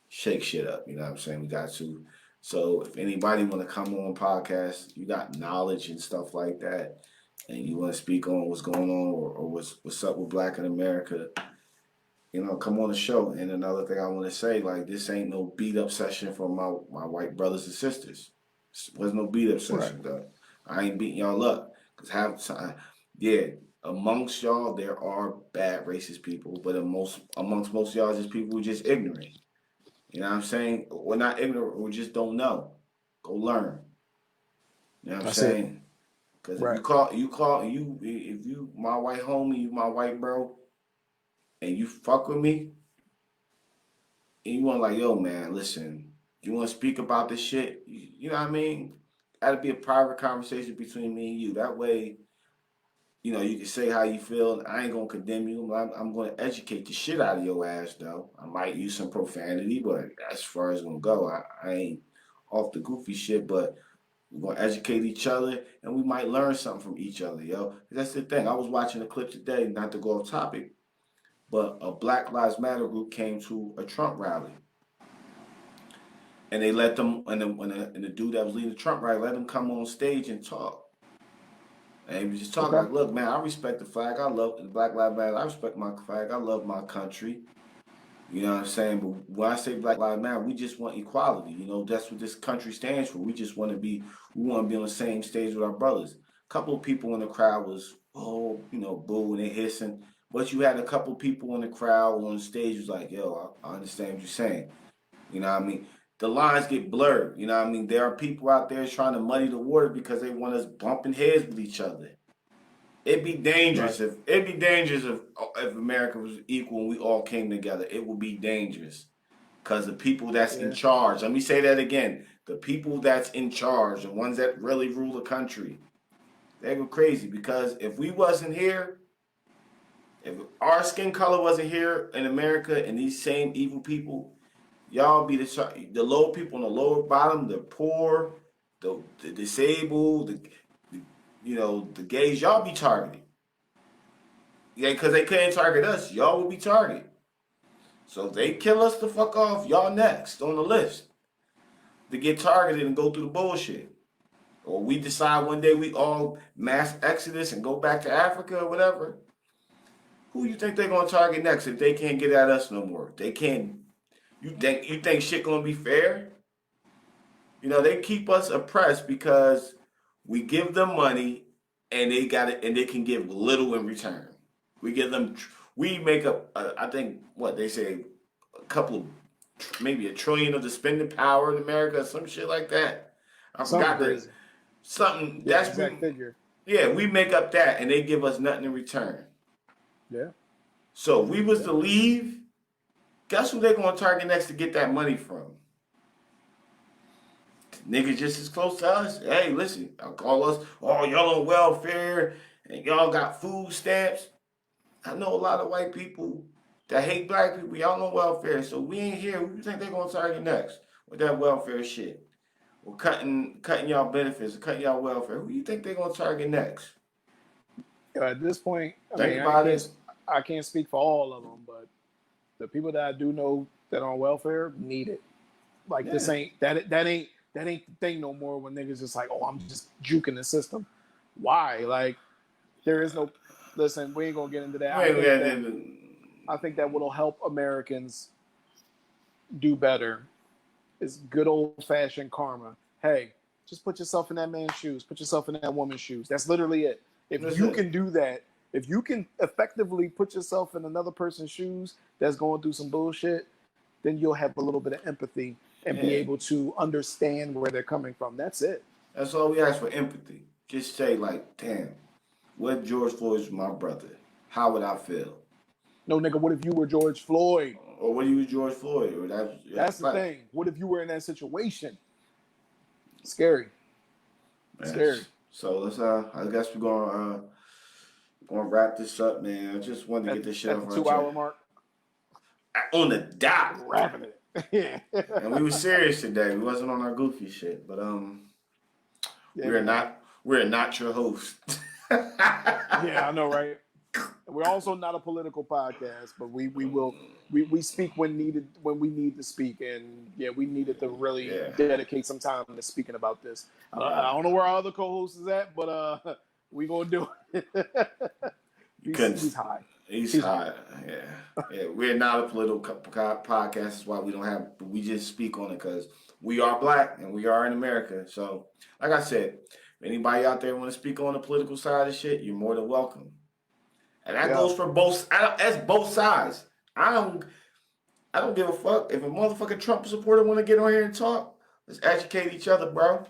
shake shit up. You know what I'm saying? We got to. So if anybody want to come on podcast, you got knowledge and stuff like that, and you want to speak on what's going on or what's up with Black in America, you know, come on the show. And another thing I want to say, like, this ain't no beat up session for my white brothers and sisters. There's no beat up session, though. I ain't beating y'all up. Because half the time, yeah, amongst y'all, there are bad racist people. But amongst most of y'all, just people who just ignorant. You know what I'm saying? We're not ignorant. We just don't know. Go learn. You know what I'm saying? Because if you my white homie, you my white bro, and you fuck with me, and you want like, yo, man, listen, you want to speak about this shit? You know what I mean? That'd be a private conversation between me and you. That way, you know, you can say how you feel. I ain't gonna condemn you. I'm gonna educate the shit out of your ass, though. I might use some profanity, but as far as it's gonna go, I ain't off the goofy shit, but we're gonna educate each other, and we might learn something from each other, yo. That's the thing. I was watching a clip today, not to go off topic, but a Black Lives Matter group came to a Trump rally, and they let them, and the dude that was leading the Trump rally let them come on stage and talk. And he was just talking like, look, man, I respect the flag. I love the Black Lives Matter. I respect my flag. I love my country. You know what I'm saying? But when I say Black Lives Matter, we just want equality. You know, that's what this country stands for. We just want to be on the same stage with our brothers. A couple of people in the crowd was, boo, and they hissing. But you had a couple of people in the crowd on the stage who was like, yo, I understand what you're saying. You know what I mean? The lines get blurred. You know what I mean? There are people out there trying to muddy the water because they want us bumping heads with each other. It'd be dangerous if America was equal and we all came together. It would be dangerous because the people that's in charge. Let me say that again. The people that's in charge, the ones that really rule the country, they go crazy. Because if we wasn't here, if our skin color wasn't here in America, and these same evil people, y'all be the low people on the lower bottom, the poor, the disabled, the gays, y'all be targeted. Yeah, because they couldn't target us. Y'all will be targeted. So if they kill us the fuck off, y'all next on the list to get targeted and go through the bullshit. Or we decide one day we all mass exodus and go back to Africa or whatever. Who you think they're going to target next if they can't get at us no more? They can't. You think shit going to be fair? You know, they keep us oppressed because we give them money and they got it, and they can give little in return. We make up, I think, what they say, maybe $1 trillion of the spending power in America, some shit like that. I forgot that. Something, that's exact figure. Yeah, we make up that and they give us nothing in return. Yeah. So if we was to leave, guess who they're going to target next to get that money from? Niggas just as close to us. Hey, listen, I'll call us, oh, y'all on welfare and y'all got food stamps. I know a lot of white people that hate black people. Y'all on welfare, so we ain't here. Who you think they're going to target next with that welfare shit? Or cutting y'all benefits, or cutting y'all welfare. Who you think they're going to target next? At this point, I can't speak for all of them, but the people that I do know that are on welfare need it. Like this ain't that ain't the thing no more when niggas just like, oh, I'm just juking the system. Why? Like, there is no. Listen, we ain't gonna get into that. I think that what'll help Americans do better is good old fashioned karma. Hey, just put yourself in that man's shoes. Put yourself in that woman's shoes. That's literally it. If you can do that, if you can effectively put yourself in another person's shoes that's going through some bullshit, then you'll have a little bit of empathy and be able to understand where they're coming from. That's it. That's all we ask for, empathy. Just say, like, damn, what if George Floyd was my brother? How would I feel? No, nigga, what if you were George Floyd? Or what if you were George Floyd? Or that's the thing. What if you were in that situation? Scary. Man. Scary. So let's I guess we're gonna wrap this up, man. I just wanted to get this shit off our 2 hour mark. On the dot. Wrapping it. Yeah. And we were serious today. We wasn't on our goofy shit. But we're not your host. Yeah, I know, right? We're also not a political podcast, but we speak when needed, when we need to speak, and we needed to really dedicate some time to speaking about this. I don't know where our other co-host is at, but we gonna do it. He's high. He's high. Yeah. We're not a political podcast. That's why we just speak on it because we are black and we are in America. So, like I said, if anybody out there want to speak on the political side of shit, you're more than welcome. And that goes for both. That's both sides. I don't give a fuck if a motherfucking Trump supporter want to get on here and talk. Let's educate each other, bro.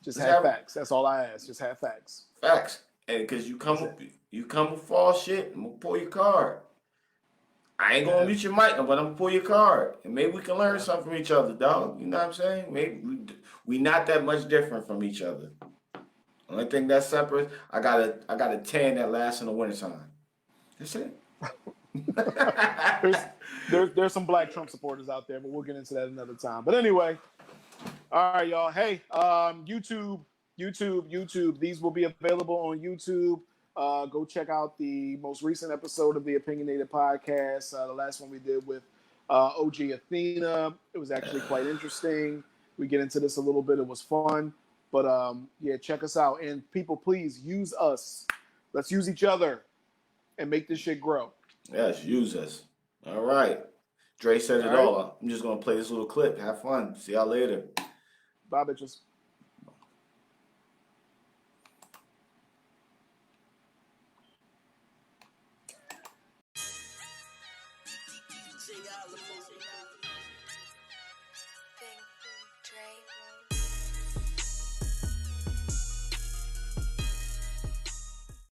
Just have facts. That's all I ask. Just have facts. Facts. And because you come with false shit, I'm gonna pull your card. I ain't gonna mute your mic, but I'm gonna pull your card, and maybe we can learn something from each other, dog. You know what I'm saying? Maybe we not that much different from each other. Only thing that's separate, I got a tan that lasts in the wintertime. That's it. there's some black Trump supporters out there, but we'll get into that another time. But anyway, all right, y'all. Hey, YouTube. These will be available on YouTube. Go check out the most recent episode of the Opinionated Podcast. The last one we did with OG Athena. It was actually quite interesting. We get into this a little bit. It was fun. But check us out. And people, please use us. Let's use each other and make this shit grow. Yes, use us. All right. Dre said it all. I'm just going to play this little clip. Have fun. See y'all later. Bye, bitches.